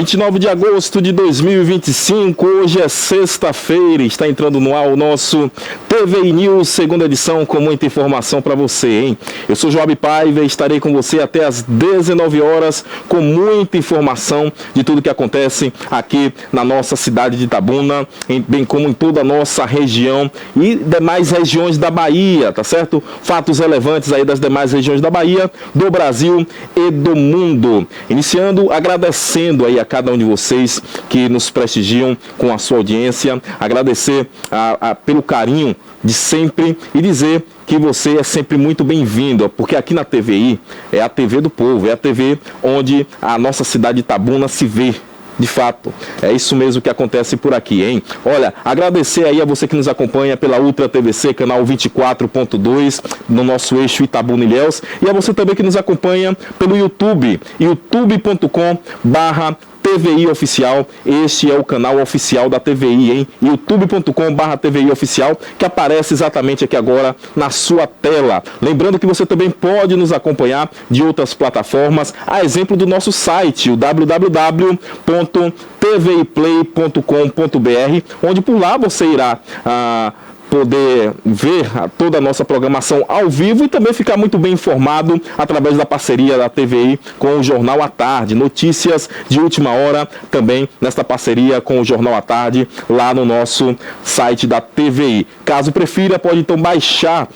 29 de agosto de 2025, hoje é sexta-feira, está entrando no ar o nosso TVI News, segunda edição, com muita informação para você, hein? Eu sou Joab Paiva e estarei com você até às 19 horas com muita informação de tudo que acontece aqui na nossa cidade de Itabuna, bem como em toda a nossa região e demais regiões da Bahia, tá certo? Fatos relevantes aí das demais regiões da Bahia, do Brasil e do mundo. Iniciando, agradecendo aí a cada um de vocês que nos prestigiam com a sua audiência, agradecer pelo carinho de sempre e dizer que você é sempre muito bem-vindo, porque aqui na TVI é a TV do povo, é a TV onde a nossa cidade de Itabuna se vê. De fato, é isso mesmo que acontece por aqui, hein? Olha, agradecer aí a você que nos acompanha pela Ultra TVC, canal 24.2, no nosso eixo Itabuna-Ilhéus, e a você também que nos acompanha pelo YouTube, youtube.com/TVI Oficial. Este é o canal oficial da TVI, hein? youtube.com/TVI Oficial, que aparece exatamente aqui agora na sua tela. Lembrando que você também pode nos acompanhar de outras plataformas, a exemplo do nosso site, o www.tviplay.com.br, onde por lá você irá poder ver toda a nossa programação ao vivo e também ficar muito bem informado através da parceria da TVI com o Jornal à Tarde. Notícias de última hora também nesta parceria com o Jornal à Tarde lá no nosso site da TVI. Caso prefira, pode então baixar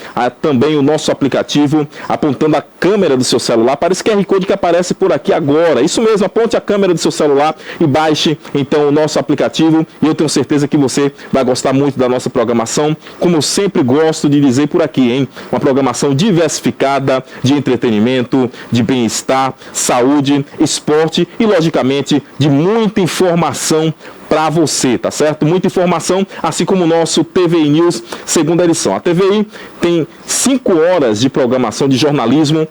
também o nosso aplicativo apontando a câmera do seu celular para esse QR Code que aparece por aqui agora. Isso mesmo, aponte a câmera do seu celular e baixe então o nosso aplicativo e eu tenho certeza que você vai gostar muito da nossa programação. Como eu sempre gosto de dizer por aqui, hein? Uma programação diversificada de entretenimento, de bem-estar, saúde, esporte e, logicamente, de muita informação para você, tá certo? Muita informação, assim como o nosso TVI News, segunda edição. A TVI tem 5 horas de programação de jornalismo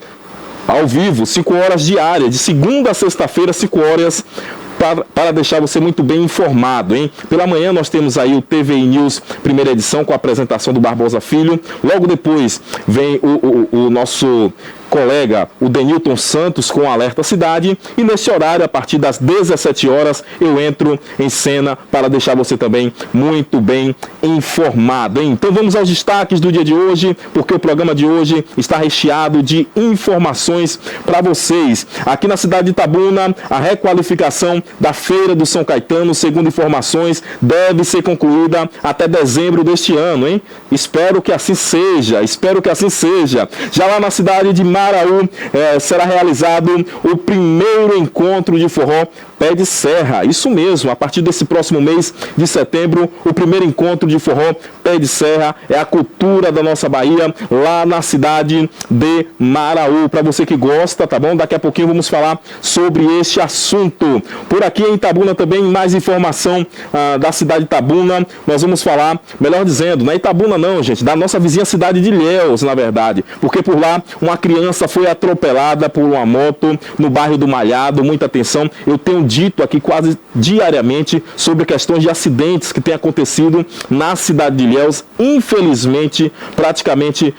ao vivo, 5 horas diárias, de segunda a sexta-feira, 5 horas para deixar você muito bem informado, hein? Pela manhã nós temos aí o TVI News, primeira edição, com a apresentação do Barbosa Filho. Logo depois vem o nosso colega, o Denilton Santos, com o Alerta Cidade, e nesse horário, a partir das 17 horas, eu entro em cena para deixar você também muito bem informado, hein? Então vamos aos destaques do dia de hoje, porque o programa de hoje está recheado de informações para vocês. Aqui na cidade de Itabuna, a requalificação da Feira do São Caetano, segundo informações, deve ser concluída até dezembro deste ano, hein? Espero que assim seja, Já lá na cidade de Maraú, será realizado o primeiro encontro de forró Pé de Serra. Isso mesmo, a partir desse próximo mês de setembro, o primeiro encontro de forró Pé de Serra é a cultura da nossa Bahia, lá na cidade de Maraú. Para você que gosta, tá bom? Daqui a pouquinho vamos falar sobre este assunto. Por aqui em Itabuna também, mais informação da cidade de Itabuna. Nós vamos falar, melhor dizendo, não é Itabuna não, gente, da nossa vizinha cidade de Ilhéus, na verdade. Porque por lá, uma criança foi atropelada por uma moto no bairro do Malhado. Muita atenção, eu tenho dito aqui quase diariamente sobre questões de acidentes que têm acontecido na cidade de Ilhéus. Infelizmente, praticamente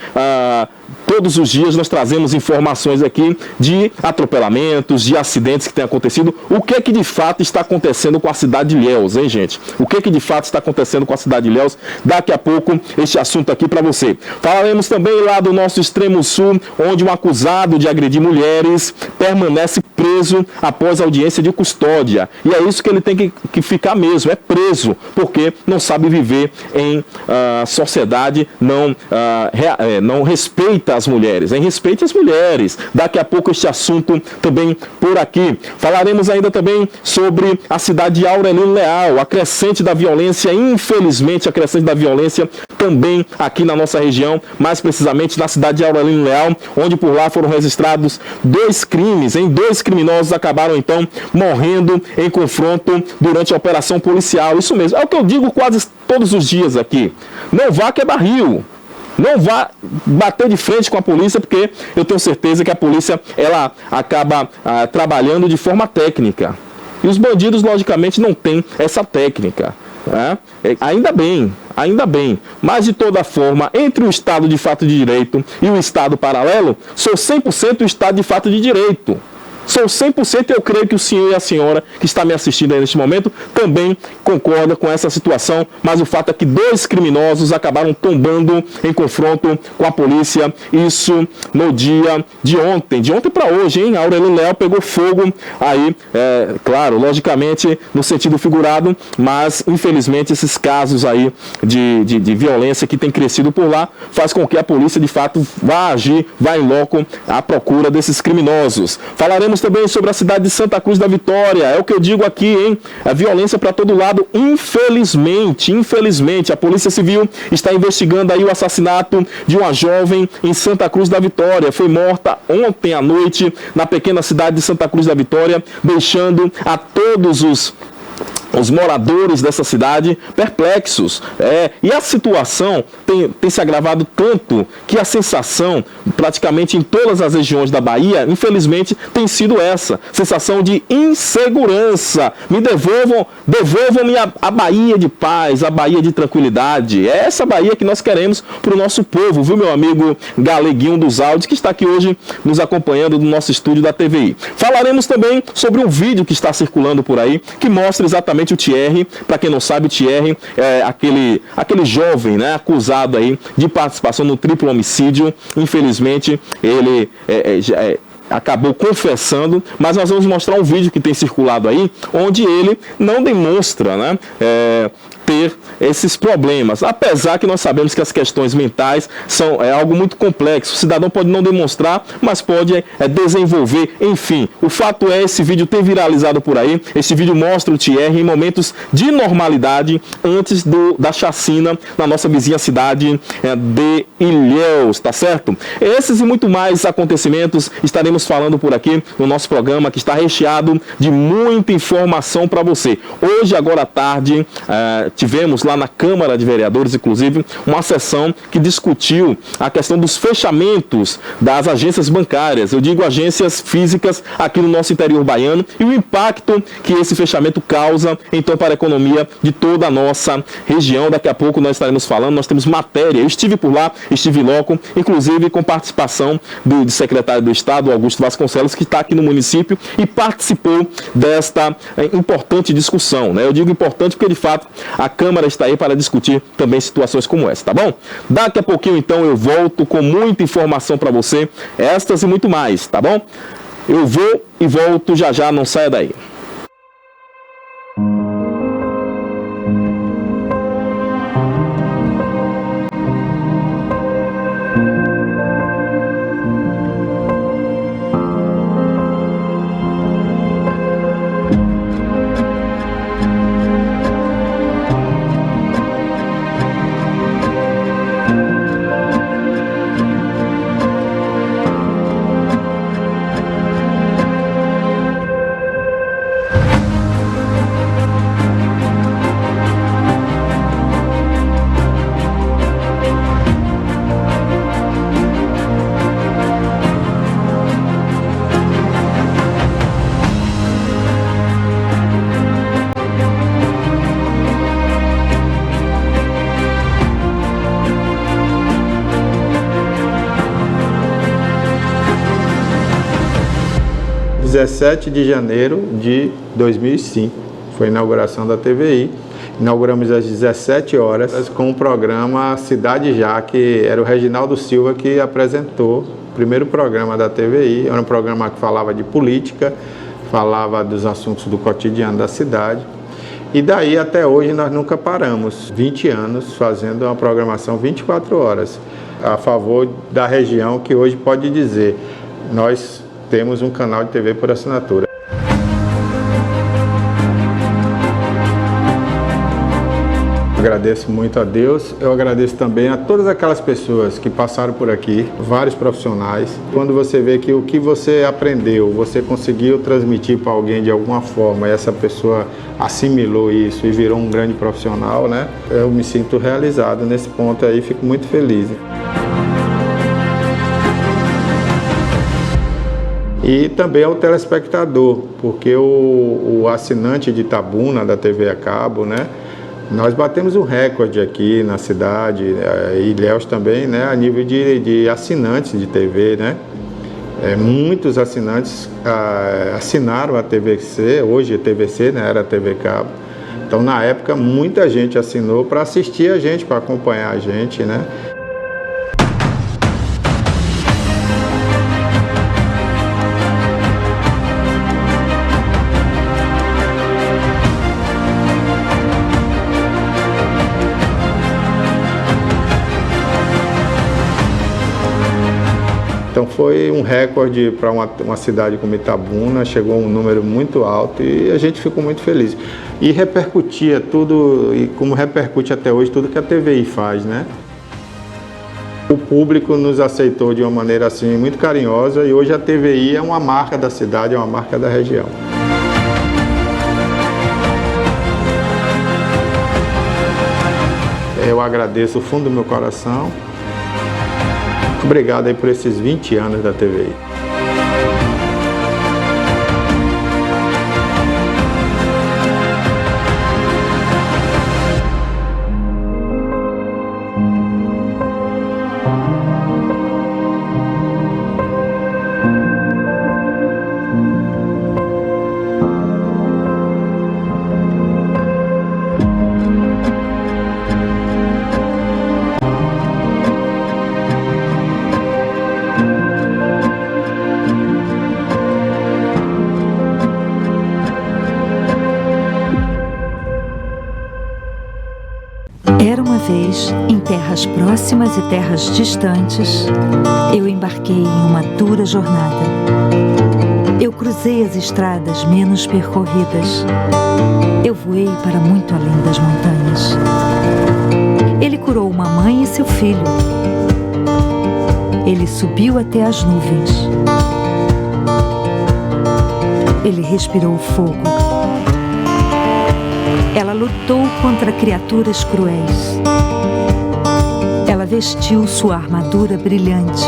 todos os dias nós trazemos informações aqui de atropelamentos, de acidentes que têm acontecido. O que é que de fato está acontecendo com a cidade de Ilhéus, hein, gente? O que é que de fato está acontecendo com a cidade de Ilhéus? Daqui a pouco, este assunto aqui para você. Falaremos também lá do nosso extremo sul, onde um acusado de agredir mulheres permanece preso após audiência de custódia. E é isso que ele tem que ficar mesmo, é preso, porque não sabe viver em sociedade, não respeita as mulheres, em respeite as mulheres. Daqui a pouco este assunto também por aqui. Falaremos ainda também sobre a cidade de Aurelino Leal, a crescente da violência, infelizmente a crescente da violência também aqui na nossa região, mais precisamente na cidade de Aurelino Leal, onde por lá foram registrados 2 crimes, em 2 criminosos acabaram então morrendo em confronto durante a operação policial. Isso mesmo, é o que eu digo quase todos os dias aqui. Não vá que é barril. Não vá bater de frente com a polícia, porque eu tenho certeza que a polícia ela acaba trabalhando de forma técnica. E os bandidos, logicamente, não têm essa técnica. Ainda bem. Mas, de toda forma, entre o Estado de fato de direito e o Estado paralelo, sou 100% o Estado de fato de direito. Sou 100% e eu creio que o senhor e a senhora que está me assistindo aí neste momento também concorda com essa situação, mas o fato é que 2 criminosos acabaram tombando em confronto com a polícia, isso no dia de ontem para hoje, hein? A Aurélio Leal pegou fogo aí, claro, logicamente no sentido figurado, mas infelizmente esses casos aí de violência que tem crescido por lá, faz com que a polícia de fato vá agir, vá em loco à procura desses criminosos. Falaremos também sobre a cidade de Santa Cruz da Vitória, é o que eu digo aqui, hein? A violência para todo lado, infelizmente, a Polícia Civil está investigando aí o assassinato de uma jovem em Santa Cruz da Vitória. Foi morta ontem à noite na pequena cidade de Santa Cruz da Vitória, deixando a todos os moradores dessa cidade perplexos. E a situação tem se agravado tanto que a sensação, praticamente em todas as regiões da Bahia, infelizmente, tem sido essa, sensação de insegurança. Me devolvam-me a Bahia de paz, a Bahia de tranquilidade. É essa Bahia que nós queremos para o nosso povo, viu, meu amigo Galeguinho dos Áudios, que está aqui hoje nos acompanhando no nosso estúdio da TVI. Falaremos também sobre um vídeo que está circulando por aí, que mostra exatamente o Thierry. Para quem não sabe, o Thierry é aquele jovem, né, acusado aí de participação no triplo homicídio. Infelizmente, ele acabou confessando, mas nós vamos mostrar um vídeo que tem circulado aí, onde ele não demonstra, né, ter esses problemas, apesar que nós sabemos que as questões mentais são algo muito complexo. O cidadão pode não demonstrar, mas pode desenvolver, enfim. O fato é, esse vídeo tem viralizado por aí. Esse vídeo mostra o Thierry em momentos de normalidade antes da chacina na nossa vizinha cidade de Ilhéus, tá certo? Esses e muito mais acontecimentos estaremos falando por aqui no nosso programa, que está recheado de muita informação para você. Hoje, agora à tarde, tivemos lá na Câmara de Vereadores, inclusive, uma sessão que discutiu a questão dos fechamentos das agências bancárias. Eu digo agências físicas aqui no nosso interior baiano e o impacto que esse fechamento causa, então, para a economia de toda a nossa região. Daqui a pouco nós estaremos falando, nós temos matéria. Eu estive por lá, estive loco, inclusive com participação do secretário do Estado, Augusto Vasconcelos, que está aqui no município e participou desta importante discussão, né? Eu digo importante porque, de fato, a Câmara está aí para discutir também situações como essa, tá bom? Daqui a pouquinho, então, eu volto com muita informação para você, estas e muito mais, tá bom? Eu vou e volto já, não saia daí. Dia 17 de janeiro de 2005, foi a inauguração da TVI. Inauguramos às 17 horas com o programa Cidade Já, que era o Reginaldo Silva que apresentou o primeiro programa da TVI. Era um programa que falava de política, falava dos assuntos do cotidiano da cidade. E daí até hoje nós nunca paramos, 20 anos fazendo uma programação 24 horas a favor da região, que hoje pode dizer, nós temos um canal de TV por assinatura. Agradeço muito a Deus, eu agradeço também a todas aquelas pessoas que passaram por aqui, vários profissionais. Quando você vê que o que você aprendeu, você conseguiu transmitir para alguém de alguma forma, e essa pessoa assimilou isso e virou um grande profissional, né? Eu me sinto realizado nesse ponto aí, fico muito feliz. E também ao telespectador, porque o assinante de Itabuna, da TV a cabo, né? Nós batemos um recorde aqui na cidade, Ilhéus também, né? A nível de assinantes de TV, né? Muitos assinantes assinaram a TVC, hoje a TVC, né, era a TV Cabo. Então, na época, muita gente assinou para assistir a gente, para acompanhar a gente, né? Então foi um recorde para uma cidade como Itabuna, chegou a um número muito alto e a gente ficou muito feliz. E repercutia tudo, e como repercute até hoje, tudo que a TVI faz, né? O público nos aceitou de uma maneira assim muito carinhosa e hoje a TVI é uma marca da cidade, é uma marca da região. Eu agradeço do fundo do meu coração. Obrigado aí por esses 20 anos da TVI. Era uma vez, em terras próximas e terras distantes, eu embarquei em uma dura jornada. Eu cruzei as estradas menos percorridas. Eu voei para muito além das montanhas. Ele curou uma mãe e seu filho. Ele subiu até as nuvens. Ele respirou fogo. Ela lutou contra criaturas cruéis. Ela vestiu sua armadura brilhante.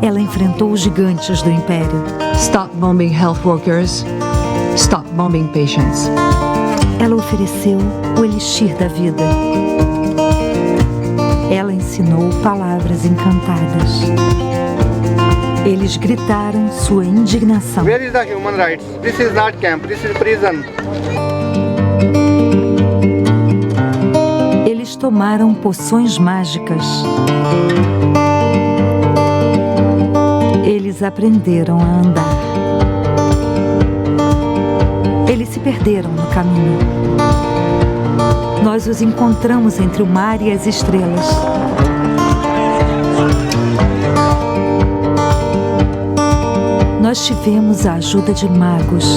Ela enfrentou os gigantes do Império. Stop bombing health workers. Stop bombing patients. Ela ofereceu o elixir da vida. Ela ensinou palavras encantadas. Eles gritaram sua indignação. Where is the human rights? This is not camp, this is prison. Eles tomaram poções mágicas. Eles aprenderam a andar. Eles se perderam no caminho. Nós os encontramos entre o mar e as estrelas. Nós tivemos a ajuda de magos.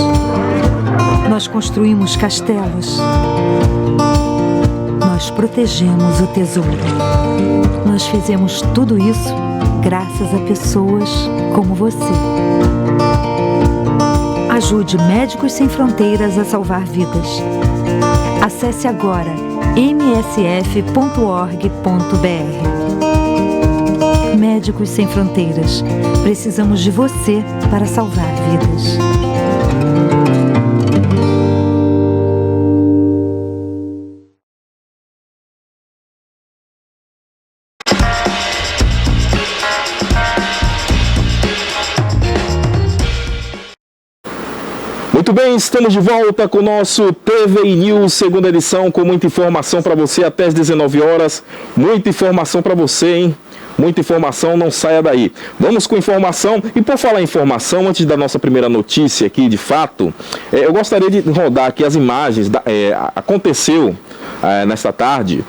Nós construímos castelos. Nós protegemos o tesouro. Nós fizemos tudo isso graças a pessoas como você. Ajude Médicos Sem Fronteiras a salvar vidas. Acesse agora msf.org.br. Médicos Sem Fronteiras. Precisamos de você para salvar vidas. Muito bem, estamos de volta com o nosso TVI News, segunda edição, com muita informação para você até as 19 horas. Muita informação para você, hein? Muita informação, não saia daí. Vamos com informação. E por falar em informação, antes da nossa primeira notícia aqui, de fato, eu gostaria de rodar aqui as imagens. Aconteceu nesta tarde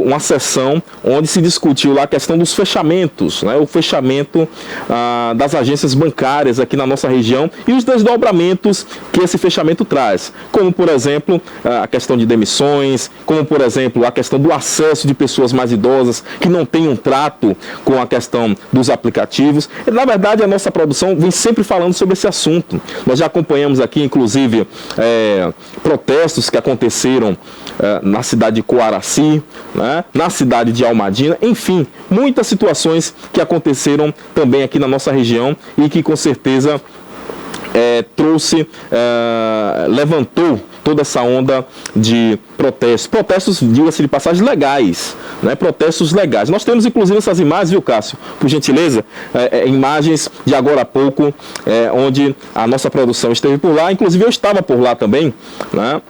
uma sessão onde se discutiu lá a questão dos fechamentos, né? O fechamento das agências bancárias aqui na nossa região e os desdobramentos que esse fechamento traz, como por exemplo a questão de demissões, como por exemplo a questão do acesso de pessoas mais idosas que não têm um trato com a questão dos aplicativos. E, na verdade, a nossa produção vem sempre falando sobre esse assunto. Nós já acompanhamos aqui, inclusive, protestos que aconteceram na cidade de Coaraci, né, na cidade de Almadina, enfim, muitas situações que aconteceram também aqui na nossa região e que com certeza levantou toda essa onda de protestos, diga-se de passagem, legais, né? Protestos legais. Nós temos inclusive essas imagens, viu, Cássio, por gentileza, imagens de agora há pouco, onde a nossa produção esteve por lá, inclusive eu estava por lá também, né?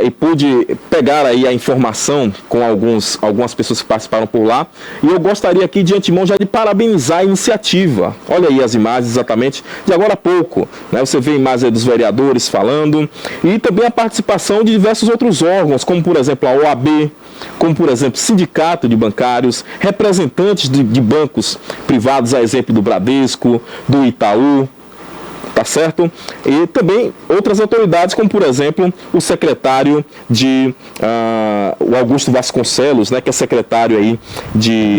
E pude pegar aí a informação com algumas pessoas que participaram por lá, e eu gostaria aqui de antemão já de parabenizar a iniciativa. Olha aí as imagens exatamente de agora há pouco, né? Você vê imagens aí dos vereadores falando, e também a participação de diversos outros órgãos, como por exemplo a OAB, como por exemplo sindicato de bancários, representantes de bancos privados, a exemplo do Bradesco, do Itaú, tá certo? E também outras autoridades, como por exemplo o secretário o Augusto Vasconcelos, né, que é secretário aí de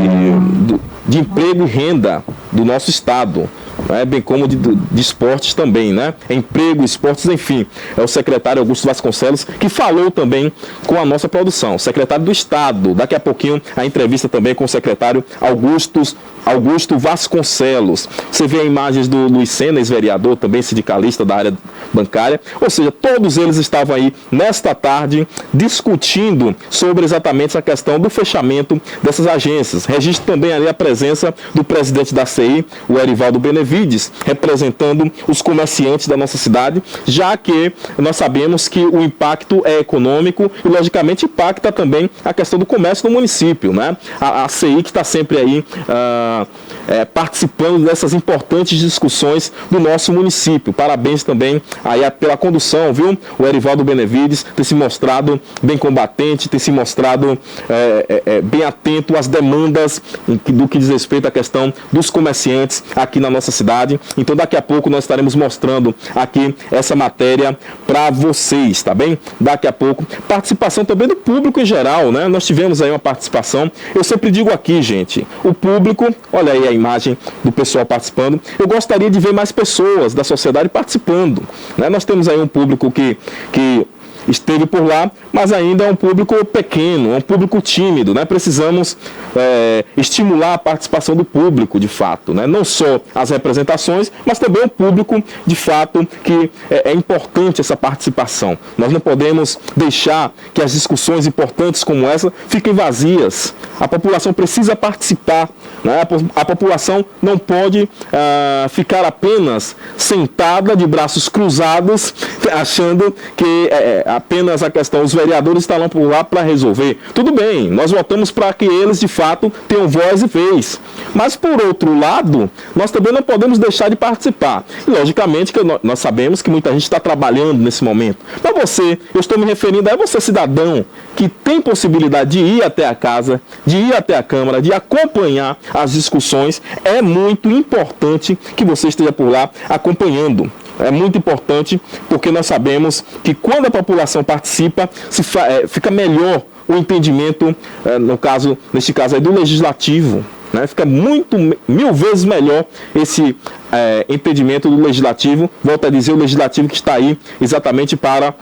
Emprego e Renda do nosso estado, né, bem como de esportes também, né? Emprego, esportes, enfim. É o secretário Augusto Vasconcelos que falou também com a nossa produção. Secretário do Estado. Daqui a pouquinho a entrevista também com o secretário Augusto Vasconcelos. Você vê imagens do Luiz Sena, ex-vereador, também sindicalista da área bancária. Ou seja, todos eles estavam aí nesta tarde discutindo sobre exatamente essa questão do fechamento dessas agências. Registro também ali a presença do presidente da CI, o Erivaldo Benevides, representando os comerciantes da nossa cidade, já que nós sabemos que o impacto é econômico e, logicamente, impacta também a questão do comércio no município, né? A CI que está sempre aí participando dessas importantes discussões do nosso município. Parabéns também aí pela condução, viu? O Erivaldo Benevides tem se mostrado bem combatente, tem se mostrado bem atento às demandas do que diz respeito à questão dos comerciantes aqui na nossa cidade. Então daqui a pouco nós estaremos mostrando aqui essa matéria para vocês, tá bem? Daqui a pouco. Participação também do público em geral, né? Nós tivemos aí uma participação. Eu sempre digo aqui, gente, o público, olha aí a imagem do pessoal participando. Eu gostaria de ver mais pessoas da sociedade participando, né? Nós temos aí um público que esteve por lá, mas ainda é um público pequeno, é um público tímido, né? Precisamos estimular a participação do público, de fato, né? Não só as representações, mas também o público, de fato, que é importante essa participação. Nós não podemos deixar que as discussões importantes como essa fiquem vazias. A população precisa participar, né? A população não pode ficar apenas sentada de braços cruzados, achando que apenas a questão, os vereadores estarão por lá para resolver. Tudo bem, nós votamos para que eles de fato tenham voz e vez. Mas por outro lado, nós também não podemos deixar de participar. E logicamente que nós sabemos que muita gente está trabalhando nesse momento. Mas você, eu estou me referindo a você, cidadão, que tem possibilidade de ir até a casa, de ir até a Câmara, de acompanhar as discussões. É muito importante que você esteja por lá acompanhando. É muito importante porque nós sabemos que quando a população participa, fica melhor o entendimento, neste caso aí, do legislativo, né? Fica mil vezes melhor esse entendimento do legislativo. Volto a dizer, o legislativo que está aí exatamente para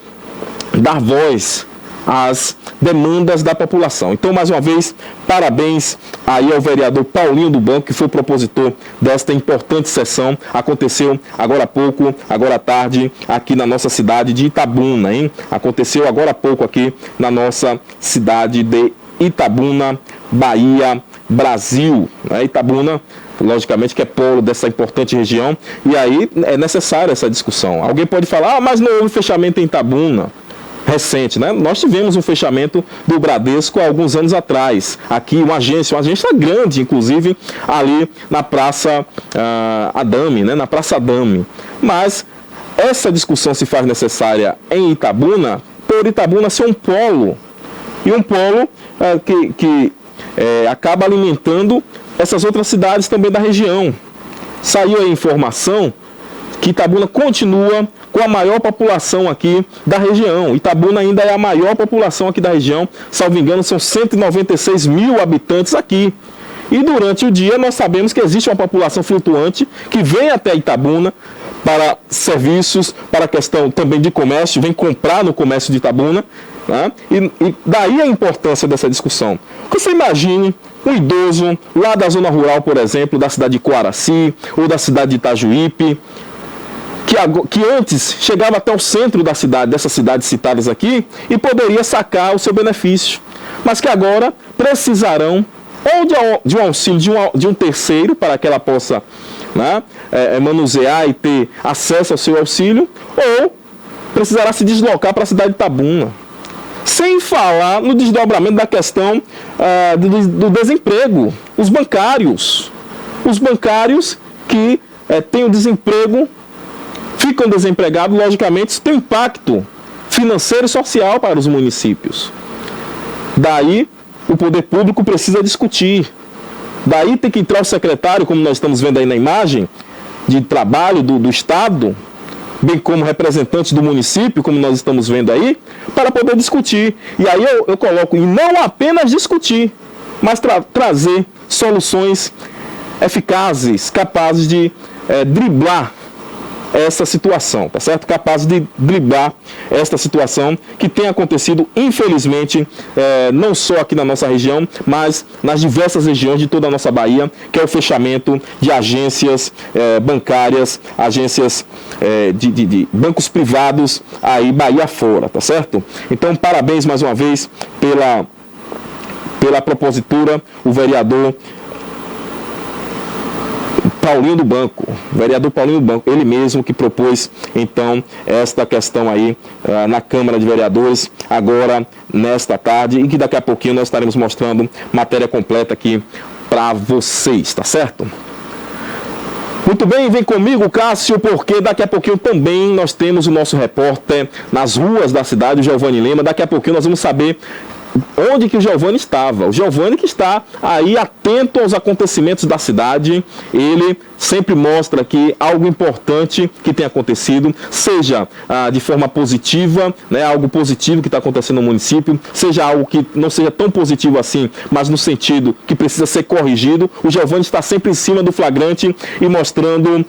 dar voz às demandas da população. Então, mais uma vez, parabéns aí ao vereador Paulinho do Banco, que foi o propositor desta importante sessão. Aconteceu agora há pouco, agora à tarde, aqui na nossa cidade de Itabuna, hein? Aconteceu agora há pouco aqui na nossa cidade de Itabuna, Bahia, Brasil, né? Itabuna, logicamente, que é polo dessa importante região, e aí é necessária essa discussão. Alguém pode falar, mas não houve fechamento em Itabuna recente, né? Nós tivemos um fechamento do Bradesco há alguns anos atrás, aqui uma agência grande, inclusive, ali na Praça Adame, né? Na Praça Adame. Mas essa discussão se faz necessária em Itabuna, por Itabuna ser um polo, e um polo que acaba alimentando essas outras cidades também da região. Saiu a informação que Itabuna continua com a maior população aqui da região. Itabuna ainda é a maior população aqui da região, salvo engano, são 196 mil habitantes aqui. E durante o dia nós sabemos que existe uma população flutuante que vem até Itabuna para serviços, para a questão também de comércio, vem comprar no comércio de Itabuna, né? E daí a importância dessa discussão. Porque você imagine um idoso lá da zona rural, por exemplo, da cidade de Coaraci ou da cidade de Itajuípe, que antes chegava até o centro da cidade, dessas cidades citadas aqui, e poderia sacar o seu benefício, mas que agora precisarão ou de um auxílio de um terceiro para que ela possa, né, manusear e ter acesso ao seu auxílio, ou precisará se deslocar para a cidade de Itabuna. Sem falar no desdobramento da questão do desemprego. Os bancários que têm o desemprego, ficam desempregados, logicamente isso tem impacto financeiro e social para os municípios. Daí o poder público precisa discutir. Daí tem que entrar o secretário, como nós estamos vendo aí na imagem, de trabalho do Estado, bem como representantes do município, como nós estamos vendo aí, para poder discutir. E aí eu coloco, e não apenas discutir, mas trazer soluções eficazes, capazes de driblar essa situação, tá certo? Capazes de driblar esta situação que tem acontecido, infelizmente, não só aqui na nossa região, mas nas diversas regiões de toda a nossa Bahia, que é o fechamento de agências bancárias, agências de bancos privados aí Bahia fora, tá certo? Então, parabéns mais uma vez pela propositura, o vereador Paulinho do Banco, vereador Paulinho do Banco, ele mesmo que propôs, então, esta questão aí na Câmara de Vereadores, agora, nesta tarde, e que daqui a pouquinho nós estaremos mostrando matéria completa aqui para vocês, tá certo? Muito bem, vem comigo, Cássio, porque daqui a pouquinho também nós temos o nosso repórter nas ruas da cidade, o Giovanni Lema. Daqui a pouquinho nós vamos saber onde que o Giovanni estava. O Giovanni que está aí atento aos acontecimentos da cidade, ele sempre mostra aqui algo importante que tem acontecido, seja de forma positiva, né, algo positivo que está acontecendo no município, seja algo que não seja tão positivo assim, mas no sentido que precisa ser corrigido. O Giovanni está sempre em cima do flagrante e mostrando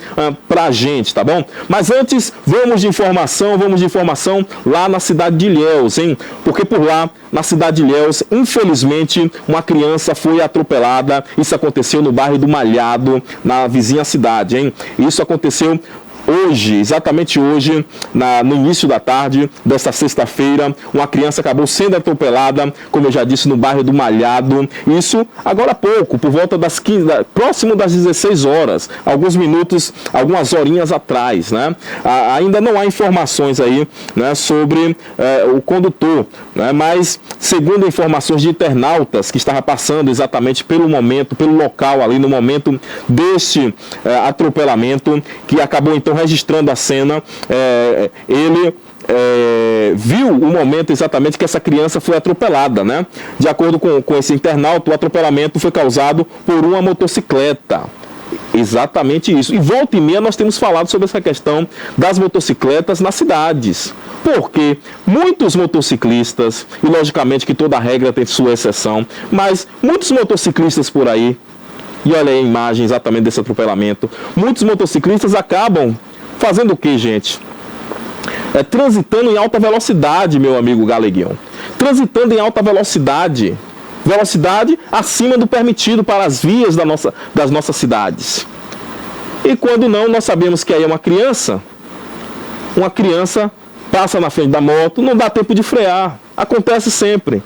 pra gente, tá bom? Mas antes, vamos de informação lá na cidade de Ilhéus, hein? Porque por lá, na cidade de Ilhéus, infelizmente, uma criança foi atropelada. Isso aconteceu no bairro do Malhado, na vizinha cidade, hein? Isso aconteceu hoje, exatamente hoje, no início da tarde desta sexta-feira, uma criança acabou sendo atropelada, como eu já disse, no bairro do Malhado. Isso agora há pouco, por volta das 15, próximo das 16 horas, alguns minutos, algumas horinhas atrás, né? Ainda não há informações aí, né, sobre o condutor, né? Mas segundo informações de internautas que estavam passando exatamente pelo momento, pelo local ali no momento deste atropelamento, que acabou então registrando a cena, ele viu o momento exatamente que essa criança foi atropelada, né? De acordo com esse internauta, o atropelamento foi causado por uma motocicleta. Exatamente isso. E volta e meia nós temos falado sobre essa questão das motocicletas nas cidades. Porque muitos motociclistas, e logicamente que toda regra tem sua exceção, mas muitos motociclistas por aí, e olha aí a imagem exatamente desse atropelamento, muitos motociclistas acabam fazendo o que, gente? Transitando em alta velocidade, meu amigo Galeguião. Transitando em alta velocidade. Velocidade acima do permitido para as vias das nossas cidades. E quando não, nós sabemos que aí é uma criança passa na frente da moto, não dá tempo de frear. Acontece sempre.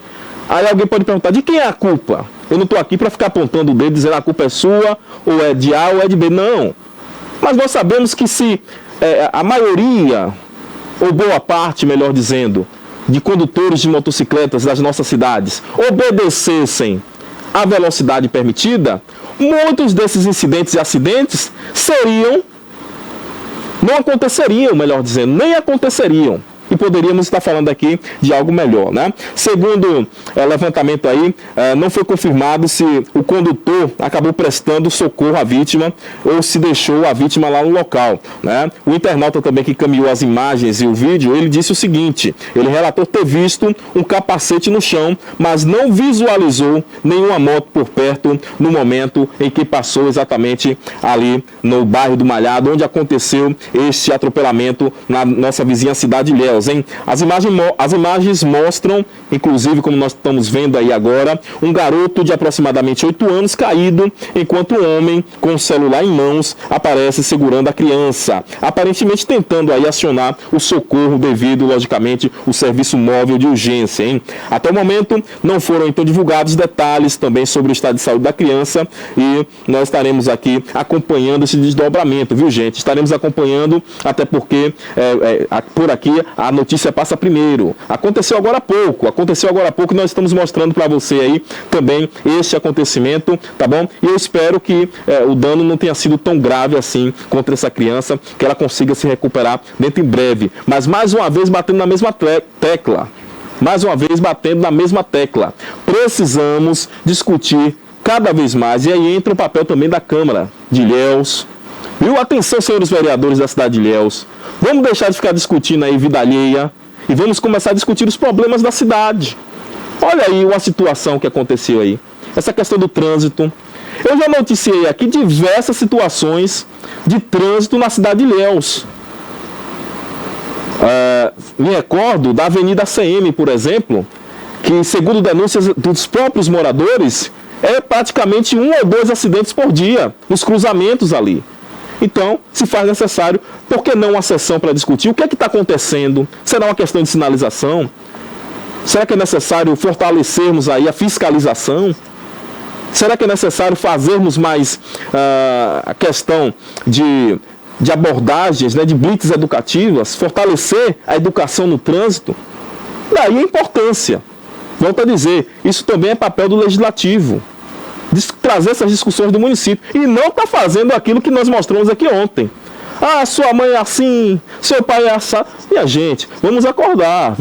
Aí alguém pode perguntar, de quem é a culpa? Eu não estou aqui para ficar apontando o dedo, dizendo a culpa é sua, ou é de A ou é de B. Não. Mas nós sabemos que se a maioria, ou boa parte, melhor dizendo, de condutores de motocicletas das nossas cidades obedecessem à velocidade permitida, muitos desses incidentes e acidentes não aconteceriam, melhor dizendo, nem aconteceriam. E poderíamos estar falando aqui de algo melhor, né? Segundo levantamento aí, não foi confirmado se o condutor acabou prestando socorro à vítima ou se deixou a vítima lá no local, né? O internauta também que encaminhou as imagens e o vídeo, ele disse o seguinte, ele relatou ter visto um capacete no chão, mas não visualizou nenhuma moto por perto no momento em que passou exatamente ali no bairro do Malhado, onde aconteceu este atropelamento na nossa vizinha cidade de Ilhéus. Ilhéus, hein? As imagens mostram, inclusive, como nós estamos vendo aí agora, um garoto de aproximadamente 8 anos caído, enquanto um homem com o celular em mãos aparece segurando a criança, aparentemente tentando aí acionar o socorro devido, logicamente, o serviço móvel de urgência, hein? Até o momento, não foram então divulgados detalhes também sobre o estado de saúde da criança e nós estaremos aqui acompanhando esse desdobramento, viu, gente? Estaremos acompanhando, até porque por aqui a notícia passa primeiro. Aconteceu agora há pouco e nós estamos mostrando para você aí também este acontecimento, tá bom? E eu espero que o dano não tenha sido tão grave assim contra essa criança, que ela consiga se recuperar dentro em breve. Mas mais uma vez batendo na mesma tecla. Precisamos discutir cada vez mais. E aí entra o papel também da Câmara de Ilhéus. Viu? Atenção, senhores vereadores da cidade de Ilhéus. Vamos deixar de ficar discutindo aí vida alheia e vamos começar a discutir os problemas da cidade. Olha aí uma situação que aconteceu aí. Essa questão do trânsito. Eu já noticiei aqui diversas situações de trânsito na cidade de Ilhéus. Me recordo da Avenida CM, por exemplo, que, segundo denúncias dos próprios moradores, é praticamente 1 ou 2 acidentes por dia nos cruzamentos ali. Então, se faz necessário, por que não uma sessão para discutir o que é que está acontecendo? Será uma questão de sinalização? Será que é necessário fortalecermos aí a fiscalização? Será que é necessário fazermos mais a questão de abordagens, né, de blitz educativas, fortalecer a educação no trânsito? Daí a importância. Volto a dizer, isso também é papel do legislativo, de trazer essas discussões do município, e não está fazendo aquilo que nós mostramos aqui ontem. Ah, sua mãe é assim, seu pai é assim. Minha gente, vamos acordar,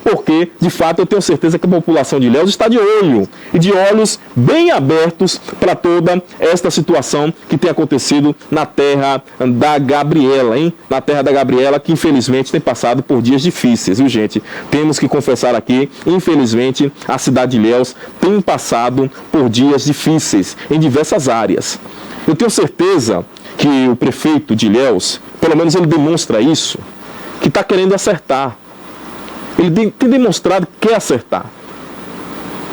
porque, de fato, eu tenho certeza que a população de Ilhéus está de olho, e de olhos bem abertos para toda esta situação que tem acontecido na terra da Gabriela, hein? Na terra da Gabriela, que infelizmente tem passado por dias difíceis, viu, gente? Temos que confessar aqui, infelizmente, a cidade de Ilhéus tem passado por dias difíceis em diversas áreas. Eu tenho certeza que o prefeito de Ilhéus, pelo menos ele demonstra isso, que está querendo acertar. Ele tem demonstrado que quer acertar.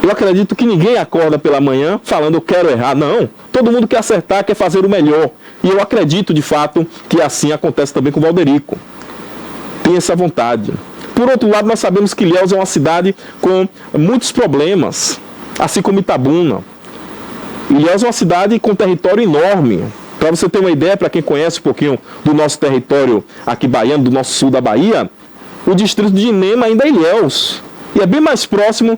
Eu acredito que ninguém acorda pela manhã falando eu quero errar. Não, todo mundo quer acertar, quer fazer o melhor. E eu acredito de fato que assim acontece também com o Valderico. Tem essa vontade. Por outro lado, nós sabemos que Ilhéus é uma cidade com muitos problemas, assim como Itabuna. Ilhéus é uma cidade com território enorme. Para você ter uma ideia, para quem conhece um pouquinho do nosso território aqui baiano, do nosso sul da Bahia, o distrito de Inema ainda é Ilhéus. E é bem mais próximo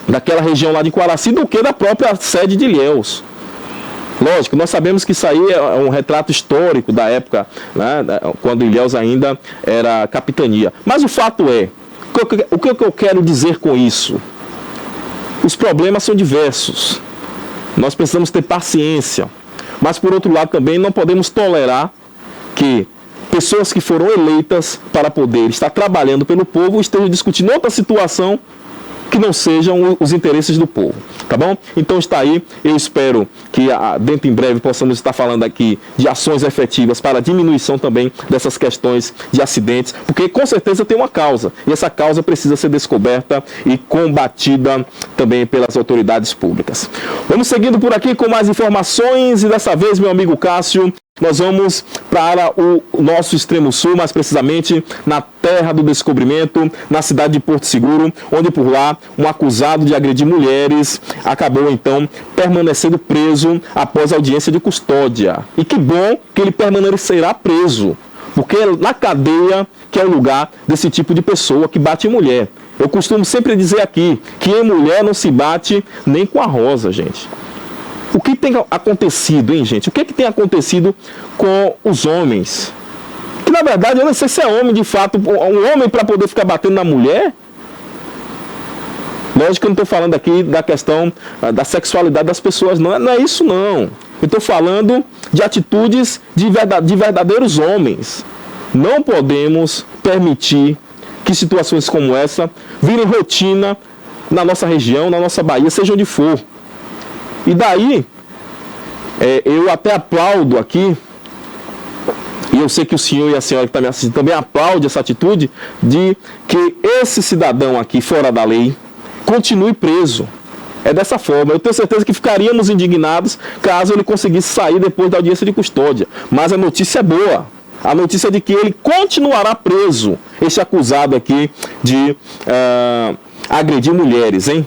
daquela região lá de Quaraci do que da própria sede de Ilhéus. Lógico, nós sabemos que isso aí é um retrato histórico da época, né, quando Ilhéus ainda era capitania. Mas o fato é, o que eu quero dizer com isso? Os problemas são diversos. Nós precisamos ter paciência. Mas, por outro lado, também não podemos tolerar que pessoas que foram eleitas para poder estar trabalhando pelo povo estejam discutindo outra situação que não sejam os interesses do povo, tá bom? Então está aí, eu espero que dentro em breve possamos estar falando aqui de ações efetivas para a diminuição também dessas questões de acidentes, porque com certeza tem uma causa, e essa causa precisa ser descoberta e combatida também pelas autoridades públicas. Vamos seguindo por aqui com mais informações, e dessa vez, meu amigo Cássio, nós vamos para o nosso extremo sul, mais precisamente na terra do descobrimento, na cidade de Porto Seguro, onde por lá um acusado de agredir mulheres acabou então permanecendo preso após audiência de custódia. E que bom que ele permanecerá preso, porque é na cadeia que é o lugar desse tipo de pessoa que bate em mulher. Eu costumo sempre dizer aqui que em mulher não se bate nem com a rosa, gente. O que tem acontecido, hein, gente? O que tem acontecido com os homens? Que, na verdade, eu não sei se é homem, de fato, um homem para poder ficar batendo na mulher. Lógico que eu não estou falando aqui da questão da sexualidade das pessoas, não é isso, não. Eu estou falando de atitudes de verdadeiros homens. Não podemos permitir que situações como essa virem rotina na nossa região, na nossa Bahia, seja onde for. E daí, eu até aplaudo aqui e eu sei que o senhor e a senhora que está me assistindo também aplaudem essa atitude, de que esse cidadão aqui fora da lei continue preso. É dessa forma. Eu tenho certeza que ficaríamos indignados caso ele conseguisse sair depois da audiência de custódia. Mas a notícia é boa. A notícia é de que ele continuará preso, esse acusado aqui de agredir mulheres, hein?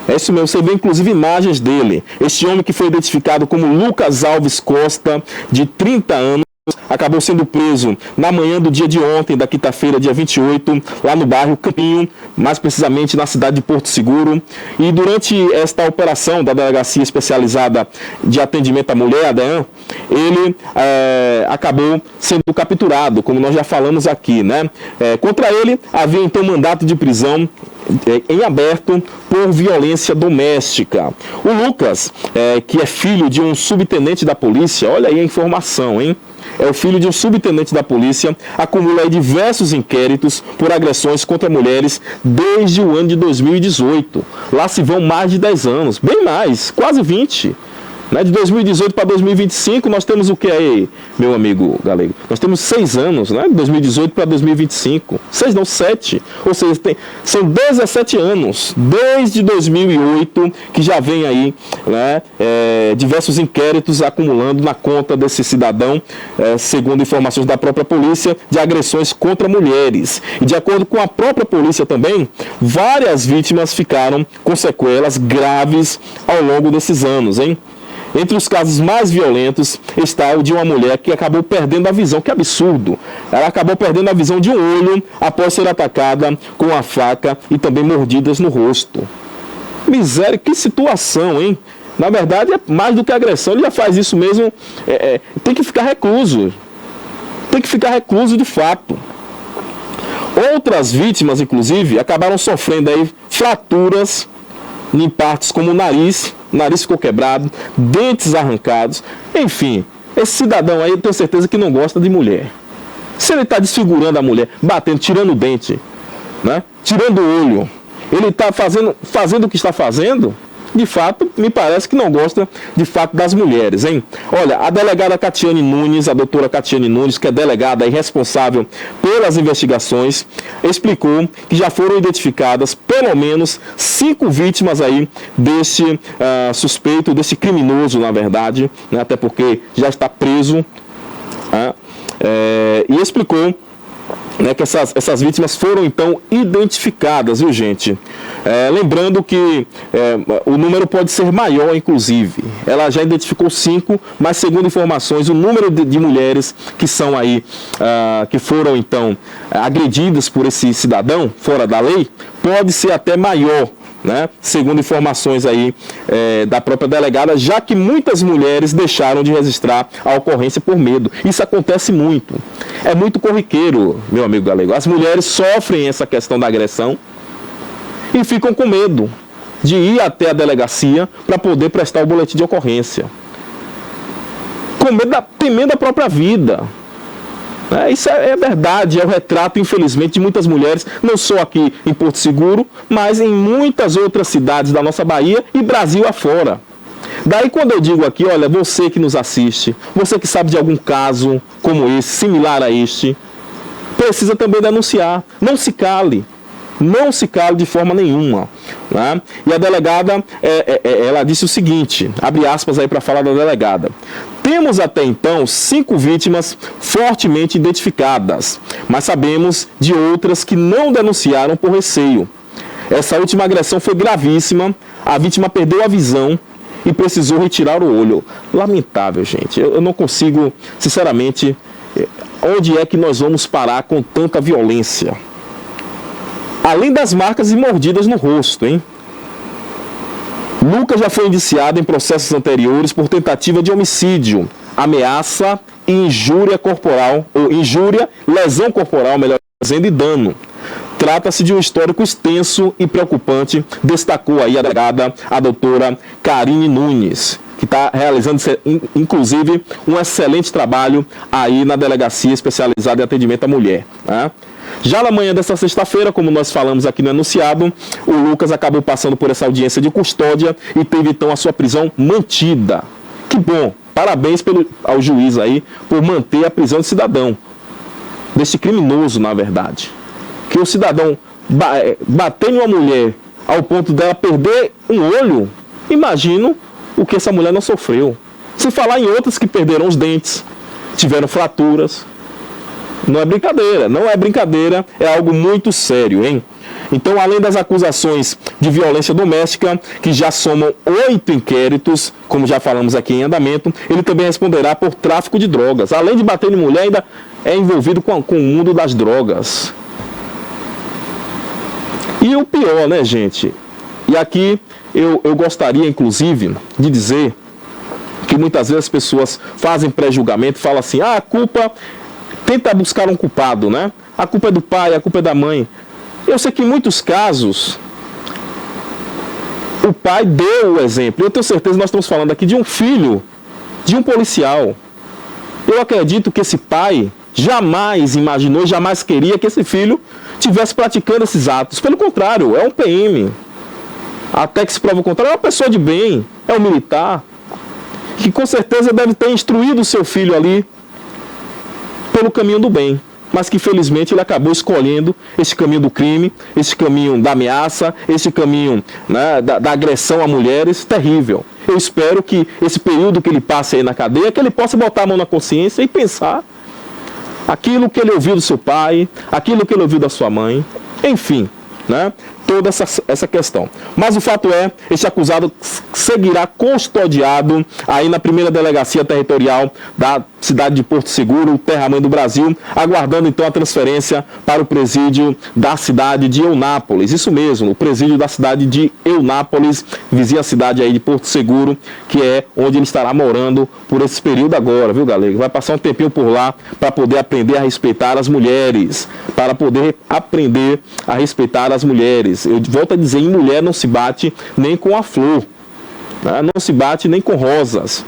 É isso mesmo, você vê inclusive imagens dele. Este homem que foi identificado como Lucas Alves Costa, de 30 anos, acabou sendo preso na manhã do dia de ontem, da quinta-feira, dia 28, lá no bairro Campinho, mais precisamente na cidade de Porto Seguro. E durante esta operação da Delegacia Especializada de Atendimento à Mulher, a DEAN, ele acabou sendo capturado, como nós já falamos aqui, né? Contra ele havia então mandato de prisão em aberto por violência doméstica. O Lucas, que é filho de um subtenente da polícia, olha aí a informação, hein? É o filho de um subtenente da polícia, acumula aí diversos inquéritos por agressões contra mulheres desde o ano de 2018. Lá se vão mais de 10 anos, bem mais, quase 20. Né? De 2018 para 2025, nós temos o que aí, meu amigo Galego? Nós temos 6 anos, né? De 2018 para 2025. 6 não, 7. Ou seja, são 17 anos, desde 2008, que já vem aí, né, diversos inquéritos acumulando na conta desse cidadão, segundo informações da própria polícia, de agressões contra mulheres. E de acordo com a própria polícia também, várias vítimas ficaram com sequelas graves ao longo desses anos, hein? Entre os casos mais violentos está o de uma mulher que acabou perdendo a visão. Que absurdo! Ela acabou perdendo a visão de um olho após ser atacada com a faca e também mordidas no rosto. Miséria, que situação, hein? Na verdade, é mais do que agressão. Ele já faz isso mesmo. Tem que ficar recluso. Tem que ficar recluso de fato. Outras vítimas, inclusive, acabaram sofrendo aí fraturas em partes como o nariz ficou quebrado, dentes arrancados, enfim, esse cidadão aí eu tenho certeza que não gosta de mulher. Se ele está desfigurando a mulher, batendo, tirando o dente, né? Tirando o olho, ele está fazendo o que está fazendo, de fato, me parece que não gosta de fato das mulheres, hein? Olha, a delegada Catiane Nunes, a doutora Catiane Nunes, que é delegada e responsável pelas investigações, explicou que já foram identificadas pelo menos 5 vítimas aí desse suspeito, desse criminoso, na verdade, né? Até porque já está preso, e explicou, né, que essas vítimas foram então identificadas, viu, gente? Lembrando que o número pode ser maior, inclusive. Ela já identificou 5, mas segundo informações, o número de mulheres que são aí, que foram então agredidas por esse cidadão fora da lei, pode ser até maior, né? Segundo informações aí da própria delegada, já que muitas mulheres deixaram de registrar a ocorrência por medo. Isso acontece muito. É muito corriqueiro, meu amigo Galego. As mulheres sofrem essa questão da agressão e ficam com medo de ir até a delegacia para poder prestar o boletim de ocorrência. Com medo, temendo a própria vida. Isso é verdade, é o retrato, infelizmente, de muitas mulheres, não só aqui em Porto Seguro, mas em muitas outras cidades da nossa Bahia e Brasil afora. Daí quando eu digo aqui, olha, você que nos assiste, você que sabe de algum caso como esse, similar a este, precisa também denunciar. Não se cale. Não se cale de forma nenhuma, né? E a delegada, ela disse o seguinte, abre aspas aí para falar da delegada: temos até então 5 vítimas fortemente identificadas, mas sabemos de outras que não denunciaram por receio. Essa última agressão foi gravíssima, a vítima perdeu a visão e precisou retirar o olho. Lamentável, gente. Eu não consigo, sinceramente, onde é que nós vamos parar com tanta violência? Além das marcas e mordidas no rosto, hein? Lucas já foi indiciado em processos anteriores por tentativa de homicídio, ameaça e injúria corporal, ou injúria, lesão corporal, melhor dizendo, e dano. Trata-se de um histórico extenso e preocupante, destacou aí a delegada, a doutora Karine Nunes, que está realizando, inclusive, um excelente trabalho aí na Delegacia Especializada em Atendimento à Mulher, né? Já na manhã dessa sexta-feira, como nós falamos aqui no enunciado, o Lucas acabou passando por essa audiência de custódia e teve então a sua prisão mantida. Que bom, Parabéns ao juiz aí por manter a prisão de cidadão, desse criminoso, na verdade. Que o cidadão bater em uma mulher ao ponto dela perder um olho, imagino o que essa mulher não sofreu. Se falar em outras que perderam os dentes, tiveram fraturas. Não é brincadeira, é algo muito sério, hein? Então, além das acusações de violência doméstica, que já somam 8 inquéritos, como já falamos aqui em andamento, ele também responderá por tráfico de drogas. Além de bater em mulher, ainda é envolvido com o mundo das drogas. E o pior, né, gente? E aqui eu gostaria, inclusive, de dizer que muitas vezes as pessoas fazem pré-julgamento e falam assim, a culpa... Tenta buscar um culpado, né? A culpa é do pai, a culpa é da mãe. Eu sei que em muitos casos o pai deu o exemplo. Eu tenho certeza que nós estamos falando aqui de um filho, de um policial. Eu acredito que esse pai jamais imaginou, jamais queria que esse filho estivesse praticando esses atos. Pelo contrário, é um PM. Até que se prova o contrário, é uma pessoa de bem, é um militar, que com certeza deve ter instruído o seu filho ali pelo caminho do bem, mas que felizmente ele acabou escolhendo esse caminho do crime, esse caminho da ameaça, esse caminho, né, da agressão a mulheres, terrível. Eu espero que esse período que ele passe aí na cadeia, que ele possa botar a mão na consciência e pensar aquilo que ele ouviu do seu pai, aquilo que ele ouviu da sua mãe, enfim, né? Toda essa questão. Mas o fato é, este acusado seguirá custodiado aí na primeira delegacia territorial da cidade de Porto Seguro, terra-mãe do Brasil, aguardando então a transferência para o presídio da cidade de Eunápolis. Isso mesmo, o presídio da cidade de Eunápolis, vizinha cidade aí de Porto Seguro, que é onde ele estará morando por esse período agora, viu, galera? Vai passar um tempinho por lá para poder aprender a respeitar as mulheres, para poder aprender a respeitar as mulheres. Eu volto a dizer, em mulher não se bate nem com a flor, né? Não se bate nem com rosas.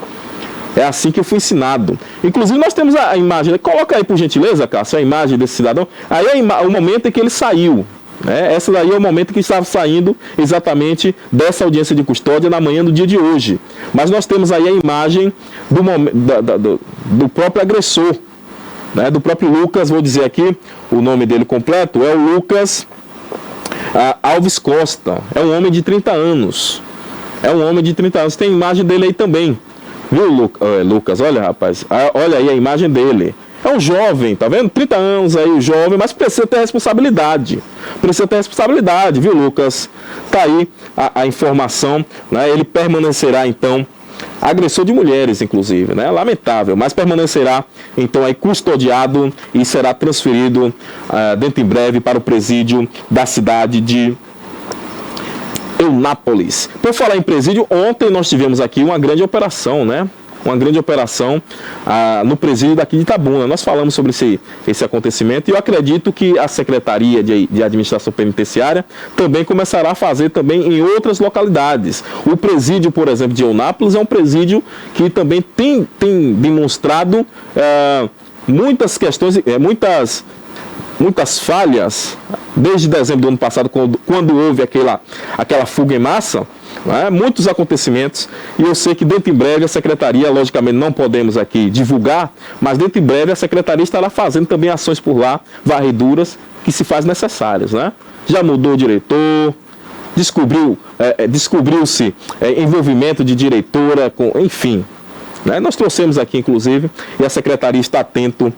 É assim que eu fui ensinado. Inclusive nós temos a imagem, coloca aí por gentileza, Cássio, a imagem desse cidadão. Aí é o momento em que ele saiu, né? Essa daí é o momento que estava saindo exatamente dessa audiência de custódia na manhã do dia de hoje. Mas nós temos aí a imagem do próprio agressor, né? Do próprio Lucas, vou dizer aqui o nome dele completo, é o Lucas Alves Costa. É um homem de 30 anos. É um homem de 30 anos. Tem imagem dele aí também. Viu, Lucas? Olha, rapaz. Olha aí a imagem dele. É um jovem, tá vendo? 30 anos aí, o jovem, mas precisa ter responsabilidade. Precisa ter responsabilidade, viu, Lucas? Tá aí a informação, né? Ele permanecerá, então, agressor de mulheres, inclusive, né? Lamentável, mas permanecerá, então, aí custodiado e será transferido dentro em breve para o presídio da cidade de Eunápolis. Por falar em presídio, ontem nós tivemos aqui uma grande operação, né? Uma grande operação no presídio daqui de Itabuna. Nós falamos sobre esse acontecimento e eu acredito que a Secretaria de Administração Penitenciária também começará a fazer também em outras localidades. O presídio, por exemplo, de Eunápolis é um presídio que também tem demonstrado muitas questões, muitas falhas, desde dezembro do ano passado, quando houve aquela fuga em massa, né? Muitos acontecimentos, e eu sei que dentro em breve a Secretaria, logicamente não podemos aqui divulgar, mas dentro em breve a Secretaria estará fazendo também ações por lá, varreduras que se faz necessárias, né? Já mudou o diretor, descobriu-se envolvimento de diretora, enfim. Né? Nós trouxemos aqui, inclusive, e a Secretaria está atenta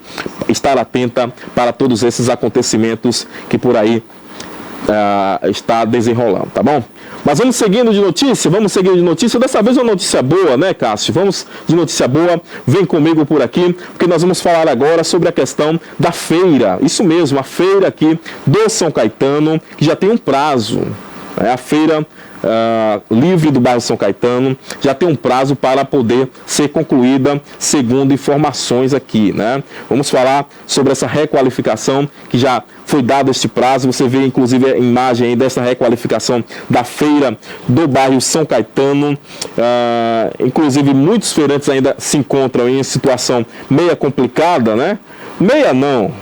para todos esses acontecimentos que por aí está desenrolando, tá bom? Mas vamos seguindo de notícia, dessa vez uma notícia boa, né, Cássio? Vamos de notícia boa, vem comigo por aqui, porque nós vamos falar agora sobre a questão da feira, isso mesmo, a feira aqui do São Caetano, que já tem um prazo, né? A feira livre do bairro São Caetano já tem um prazo para poder ser concluída, segundo informações aqui, né? Vamos falar sobre essa requalificação que já foi dado este prazo. Você vê inclusive a imagem aí dessa requalificação da feira do bairro São Caetano. Inclusive muitos feirantes ainda se encontram em situação meia complicada, né? Meia não,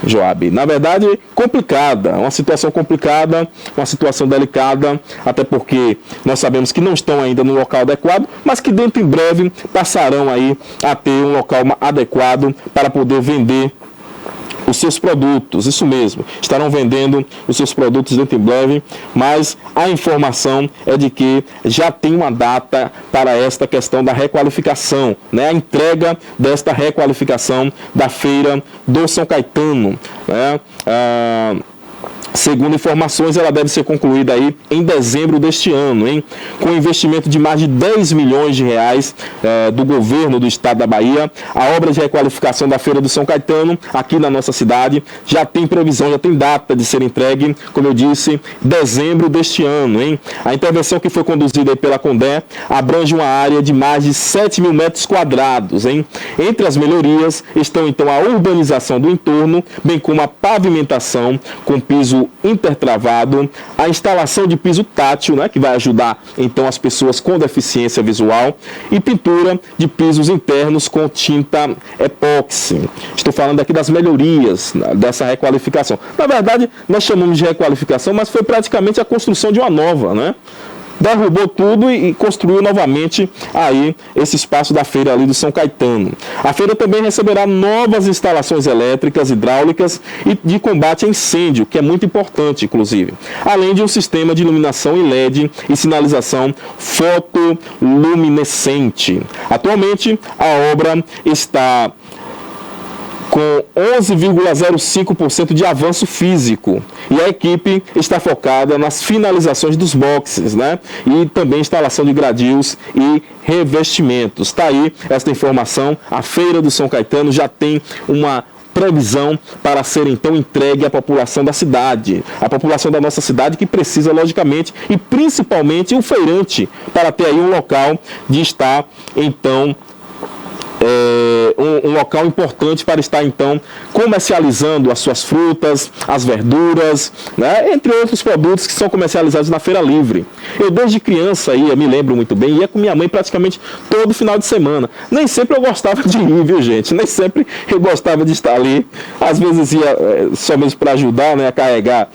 Joab. Na verdade, complicada, uma situação complicada, uma situação delicada, até porque nós sabemos que não estão ainda no local adequado, mas que dentro em breve passarão aí a ter um local adequado para poder vender os seus produtos, isso mesmo, estarão vendendo os seus produtos dentro em breve, mas a informação é de que já tem uma data para esta questão da requalificação, né? A entrega desta requalificação da feira do São Caetano, né? Segundo informações, ela deve ser concluída aí em dezembro deste ano, hein? Com investimento de mais de 10 milhões de reais do governo do estado da Bahia. A obra de requalificação da Feira do São Caetano, aqui na nossa cidade, já tem previsão, já tem data de ser entregue, como eu disse, dezembro deste ano, hein? A intervenção que foi conduzida aí pela Condé abrange uma área de mais de 7 mil metros quadrados, hein? Entre as melhorias estão então a urbanização do entorno, bem como a pavimentação com piso intertravado, a instalação de piso tátil, né, que vai ajudar então as pessoas com deficiência visual, e pintura de pisos internos com tinta epóxi. Estou falando aqui das melhorias dessa requalificação. Na verdade, nós chamamos de requalificação, mas foi praticamente a construção de uma nova, né? Derrubou tudo e construiu novamente aí esse espaço da feira ali do São Caetano. A feira também receberá novas instalações elétricas, hidráulicas e de combate a incêndio, que é muito importante, inclusive. Além de um sistema de iluminação em LED e sinalização fotoluminescente. Atualmente, a obra está com 11,05% de avanço físico. E a equipe está focada nas finalizações dos boxes, né? E também instalação de gradios e revestimentos. Está aí esta informação. A Feira do São Caetano já tem uma previsão para ser então entregue à população da cidade, a população da nossa cidade que precisa, logicamente, e principalmente o feirante, para ter aí um local de estar então um local importante para estar então comercializando as suas frutas, as verduras, né, entre outros produtos que são comercializados na Feira Livre. Eu desde criança me lembro muito bem, ia com minha mãe praticamente todo final de semana. Nem sempre eu gostava de ir, viu, gente? Nem sempre eu gostava de estar ali. Às vezes ia só mesmo para ajudar, né, a carregar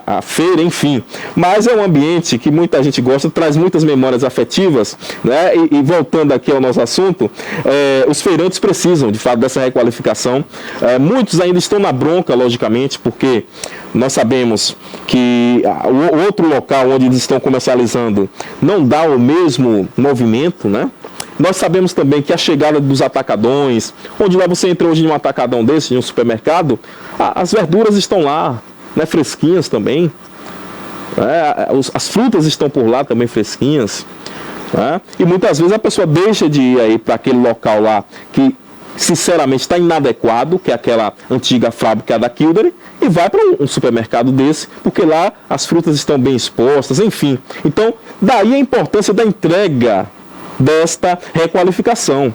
a feira, enfim. Mas é um ambiente que muita gente gosta, traz muitas memórias afetivas, né? E voltando aqui ao nosso assunto, os feirantes precisam, de fato, dessa requalificação. Muitos ainda estão na bronca, logicamente, porque nós sabemos que o outro local onde eles estão comercializando não dá o mesmo movimento, né? Nós sabemos também que a chegada dos atacadões, onde lá você entra hoje em um atacadão desse, em um supermercado, as verduras estão lá, né, fresquinhas também. As frutas estão por lá também fresquinhas. E muitas vezes a pessoa deixa de ir aí para aquele local lá que sinceramente está inadequado, que é aquela antiga fábrica da Kildare, e vai para um supermercado desse, porque lá as frutas estão bem expostas, enfim. Então, daí a importância da entrega desta requalificação.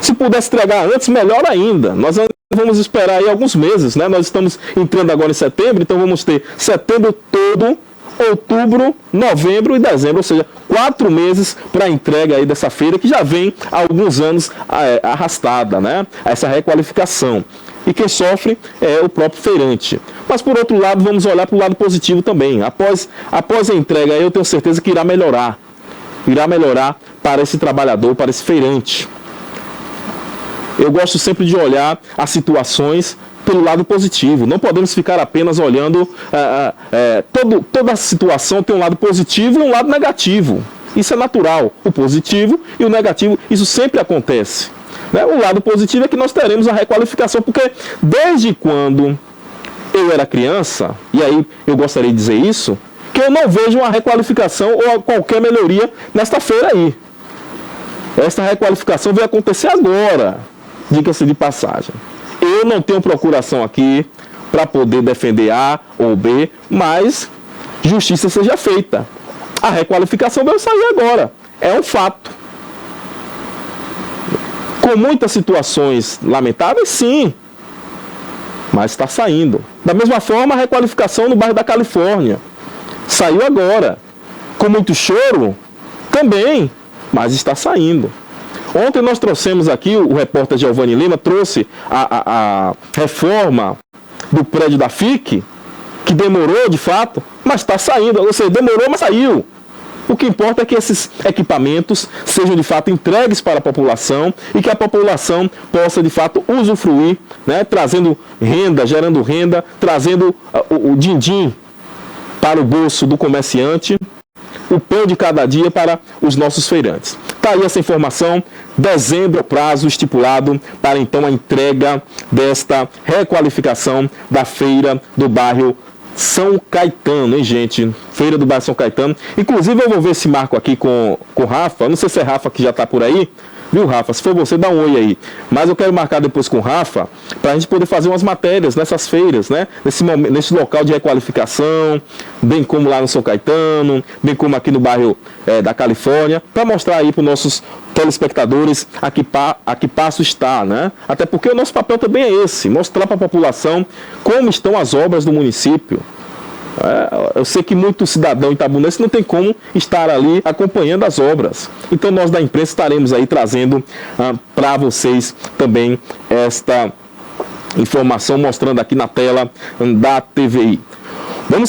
Se pudesse entregar antes, melhor ainda. Nós vamos esperar aí alguns meses, né? Nós estamos entrando agora em setembro, então vamos ter setembro todo, outubro, novembro e dezembro, ou seja, 4 meses para a entrega aí dessa feira que já vem há alguns anos arrastada, né? Essa requalificação. E quem sofre é o próprio feirante. Mas por outro lado, vamos olhar para o lado positivo também. Após a entrega, eu tenho certeza que irá melhorar. Irá melhorar para esse trabalhador, para esse feirante. Eu gosto sempre de olhar as situações pelo lado positivo. Não podemos ficar apenas olhando, toda a situação tem um lado positivo e um lado negativo. Isso é natural. O positivo e o negativo, isso sempre acontece. Né? O lado positivo é que nós teremos a requalificação, porque desde quando eu era criança, e aí eu gostaria de dizer isso, que eu não vejo uma requalificação ou qualquer melhoria nesta feira aí. Esta requalificação vai acontecer agora, diga-se de passagem. Eu não tenho procuração aqui para poder defender A ou B, mas justiça seja feita. A requalificação vai sair agora. É um fato. Com muitas situações lamentáveis, sim. Mas está saindo. Da mesma forma, a requalificação no bairro da Califórnia. Saiu agora. Com muito choro, também. Mas está saindo. Ontem nós trouxemos aqui, o repórter Giovanni Lima trouxe a reforma do prédio da FIC, que demorou de fato, mas está saindo. Ou seja, demorou, mas saiu. O que importa é que esses equipamentos sejam de fato entregues para a população e que a população possa de fato usufruir, né, trazendo renda, gerando renda, trazendo o din-din para o bolso do comerciante, o pão de cada dia para os nossos feirantes. Está aí essa informação, dezembro, prazo estipulado para então a entrega desta requalificação da feira do bairro São Caetano, hein, gente? Feira do bairro São Caetano. Inclusive eu vou ver esse marco aqui com o Rafa, não sei se é Rafa que já está por aí, viu, Rafa? Se for você, dá um oi aí. Mas eu quero marcar depois com o Rafa, para a gente poder fazer umas matérias nessas feiras, né? Nesse local de requalificação, bem como lá no São Caetano, bem como aqui no bairro da Califórnia, para mostrar aí para os nossos telespectadores a que passo está, né? Até porque o nosso papel também é esse, mostrar para a população como estão as obras do município. Eu sei que muito cidadão itabunense não tem como estar ali acompanhando as obras. Então nós da imprensa estaremos aí trazendo para vocês também esta informação, mostrando aqui na tela da TVI. Vamos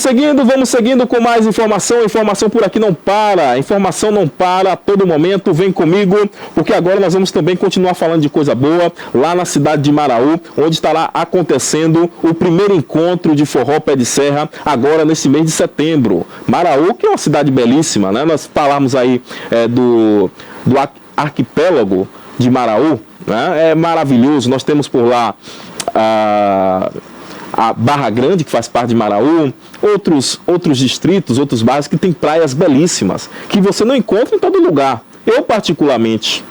seguindo com mais informação. A informação por aqui não para, a informação não para a todo momento. Vem comigo, porque agora nós vamos também continuar falando de coisa boa lá na cidade de Maraú, onde estará acontecendo o primeiro encontro de forró pé de serra, agora nesse mês de setembro. Maraú, que é uma cidade belíssima, né? Nós falamos aí do arquipélago de Maraú, né? É maravilhoso. Nós temos por lá a Barra Grande, que faz parte de Maraú, outros distritos, outros bairros que tem praias belíssimas, que você não encontra em todo lugar. Eu, particularmente,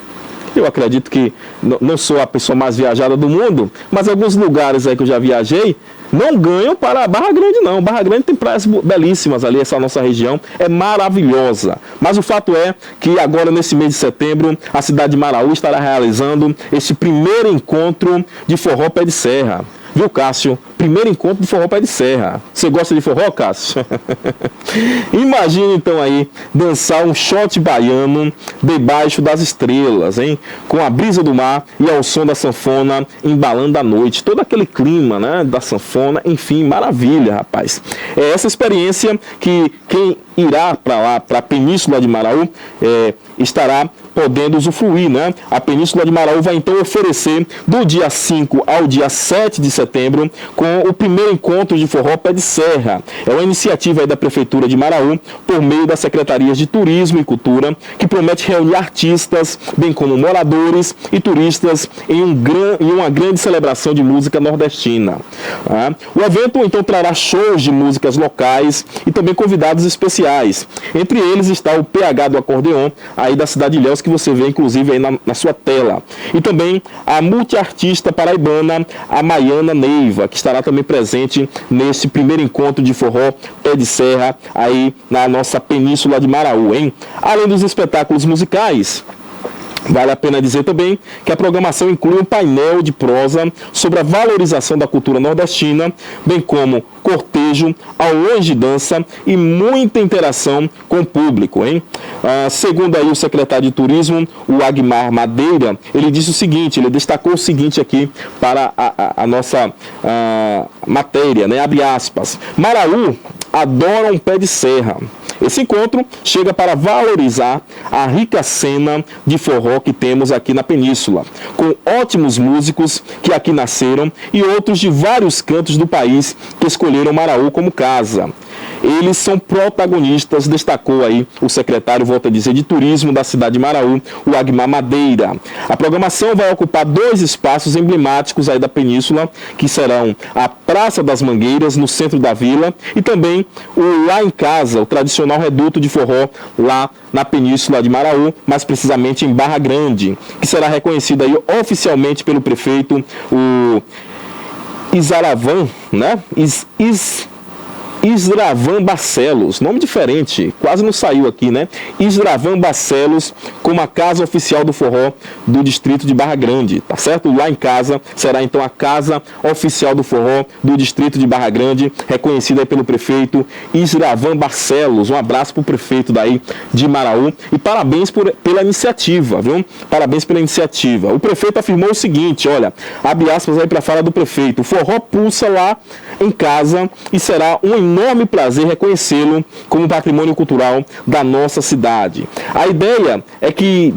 eu acredito que não sou a pessoa mais viajada do mundo, mas alguns lugares aí que eu já viajei, não ganham para a Barra Grande, não. Barra Grande tem praias belíssimas ali, essa nossa região é maravilhosa. Mas o fato é que agora, nesse mês de setembro, a cidade de Maraú estará realizando esse primeiro encontro de forró pé de serra. Viu, Cássio? Primeiro encontro de forró pé de serra. Você gosta de forró, Cássio? Imagine então aí dançar um shot baiano debaixo das estrelas, hein? Com a brisa do mar e ao som da sanfona embalando a noite. Todo aquele clima, né, da sanfona, enfim, maravilha, rapaz. É essa experiência que quem irá para lá, para a Península de Maraú, estará podendo usufruir, né? A Península de Maraú vai então oferecer do dia 5 ao dia 7 de setembro com o primeiro encontro de forró pé de serra. É uma iniciativa aí da Prefeitura de Maraú por meio das Secretarias de Turismo e Cultura, que promete reunir artistas, bem como moradores e turistas em uma grande celebração de música nordestina. O evento então trará shows de músicas locais e também convidados especiais. Entre eles está o PH do acordeon aí da cidade de Ilhéus, que você vê inclusive aí na sua tela. E também a multiartista paraibana, a Maiana Neiva, que estará também presente nesse primeiro encontro de forró pé de serra aí na nossa Península de Maraú, hein? Além dos espetáculos musicais, vale a pena dizer também que a programação inclui um painel de prosa sobre a valorização da cultura nordestina, bem como cortejo, aulões de dança e muita interação com o público, hein? Segundo aí o secretário de Turismo, o Agmar Madeira, ele disse o seguinte, ele destacou o seguinte aqui para a nossa matéria, né? Abre aspas. Maraú adora um pé de serra. Esse encontro chega para valorizar a rica cena de forró que temos aqui na Península, com ótimos músicos que aqui nasceram e outros de vários cantos do país que escolheram Maraú como casa. Eles são protagonistas, destacou aí o secretário, volta a dizer, de Turismo da cidade de Maraú, o Agmar Madeira. A programação vai ocupar 2 espaços emblemáticos aí da Península, que serão a Praça das Mangueiras, no centro da vila, e também o Lá em Casa, o tradicional reduto de forró lá na Península de Maraú, mais precisamente em Barra Grande, que será reconhecido aí oficialmente pelo prefeito, o Isaravan, né? Isravan Barcelos, nome diferente, quase não saiu aqui, né? Isravan Barcelos, como a Casa Oficial do Forró do Distrito de Barra Grande, tá certo? Lá em casa será então a Casa Oficial do Forró do Distrito de Barra Grande, reconhecida aí pelo prefeito Isravan Barcelos. Um abraço para o prefeito daí de Maraú e parabéns pela iniciativa, viu? Parabéns pela iniciativa. O prefeito afirmou o seguinte, olha, abre aspas aí para a fala do prefeito: o forró pulsa lá em casa e será um enorme prazer reconhecê-lo como patrimônio cultural da nossa cidade. A ideia é que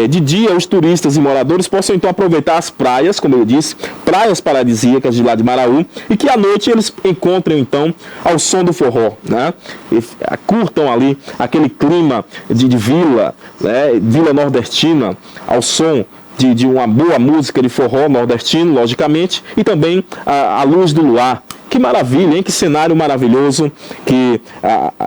de dia os turistas e moradores possam então aproveitar as praias, como eu disse, praias paradisíacas de lá de Maraú, e que à noite eles encontrem então ao som do forró, né? E curtam ali aquele clima de vila, né? Vila nordestina, ao som de uma boa música de forró nordestino, logicamente, e também a luz do luar. Que maravilha, hein? Que cenário maravilhoso que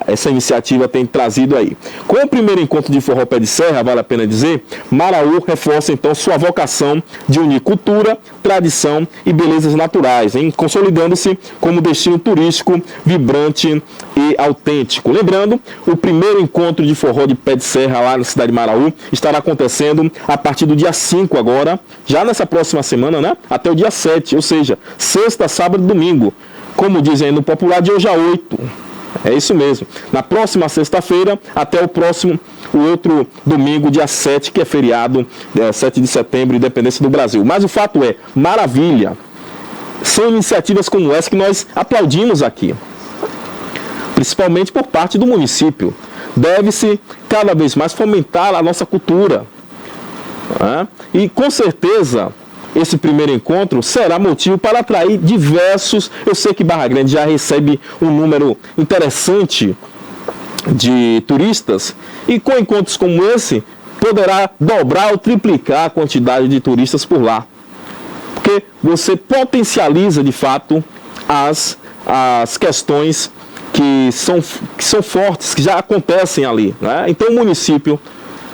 essa iniciativa tem trazido aí. Com o primeiro encontro de forró pé de serra, vale a pena dizer, Maraú reforça então sua vocação de unir cultura, tradição e belezas naturais, hein? Consolidando-se como destino turístico vibrante e autêntico. Lembrando, o primeiro encontro de forró de pé de serra lá na cidade de Maraú estará acontecendo a partir do dia 5 agora, já nessa próxima semana, né? Até o dia 7, ou seja, sexta, sábado e domingo. Como dizem no popular, de hoje a 8. É isso mesmo. Na próxima sexta-feira até o outro domingo, dia 7, que é feriado, 7 de setembro, independência do Brasil. Mas o fato é, maravilha. São iniciativas como essa que nós aplaudimos aqui. Principalmente por parte do município. Deve-se cada vez mais fomentar a nossa cultura. Né? E com certeza esse primeiro encontro será motivo para atrair diversos. Eu sei que Barra Grande já recebe um número interessante de turistas e com encontros como esse poderá dobrar ou triplicar a quantidade de turistas por lá, porque você potencializa de fato as questões que são fortes, que já acontecem ali, né? Então o município,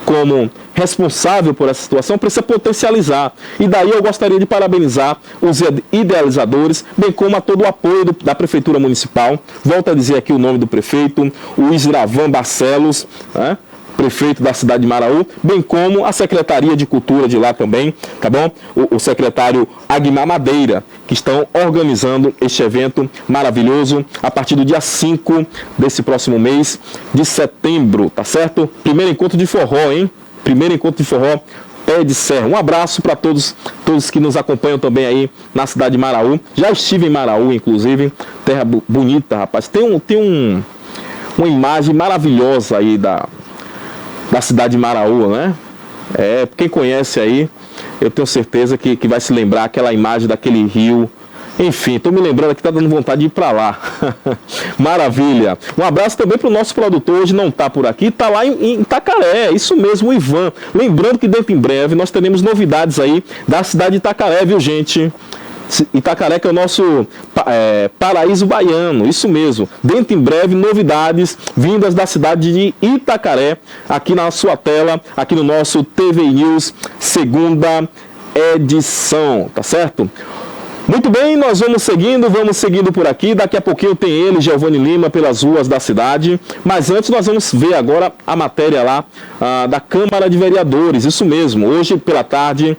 como responsável por essa situação, precisa potencializar. E daí eu gostaria de parabenizar os idealizadores, bem como a todo o apoio da Prefeitura Municipal. Volto a dizer aqui o nome do prefeito, o Isravan Barcelos, né? Prefeito da cidade de Maraú, bem como a Secretaria de Cultura de lá também, tá bom? O secretário Aguimar Madeira, que estão organizando este evento maravilhoso a partir do dia 5 desse próximo mês de setembro, tá certo? Primeiro encontro de forró, hein? Primeiro encontro de forró pé de serra. Um abraço para todos que nos acompanham também aí na cidade de Maraú. Já estive em Maraú, inclusive, terra bonita, rapaz. Tem uma imagem maravilhosa aí da cidade de Maraú, né? Quem conhece aí, eu tenho certeza que vai se lembrar aquela imagem daquele rio. Enfim, estou me lembrando aqui, está dando vontade de ir para lá. Maravilha. Um abraço também para o nosso produtor, hoje não está por aqui, está lá em Itacaré, isso mesmo, o Ivan. Lembrando que dentro em breve nós teremos novidades aí da cidade de Itacaré, viu, gente? Itacaré, que é o nosso paraíso baiano, isso mesmo. Dentro em breve, novidades vindas da cidade de Itacaré, aqui na sua tela, aqui no nosso TV News, segunda edição, tá certo? Muito bem, nós vamos seguindo por aqui. Daqui a pouquinho tem ele, Giovanni Lima, pelas ruas da cidade. Mas antes nós vamos ver agora a matéria lá da Câmara de Vereadores. Isso mesmo, hoje pela tarde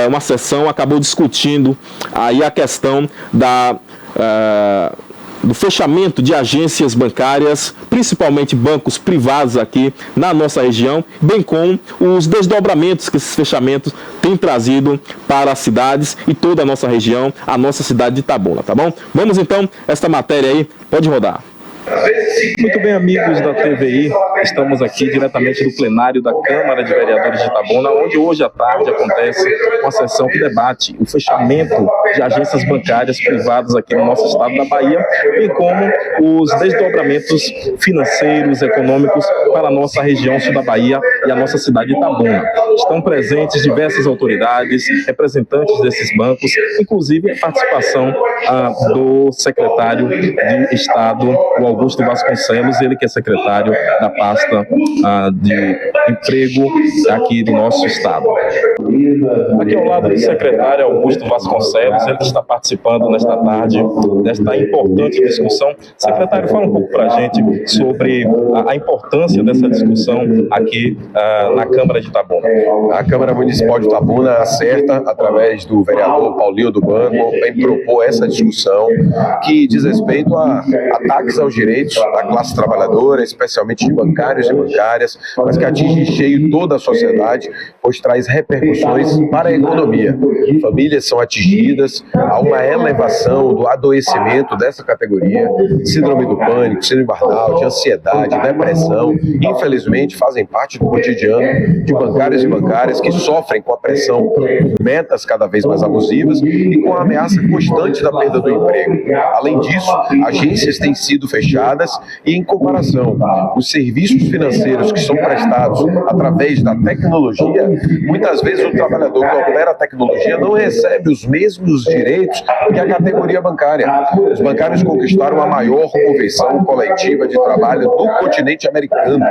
uma sessão acabou discutindo aí a questão do fechamento de agências bancárias, principalmente bancos privados aqui na nossa região, bem como os desdobramentos que esses fechamentos têm trazido para as cidades e toda a nossa região, a nossa cidade de Itabuna, tá bom? Vamos então, esta matéria aí, pode rodar. Muito bem, amigos da TVI, estamos aqui diretamente do plenário da Câmara de Vereadores de Itabuna, onde hoje à tarde acontece uma sessão que debate o fechamento de agências bancárias privadas aqui no nosso estado da Bahia, bem como os desdobramentos financeiros, econômicos para a nossa região sul da Bahia e a nossa cidade de Itabuna. Estão presentes diversas autoridades, representantes desses bancos, inclusive a participação do secretário de Estado, o Augusto Vasconcelos, ele que é secretário da pasta de emprego aqui do nosso estado. Aqui ao lado do secretário Augusto Vasconcelos, ele que está participando nesta tarde desta importante discussão. Secretário, fala um pouco para a gente sobre a importância dessa discussão aqui na Câmara de Itabuna. A Câmara Municipal de Itabuna acerta, através do vereador Paulinho do Banco, em propor essa discussão que diz respeito a ataques aos direitos da classe trabalhadora, especialmente de bancários e bancárias, mas que atinge em cheio toda a sociedade, pois traz repercussões para a economia. Famílias são atingidas, há uma elevação do adoecimento dessa categoria, síndrome do pânico, síndrome de burnout, ansiedade, depressão, infelizmente fazem parte do cotidiano de bancários e bancárias que sofrem com a pressão por metas cada vez mais abusivas e com a ameaça constante da perda do emprego. Além disso, agências têm sido fechadas e, em comparação, os serviços financeiros que são prestados através da tecnologia, muitas vezes o trabalhador que opera a tecnologia não recebe os mesmos direitos que a categoria bancária. Os bancários conquistaram a maior convenção coletiva de trabalho do continente americano,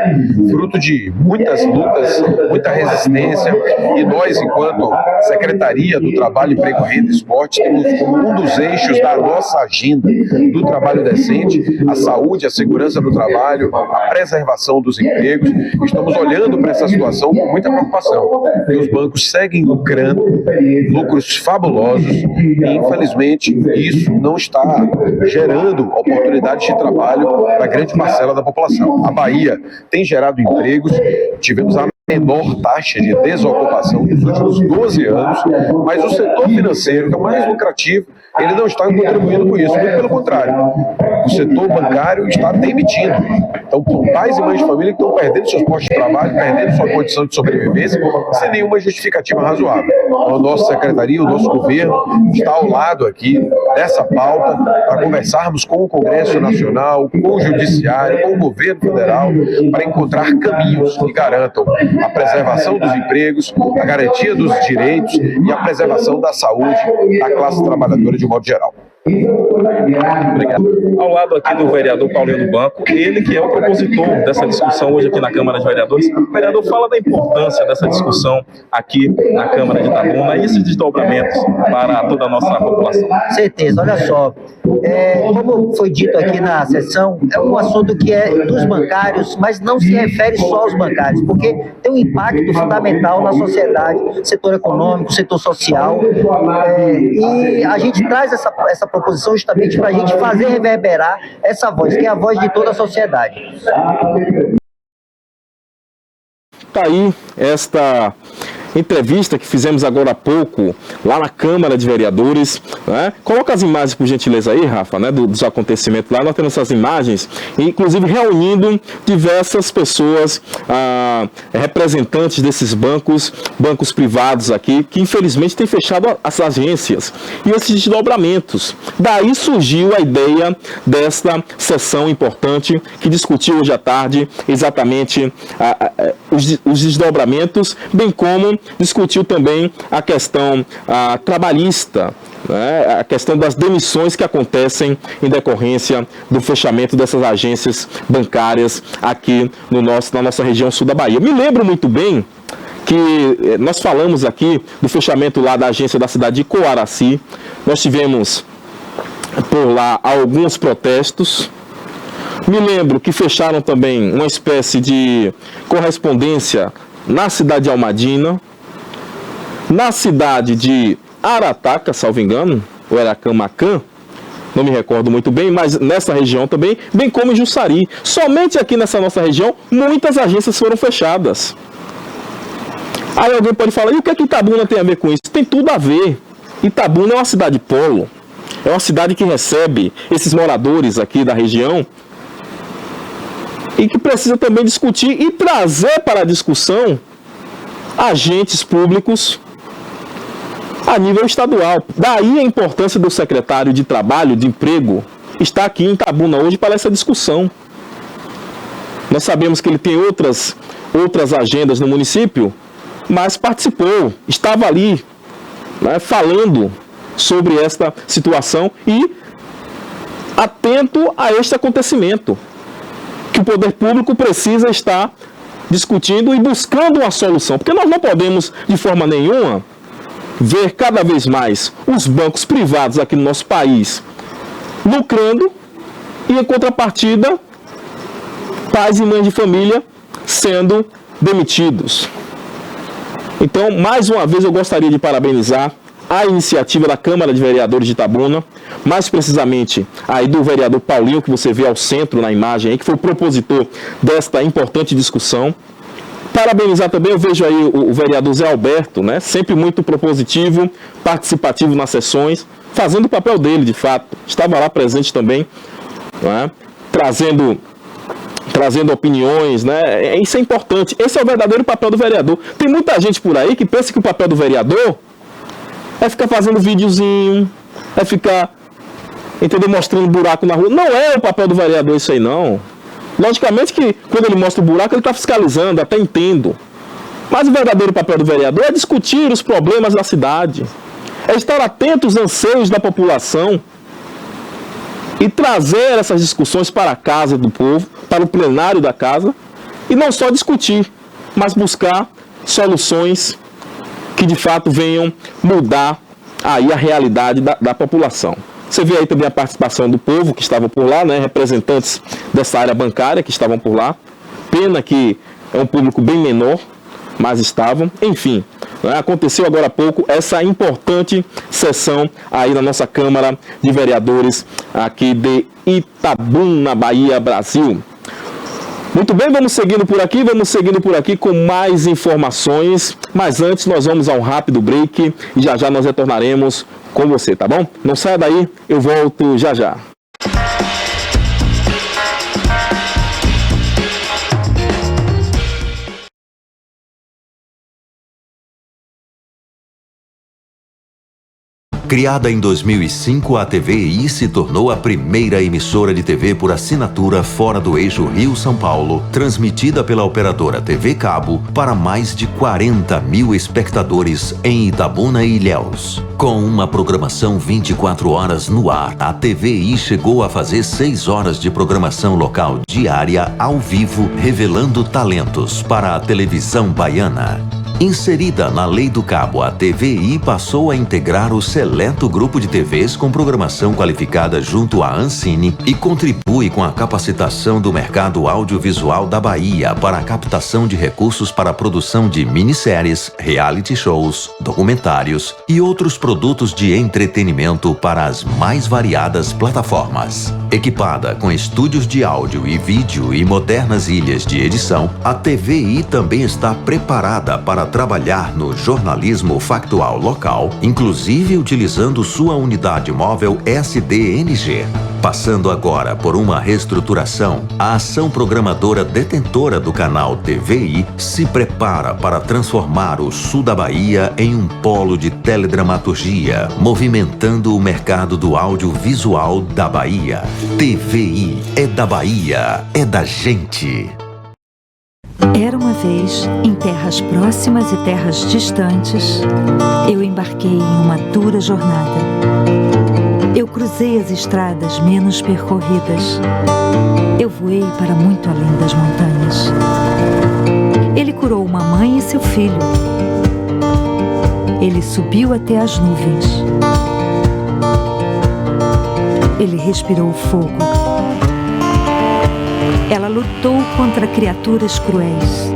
fruto de muitas lutas, muita resistência, e nós, enquanto Secretaria do Trabalho, Emprego, Renda e Esporte, temos como um dos eixos da nossa agenda do trabalho decente a saúde, a segurança do trabalho, a preservação dos empregos. Estamos olhando para essa situação com muita preocupação, porque os bancos seguem lucrando, lucros fabulosos, e infelizmente isso não está gerando oportunidades de trabalho para grande parcela da população. A Bahia tem gerado empregos, tivemos a menor taxa de desocupação dos últimos 12 anos, mas o setor financeiro, que é o mais lucrativo, ele não está contribuindo com isso, muito pelo contrário. O setor bancário está demitindo. Então, são pais e mães de família que estão perdendo seus postos de trabalho, perdendo sua condição de sobrevivência, sem nenhuma justificativa razoável. Então, a nossa secretaria, o nosso governo, está ao lado aqui dessa pauta para conversarmos com o Congresso Nacional, com o Judiciário, com o governo federal, para encontrar caminhos que garantam a preservação dos empregos, a garantia dos direitos e a preservação da saúde da classe trabalhadora de modo geral. Obrigado. Ao lado aqui do vereador Paulinho do Banco, ele que é o propositor dessa discussão hoje aqui na Câmara de Vereadores. O vereador, fala da importância dessa discussão aqui na Câmara de Itabuna e esses desdobramentos para toda a nossa população. Certeza, olha só, como foi dito aqui na sessão, é um assunto que é dos bancários, mas não se refere só aos bancários, porque tem um impacto fundamental na sociedade, setor econômico, setor social, e a gente traz essa proposição justamente para a gente fazer reverberar essa voz, que é a voz de toda a sociedade. Está aí esta entrevista que fizemos agora há pouco lá na Câmara de Vereadores, né? Coloca as imagens, por gentileza, aí, Rafa, né, dos acontecimentos lá. Nós temos essas imagens, inclusive reunindo diversas pessoas, representantes desses bancos privados aqui, que infelizmente têm fechado as agências e esses desdobramentos. Daí surgiu a ideia desta sessão importante que discutiu hoje à tarde exatamente os desdobramentos, bem como discutiu também a questão trabalhista, né, a questão das demissões que acontecem em decorrência do fechamento dessas agências bancárias aqui na nossa região sul da Bahia. Eu me lembro muito bem que nós falamos aqui do fechamento lá da agência da cidade de Coaraci. Nós tivemos por lá alguns protestos. Me lembro que fecharam também uma espécie de correspondência na cidade de Almadina, na cidade de Arataca, salvo engano, ou era Camacan, não me recordo muito bem, mas nessa região também, bem como em Jussari. Somente aqui nessa nossa região, muitas agências foram fechadas. Aí alguém pode falar, e o que é que Itabuna tem a ver com isso? Tem tudo a ver. Itabuna é uma cidade polo, é uma cidade que recebe esses moradores aqui da região e que precisa também discutir e trazer para a discussão agentes públicos a nível estadual. Daí a importância do secretário de Trabalho, de Emprego, estar aqui em Itabuna hoje para essa discussão. Nós sabemos que ele tem outras agendas no município, mas participou, estava ali, né, falando sobre esta situação e atento a este acontecimento, que o poder público precisa estar discutindo e buscando uma solução, porque nós não podemos, de forma nenhuma, ver cada vez mais os bancos privados aqui no nosso país lucrando e, em contrapartida, pais e mães de família sendo demitidos. Então, mais uma vez, eu gostaria de parabenizar a iniciativa da Câmara de Vereadores de Itabuna, mais precisamente aí do vereador Paulinho, que você vê ao centro na imagem aí, que foi o propositor desta importante discussão. Parabenizar também, eu vejo aí o vereador Zé Alberto, né, sempre muito propositivo, participativo nas sessões, fazendo o papel dele, de fato. Estava lá presente também, né, trazendo opiniões, né? Isso é importante. Esse é o verdadeiro papel do vereador. Tem muita gente por aí que pensa que o papel do vereador é ficar fazendo videozinho, é ficar, entendeu, mostrando buraco na rua. Não é o papel do vereador isso aí, não. Logicamente que quando ele mostra o buraco, ele está fiscalizando, até entendo. Mas o verdadeiro papel do vereador é discutir os problemas da cidade, é estar atento aos anseios da população e trazer essas discussões para a casa do povo, para o plenário da casa, e não só discutir, mas buscar soluções que de fato venham mudar aí a realidade da população. Você vê aí também a participação do povo que estava por lá, né, representantes dessa área bancária que estavam por lá. Pena que é um público bem menor, mas estavam. Enfim, né, aconteceu agora há pouco essa importante sessão aí na nossa Câmara de Vereadores aqui de Itabuna, Bahia, Brasil. Muito bem, vamos seguindo por aqui com mais informações, mas antes nós vamos a um rápido break e já já nós retornaremos com você, tá bom? Não saia daí, eu volto já já. Criada em 2005, a TVI se tornou a primeira emissora de TV por assinatura fora do eixo Rio-São Paulo, transmitida pela operadora TV Cabo para mais de 40 mil espectadores em Itabuna e Ilhéus. Com uma programação 24 horas no ar, a TVI chegou a fazer 6 horas de programação local diária ao vivo, revelando talentos para a televisão baiana. Inserida na Lei do Cabo, a TVI passou a integrar o seleto grupo de TVs com programação qualificada junto à Ancine e contribui com a capacitação do mercado audiovisual da Bahia para a captação de recursos para a produção de minisséries, reality shows, documentários e outros produtos de entretenimento para as mais variadas plataformas. Equipada com estúdios de áudio e vídeo e modernas ilhas de edição, a TVI também está preparada para trabalhar no jornalismo factual local, inclusive utilizando sua unidade móvel SDNG. Passando agora por uma reestruturação, a ação programadora detentora do canal TVI se prepara para transformar o sul da Bahia em um polo de teledramaturgia, movimentando o mercado do audiovisual da Bahia. TVI é da Bahia, é da gente. Era uma vez, em terras próximas e terras distantes, eu embarquei em uma dura jornada. Eu cruzei as estradas menos percorridas. Eu voei para muito além das montanhas. Ele curou uma mãe e seu filho. Ele subiu até as nuvens. Ele respirou fogo. Ela lutou contra criaturas cruéis.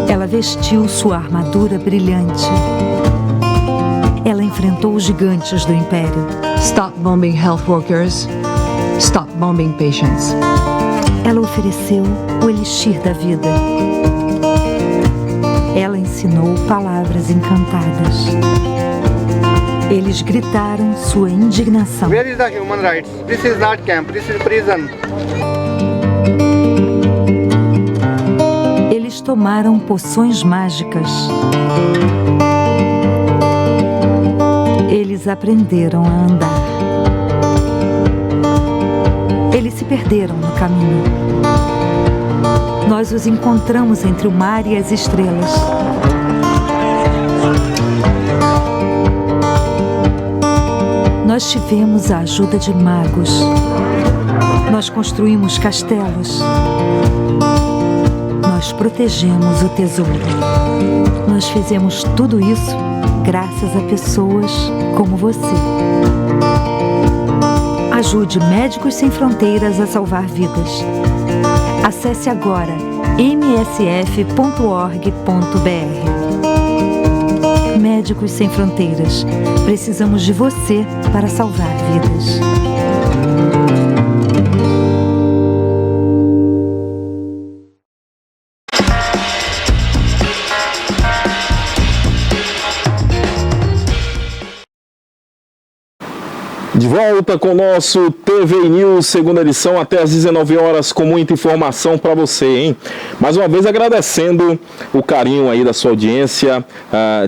Ela vestiu sua armadura brilhante. Ela enfrentou os gigantes do império. Stop bombing health workers. Stop bombing patients. Ela ofereceu o elixir da vida. Ela ensinou palavras encantadas. Eles gritaram sua indignação. Where is the human rights? This is not camp, this is prison. Eles tomaram poções mágicas. Eles aprenderam a andar. Eles se perderam no caminho. Nós os encontramos entre o mar e as estrelas. Nós tivemos a ajuda de magos. Nós construímos castelos. Nós protegemos o tesouro. Nós fizemos tudo isso graças a pessoas como você. Ajude Médicos Sem Fronteiras a salvar vidas. Acesse agora msf.org.br. Médicos Sem Fronteiras. Precisamos de você para salvar vidas. De volta com o nosso TV News, segunda edição, até às 19 horas, com muita informação para você, hein? Mais uma vez agradecendo o carinho aí da sua audiência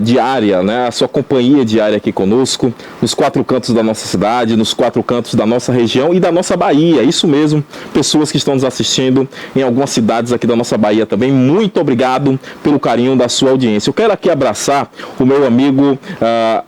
diária, né? A sua companhia diária aqui conosco, nos 4 cantos da nossa cidade, nos 4 cantos da nossa região e da nossa Bahia. Isso mesmo, pessoas que estão nos assistindo em algumas cidades aqui da nossa Bahia também. Muito obrigado pelo carinho da sua audiência. Eu quero aqui abraçar o meu amigo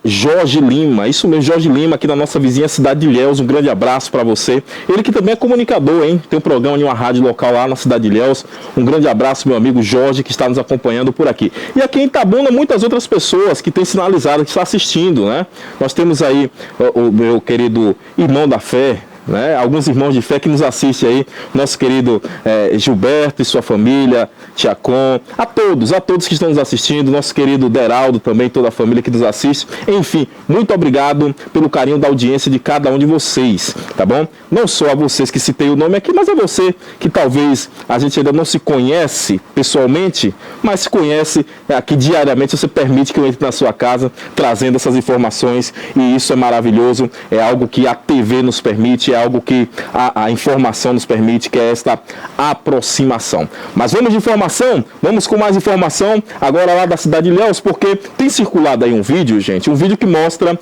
Jorge Lima. Isso mesmo, Jorge Lima, aqui da nossa vizinha cidade de Ilhéus. Um grande abraço para você. Ele que também é comunicador, hein? Tem um programa em uma rádio local lá na cidade de Ilhéus. Um grande abraço, meu amigo Jorge, que está nos acompanhando por aqui. E aqui em Itabuna, muitas outras pessoas que têm sinalizado que está assistindo, né? Nós temos aí o meu querido irmão da fé, né? Alguns irmãos de fé que nos assistem aí, nosso querido Gilberto e sua família, Tiacon, a todos que estão nos assistindo, nosso querido Deraldo também, toda a família que nos assiste. Enfim, muito obrigado pelo carinho da audiência de cada um de vocês, tá bom? Não só a vocês que citei o nome aqui, mas a você que talvez a gente ainda não se conhece pessoalmente, mas se conhece aqui diariamente. Você permite que eu entre na sua casa trazendo essas informações, e isso é maravilhoso, é algo que a TV nos permite, é algo que a informação nos permite, que é esta aproximação. Mas vamos de informação, vamos com mais informação agora lá da cidade de Ilhéus, porque tem circulado aí um vídeo, gente, um vídeo que mostra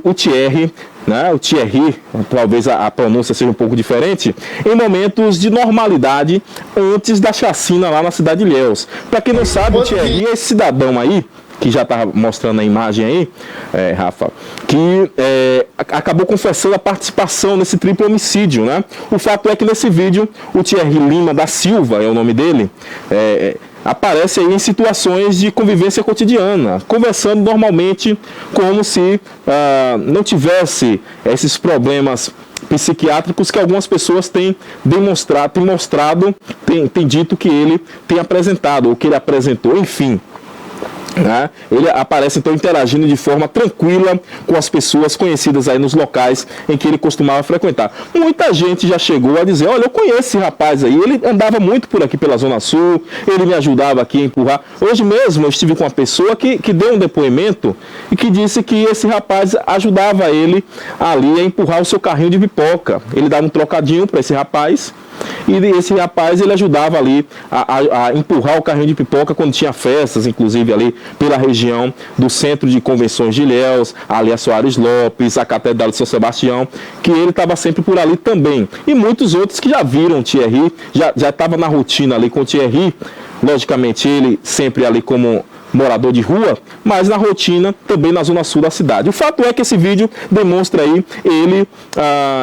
o Thierry, né, o Thierry, talvez a pronúncia seja um pouco diferente, em momentos de normalidade antes da chacina lá na cidade de Ilhéus. Para quem não sabe, o Thierry é esse cidadão aí, que já está mostrando a imagem aí, Rafa, que acabou confessando a participação nesse triplo homicídio, né? O fato é que nesse vídeo, o Thierry Lima da Silva, é o nome dele, aparece aí em situações de convivência cotidiana, conversando normalmente, como se não tivesse esses problemas psiquiátricos que algumas pessoas têm dito que ele tem apresentado, ou que ele apresentou, enfim. Né? Ele aparece então interagindo de forma tranquila com as pessoas conhecidas aí nos locais em que ele costumava frequentar. Muita gente já chegou a dizer: olha, eu conheço esse rapaz aí, ele andava muito por aqui pela Zona Sul, ele me ajudava aqui a empurrar. Hoje mesmo eu estive com uma pessoa que deu um depoimento e que disse que esse rapaz ajudava ele ali a empurrar o seu carrinho de pipoca. Ele dava um trocadinho para esse rapaz, e esse rapaz ele ajudava ali a empurrar o carrinho de pipoca quando tinha festas, inclusive ali pela região do Centro de Convenções de Ilhéus, ali a Soares Lopes, a Catedral de São Sebastião, que ele estava sempre por ali também. E muitos outros que já viram o Thierry, já estava na rotina ali com o Thierry, logicamente ele sempre ali como morador de rua, mas na rotina também na zona sul da cidade. O fato é que esse vídeo demonstra aí ele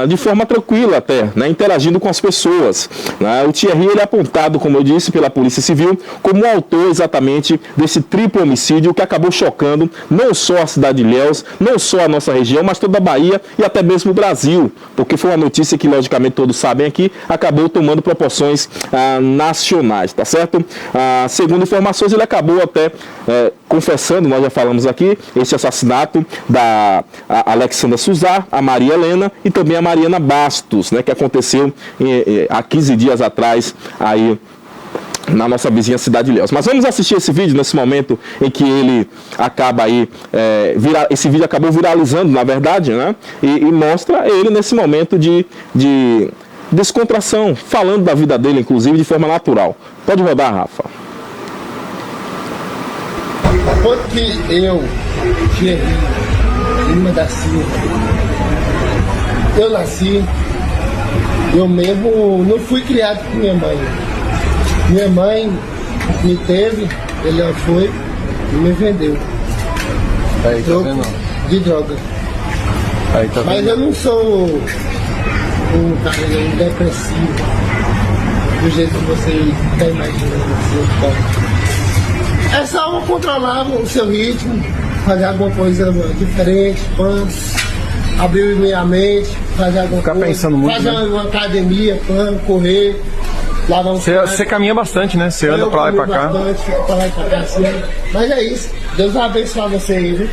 de forma tranquila até, né, interagindo com as pessoas. Né? O Thierry ele é apontado, como eu disse, pela Polícia Civil como o autor exatamente desse triplo homicídio que acabou chocando não só a cidade de Ilhéus, não só a nossa região, mas toda a Bahia e até mesmo o Brasil, porque foi uma notícia que logicamente todos sabem aqui, acabou tomando proporções nacionais, tá certo? Segundo informações, ele acabou até confessando, nós já falamos aqui, esse assassinato da Alexandra Suzar, a Maria Helena e também a Mariana Bastos, né, que aconteceu há 15 dias atrás aí na nossa vizinha cidade de Ilhéus. Mas vamos assistir esse vídeo nesse momento em que ele acaba aí, esse vídeo acabou viralizando, na verdade, né, e mostra ele nesse momento de descontração, falando da vida dele, inclusive, de forma natural. Pode rodar, Rafa. Quando que eu, Thierry Lima da Silva, eu nasci, eu mesmo não fui criado por minha mãe. Minha mãe me teve, ela foi e me vendeu. Aí, troco de droga. Aí tá Mas eu não sou um cara depressivo, do jeito que você está imaginando. Assim, é só controlar o seu ritmo, fazer alguma coisa diferente, abrir minha mente, fazer alguma Ficar coisa. pensando muito, fazer né? uma academia, correr, lavar um Você caminha bastante, né? Você anda pra lá e pra cá. Fico pra lá e pra cá assim. Mas é isso. Deus vai abençoar você aí, viu?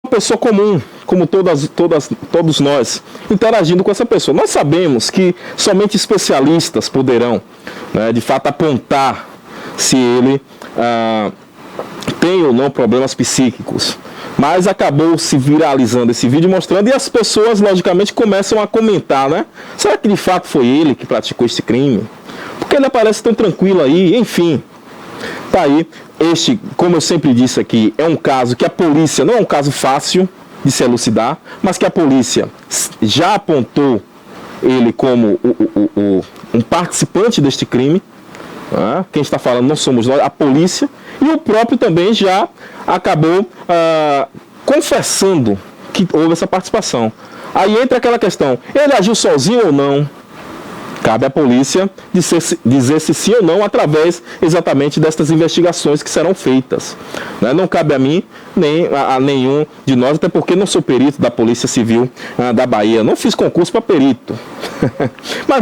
Pessoa comum, como todos nós, interagindo com essa pessoa. Nós sabemos que somente especialistas poderão, né, de fato, apontar se ele tem ou não problemas psíquicos. Mas acabou se viralizando esse vídeo mostrando, e as pessoas, logicamente, começam a comentar, né? Será que de fato foi ele que praticou esse crime? Porque ele aparece tão tranquilo aí, enfim. Tá aí, este, como eu sempre disse aqui, é um caso que a polícia, não é um caso fácil de se elucidar, mas que a polícia já apontou ele como um participante deste crime. Quem está falando não somos nós, a polícia, e o próprio também já acabou confessando que houve essa participação. Aí entra aquela questão, ele agiu sozinho ou não? Cabe à polícia dizer se sim ou não através exatamente destas investigações que serão feitas. Não cabe a mim, nem a nenhum de nós, até porque não sou perito da Polícia Civil da Bahia. Não fiz concurso para perito. Mas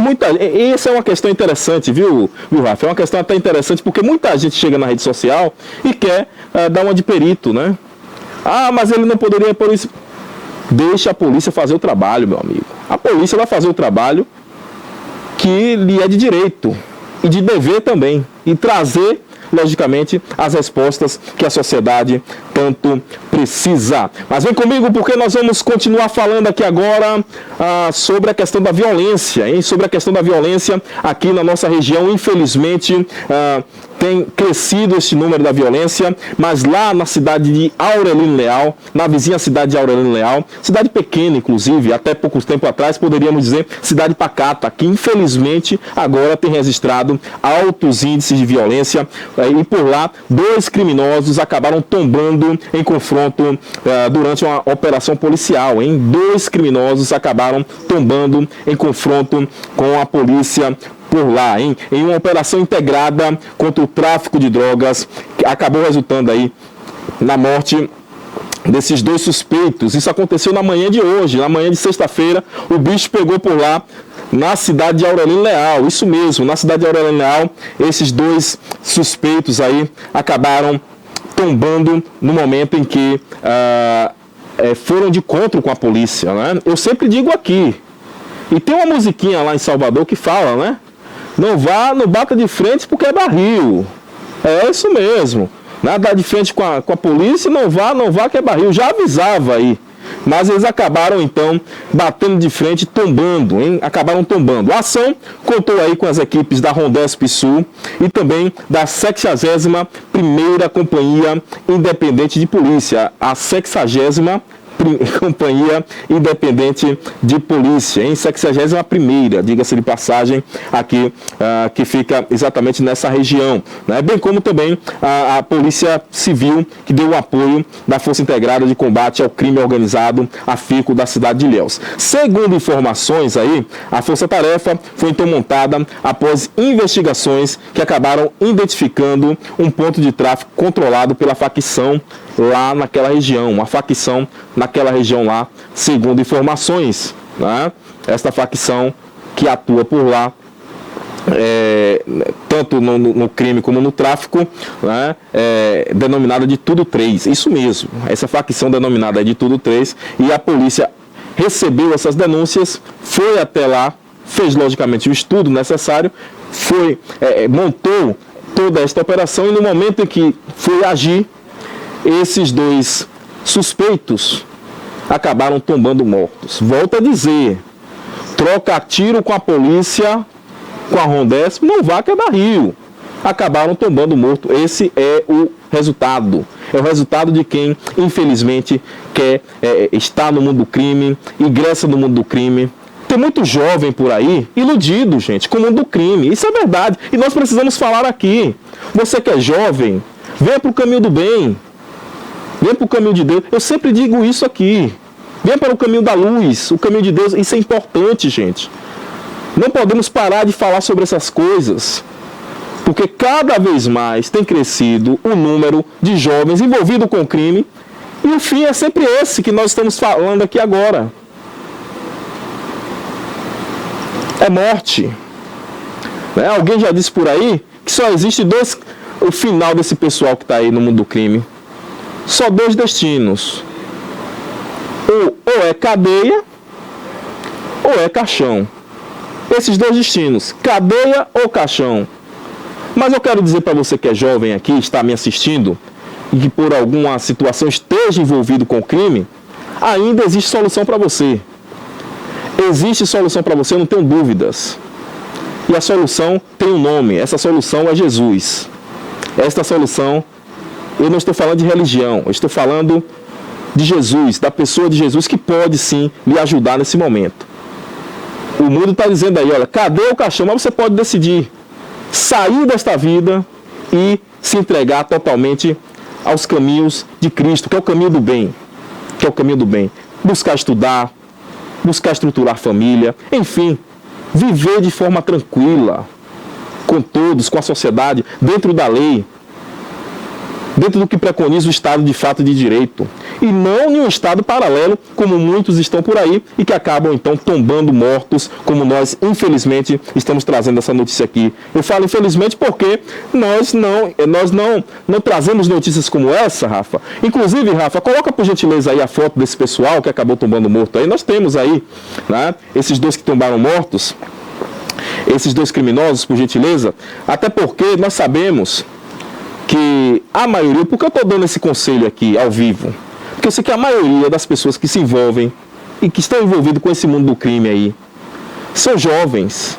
essa é uma questão interessante, viu, Rafa? É uma questão até interessante, porque muita gente chega na rede social e quer dar uma de perito, né? Ah, mas ele não poderia por isso. Deixa a polícia fazer o trabalho, meu amigo. A polícia vai fazer o trabalho que lhe é de direito e de dever também, e trazer, logicamente, as respostas que a sociedade tanto precisa. Mas vem comigo, porque nós vamos continuar falando aqui agora sobre a questão da violência, hein? Sobre a questão da violência aqui na nossa região. Infelizmente, tem crescido esse número da violência, mas lá na cidade de Aurelino Leal, na vizinha cidade de Aurelino Leal, cidade pequena, inclusive, até pouco tempo atrás, poderíamos dizer cidade pacata, que infelizmente agora tem registrado altos índices de violência, e por lá 2 criminosos acabaram tombando em confronto durante uma operação policial, hein? 2 criminosos acabaram tombando em confronto com a polícia por lá, em uma operação integrada contra o tráfico de drogas, que acabou resultando aí na morte desses 2 suspeitos. Isso aconteceu na manhã de hoje, na manhã de sexta-feira, o bicho pegou por lá, na cidade de Aurelino Leal. Isso mesmo, na cidade de Aurelino Leal, esses 2 suspeitos aí acabaram tombando no momento em que foram de encontro com a polícia, né? Eu sempre digo aqui, e tem uma musiquinha lá em Salvador que fala, né? Não bata de frente porque é barril. É isso mesmo. Nada de frente com a polícia, não vá que é barril. Já avisava aí. Mas eles acabaram então batendo de frente, tombando, hein? Acabaram tombando. A ação contou aí com as equipes da Rondesp Sul e também da 61ª Companhia Independente de Polícia. A 60ª Companhia Independente de Polícia, em 61ª, diga-se de passagem, aqui, que fica exatamente nessa região, né? Bem como também a Polícia Civil, que deu o apoio da Força Integrada de Combate ao Crime Organizado, a FICO, da cidade de Ilhéus. Segundo informações aí, a Força Tarefa foi então montada após investigações que acabaram identificando um ponto de tráfico controlado pela facção lá naquela região, uma facção naquela região lá, segundo informações, né? Esta facção que atua por lá, tanto no crime como no tráfico, né? Denominada de Tudo 3, isso mesmo, essa facção denominada de Tudo 3, e a polícia recebeu essas denúncias, foi até lá, fez logicamente o estudo necessário, montou toda esta operação, e no momento em que foi agir, esses 2 suspeitos acabaram tombando mortos. Volto a dizer, troca tiro com a polícia, com a Rondesp, não vá que é barril. Acabaram tombando morto. Esse é o resultado. É o resultado de quem, infelizmente, quer estar no mundo do crime, ingressa no mundo do crime. Tem muito jovem por aí, iludido, gente, com o mundo do crime. Isso é verdade. E nós precisamos falar aqui. Você que é jovem, venha para o caminho do bem. Venha para o caminho de Deus. Eu sempre digo isso aqui. Venha para o caminho da luz, o caminho de Deus. Isso é importante, gente. Não podemos parar de falar sobre essas coisas. Porque cada vez mais tem crescido o número de jovens envolvidos com crime. E o fim é sempre esse que nós estamos falando aqui agora. É morte. Né? Alguém já disse por aí que só existe o final desse pessoal que está aí no mundo do crime. Só 2 destinos. Ou é cadeia, ou é caixão. Esses 2 destinos, cadeia ou caixão. Mas eu quero dizer para você que é jovem aqui, está me assistindo, e que por alguma situação esteja envolvido com o crime, ainda existe solução para você. Existe solução para você, eu não tenho dúvidas. E a solução tem um nome, essa solução é Jesus. Esta solução, eu não estou falando de religião, eu estou falando de Jesus, da pessoa de Jesus que pode sim lhe ajudar nesse momento. O mundo está dizendo aí, olha, cadê o caixão? Mas você pode decidir sair desta vida e se entregar totalmente aos caminhos de Cristo, que é o caminho do bem. Que é o caminho do bem. Buscar estudar, buscar estruturar família, enfim, viver de forma tranquila, com todos, com a sociedade, dentro da lei, dentro do que preconiza o Estado de fato de direito, e não em um Estado paralelo, como muitos estão por aí, e que acabam então tombando mortos, como nós, infelizmente, estamos trazendo essa notícia aqui. Eu falo infelizmente porque nós não trazemos notícias como essa, Rafa. Inclusive, Rafa, coloca por gentileza aí a foto desse pessoal que acabou tombando morto aí. Nós temos aí, né, esses 2 que tombaram mortos, esses 2 criminosos, por gentileza, até porque nós sabemos que a maioria, por que eu estou dando esse conselho aqui ao vivo? Porque eu sei que a maioria das pessoas que se envolvem e que estão envolvidas com esse mundo do crime aí são jovens.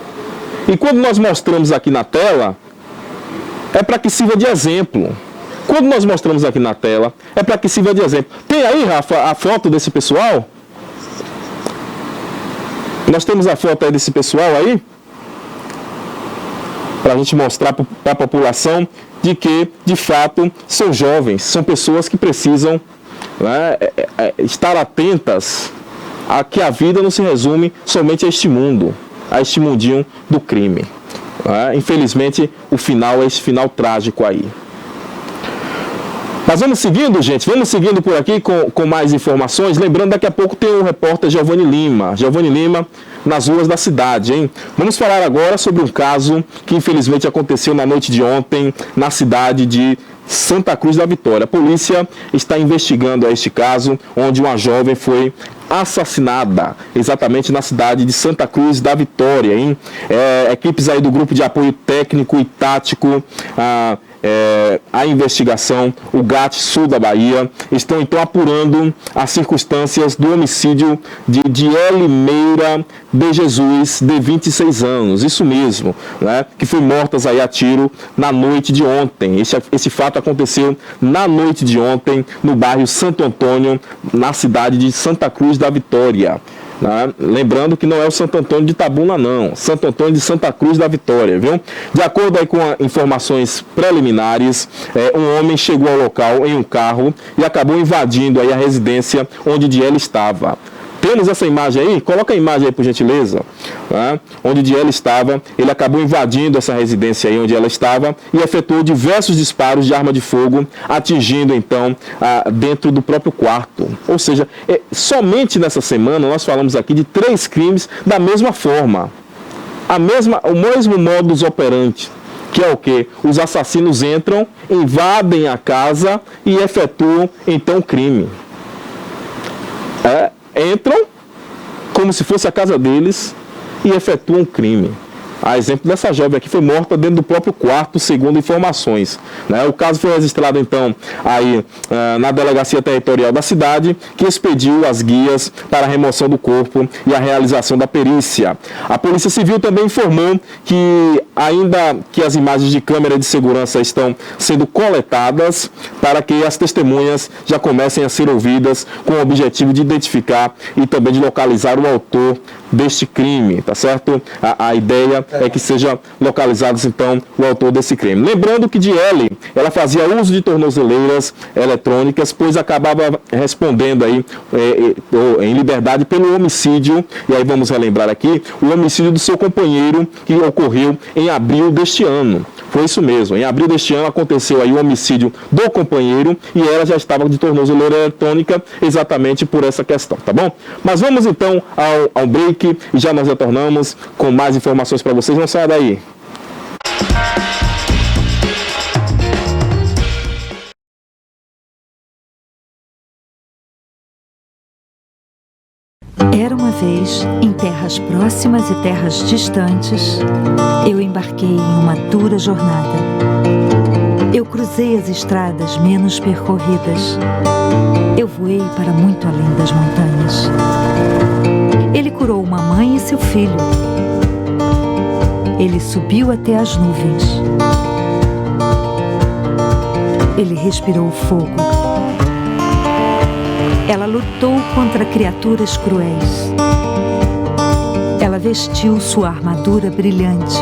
E quando nós mostramos aqui na tela, é para que sirva de exemplo. Quando nós mostramos aqui na tela, é para que sirva de exemplo. Tem aí, Rafa, a foto desse pessoal? Nós temos a foto aí desse pessoal aí? Para a gente mostrar para a população de que, de fato, são jovens, são pessoas que precisam, né, estar atentas a que a vida não se resume somente a este mundo, a este mundinho do crime. Né? Infelizmente, o final é esse final trágico aí. Mas vamos seguindo, gente, vamos seguindo por aqui com mais informações. Lembrando, daqui a pouco tem o repórter Giovanni Lima nas ruas da cidade, hein? Vamos falar agora sobre um caso que infelizmente aconteceu na noite de ontem na cidade de Santa Cruz da Vitória. A polícia está investigando este caso, onde uma jovem foi assassinada, exatamente na cidade de Santa Cruz da Vitória, hein? Equipes aí do Grupo de Apoio Técnico e Tático, a investigação, o GAT Sul da Bahia, estão então apurando as circunstâncias do homicídio de Diele Meira de Jesus, de 26 anos, isso mesmo, né, que foi morta aí a tiro na noite de ontem. Esse fato aconteceu na noite de ontem, no bairro Santo Antônio, na cidade de Santa Cruz da Vitória. Né? Lembrando que não é o Santo Antônio de Itabuna, não. Santo Antônio de Santa Cruz da Vitória, viu? De acordo aí com informações preliminares, um homem chegou ao local em um carro e acabou invadindo aí a residência onde Diele estava. Temos essa imagem aí? Coloca a imagem aí, por gentileza. Né? Onde Diele estava, ele acabou invadindo essa residência aí onde ela estava e efetuou diversos disparos de arma de fogo, atingindo então dentro do próprio quarto. Ou seja, somente nessa semana nós falamos aqui de 3 crimes da mesma forma. O mesmo modus operandi, que é o quê? Os assassinos entram, invadem a casa e efetuam então o crime. Entram como se fosse a casa deles e efetuam um crime. A exemplo dessa jovem aqui foi morta dentro do próprio quarto, segundo informações. Né? O caso foi registrado então aí na Delegacia Territorial da cidade, que expediu as guias para a remoção do corpo e a realização da perícia. A Polícia Civil também informou que ainda que as imagens de câmera de segurança estão sendo coletadas para que as testemunhas já comecem a ser ouvidas com o objetivo de identificar e também de localizar o autor deste crime, tá certo? A ideia é que seja localizado, então, o autor desse crime. Lembrando que Diele, ela fazia uso de tornozeleiras eletrônicas, pois acabava respondendo aí em liberdade pelo homicídio, e aí vamos relembrar aqui, o homicídio do seu companheiro, que ocorreu em abril deste ano. Foi isso mesmo, em abril deste ano aconteceu aí o homicídio do companheiro e ela já estava de tornozeleira eletrônica exatamente por essa questão, tá bom? Mas vamos então ao break e já nós retornamos com mais informações para vocês, não saia daí. Era uma vez, em terras próximas e terras distantes, eu embarquei em uma dura jornada. Eu cruzei as estradas menos percorridas. Eu voei para muito além das montanhas. Ele curou uma mãe e seu filho. Ele subiu até as nuvens. Ele respirou fogo. Ela lutou contra criaturas cruéis. Ela vestiu sua armadura brilhante.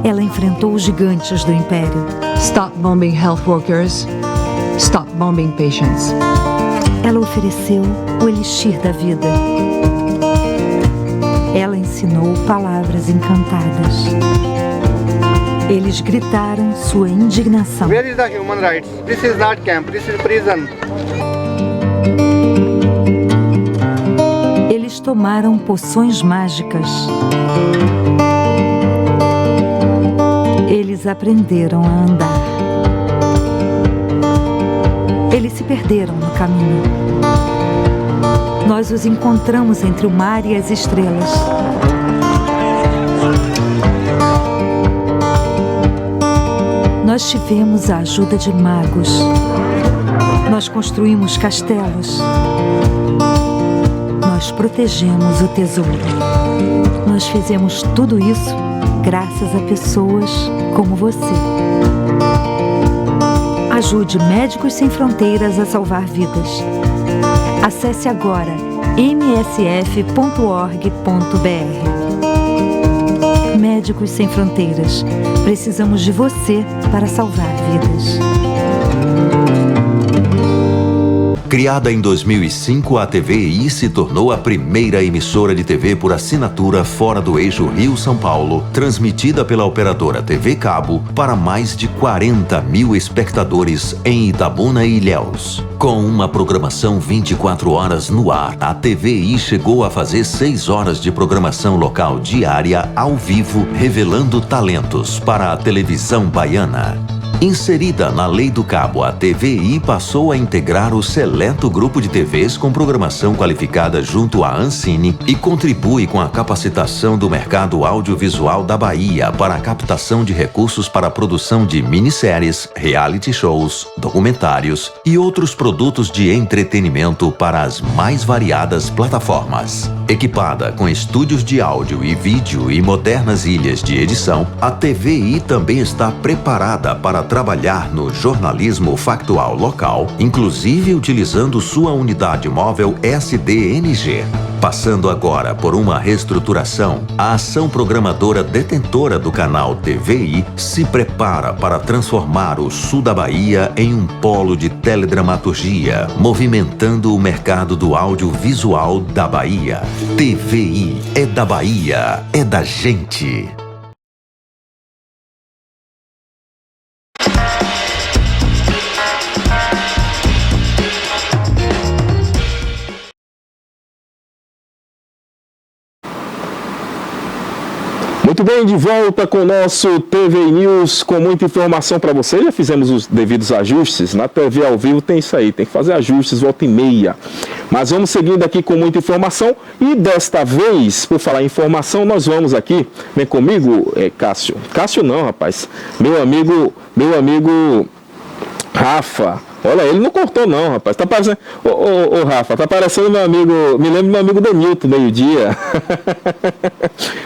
Ela enfrentou os gigantes do Império. Stop bombing health workers. Stop bombing patients. Ela ofereceu o elixir da vida. Ela ensinou palavras encantadas. Eles gritaram sua indignação. Where is the human rights? This is not camp, this is prison. Eles tomaram poções mágicas. Eles aprenderam a andar. Eles se perderam no caminho. Nós os encontramos entre o mar e as estrelas. Nós tivemos a ajuda de magos. Nós construímos castelos. Nós protegemos o tesouro. Nós fizemos tudo isso graças a pessoas como você. Ajude Médicos Sem Fronteiras a salvar vidas. Acesse agora msf.org.br. Médicos Sem Fronteiras. Precisamos de você para salvar vidas. Criada em 2005, a TVI se tornou a primeira emissora de TV por assinatura fora do eixo Rio-São Paulo, transmitida pela operadora TV Cabo para mais de 40 mil espectadores em Itabuna e Ilhéus. Com uma programação 24 horas no ar, a TVI chegou a fazer 6 horas de programação local diária ao vivo, revelando talentos para a televisão baiana. Inserida na Lei do Cabo, a TVI passou a integrar o seleto grupo de TVs com programação qualificada junto à Ancine e contribui com a capacitação do mercado audiovisual da Bahia para a captação de recursos para a produção de minisséries, reality shows, documentários e outros produtos de entretenimento para as mais variadas plataformas. Equipada com estúdios de áudio e vídeo e modernas ilhas de edição, a TVI também está preparada para trabalhar no jornalismo factual local, inclusive utilizando sua unidade móvel SDNG. Passando agora por uma reestruturação, a ação programadora detentora do canal TVI se prepara para transformar o sul da Bahia em um polo de teledramaturgia, movimentando o mercado do audiovisual da Bahia. TVI é da Bahia, é da gente. Muito bem, de volta com o nosso TV News, com muita informação para você. Já fizemos os devidos ajustes. Na TV ao vivo tem isso aí, tem que fazer ajustes volta e meia. Mas vamos seguindo aqui com muita informação. E desta vez, por falar em informação, nós vamos aqui. Vem comigo, Cássio. Cássio não, rapaz. Meu amigo Rafa. Olha, ele não cortou não, rapaz. Tá parecendo... Ô, Rafa, tá parecendo meu amigo... Me lembro do meu amigo Denilton, meio-dia.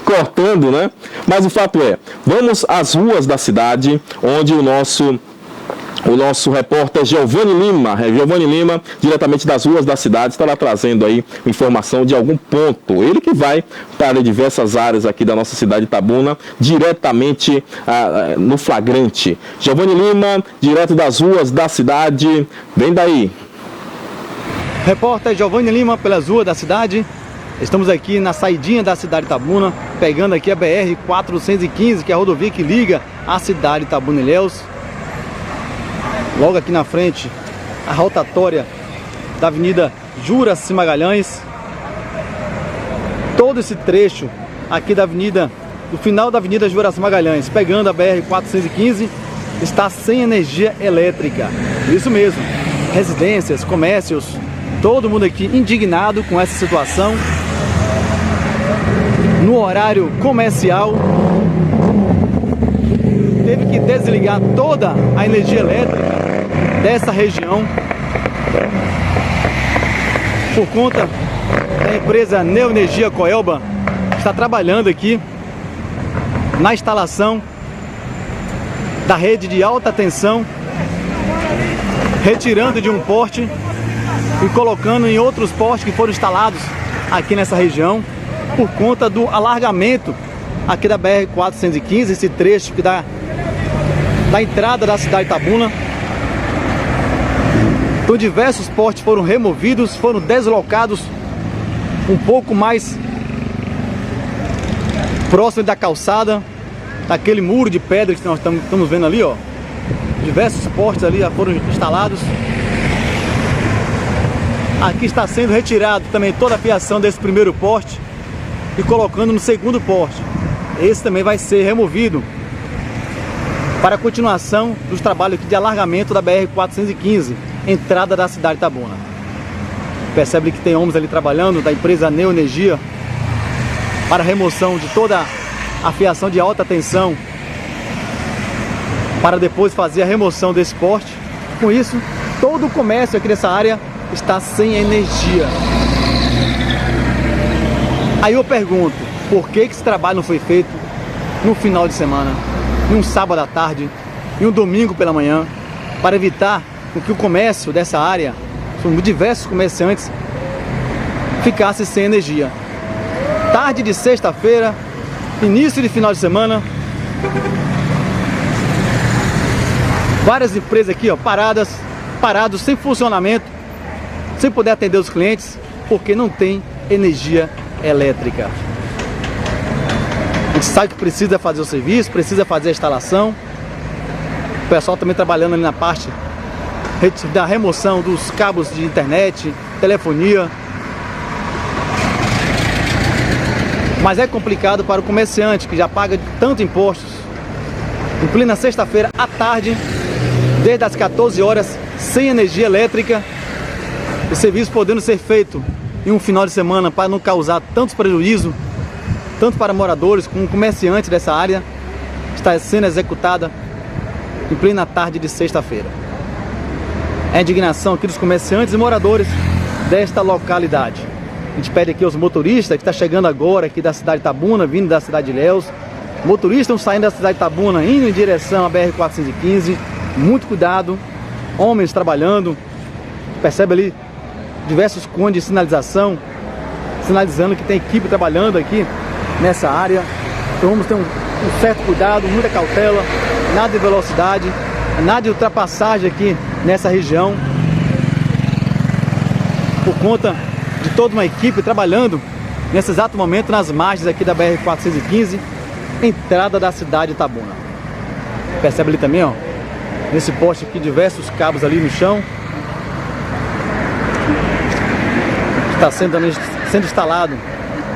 Cortando, né? Mas o fato é, vamos às ruas da cidade, onde o nosso O nosso repórter Giovanni Lima, diretamente das ruas da cidade, estará trazendo aí informação de algum ponto. Ele que vai para diversas áreas aqui da nossa cidade de Itabuna, diretamente no flagrante. Giovanni Lima, direto das ruas da cidade, vem daí. Repórter Giovanni Lima pelas ruas da cidade. Estamos aqui na saidinha da cidade de Itabuna, pegando aqui a BR-415, que é a rodovia que liga a cidade de Itabuna e Ilhéus. Logo aqui na frente, a rotatória da Avenida Juraci Magalhães. Todo esse trecho aqui da avenida, do final da Avenida Juraci Magalhães, pegando a BR-415, está sem energia elétrica. Isso mesmo, residências, comércios, todo mundo aqui indignado com essa situação. No horário comercial, teve que desligar toda a energia elétrica dessa região por conta da empresa Neoenergia Coelba, que está trabalhando aqui na instalação da rede de alta tensão, retirando de um poste e colocando em outros postes que foram instalados aqui nessa região por conta do alargamento aqui da BR-415, esse trecho que dá da entrada da cidade de Itabuna. Então diversos postes foram removidos, foram deslocados um pouco mais próximo da calçada, daquele muro de pedra que nós estamos vendo ali, ó. Diversos postes ali já foram instalados. Aqui está sendo retirado também toda a fiação desse primeiro poste e colocando no segundo poste. Esse também vai ser removido para a continuação dos trabalhos aqui de alargamento da BR-415, entrada da cidade de Itabuna. Percebe que tem homens ali trabalhando da empresa Neoenergia para a remoção de toda a fiação de alta tensão, para depois fazer a remoção desse poste. Com isso, todo o comércio aqui nessa área está sem energia. Aí eu pergunto, por que esse trabalho não foi feito no final de semana, em um sábado à tarde, em um domingo pela manhã, para evitar que o comércio dessa área, são diversos comerciantes, ficasse sem energia. Tarde de sexta-feira, início de final de semana, várias empresas aqui, ó, parados, sem funcionamento, sem poder atender os clientes, porque não tem energia elétrica. A gente sabe que precisa fazer o serviço, precisa fazer a instalação. O pessoal também trabalhando ali na parte da remoção dos cabos de internet, telefonia. Mas é complicado para o comerciante que já paga tanto impostos. Em plena sexta-feira à tarde, desde as 14 horas, sem energia elétrica, o serviço podendo ser feito em um final de semana para não causar tantos prejuízos, tanto para moradores como comerciantes dessa área, está sendo executada em plena tarde de sexta-feira. É a indignação aqui dos comerciantes e moradores desta localidade. A gente pede aqui aos motoristas que estão chegando agora aqui da cidade de Itabuna, vindo da cidade de Ilhéus. Motoristas estão saindo da cidade de Itabuna, indo em direção à BR-415. Muito cuidado, homens trabalhando. Percebe ali diversos cones de sinalização, sinalizando que tem equipe trabalhando aqui nessa área. Então vamos ter um certo cuidado, muita cautela, nada de velocidade, nada de ultrapassagem aqui nessa região, por conta de toda uma equipe trabalhando nesse exato momento nas margens aqui da BR-415, entrada da cidade de Itabuna. Percebe ali também, ó, nesse poste aqui, diversos cabos ali no chão. Está sendo instalado,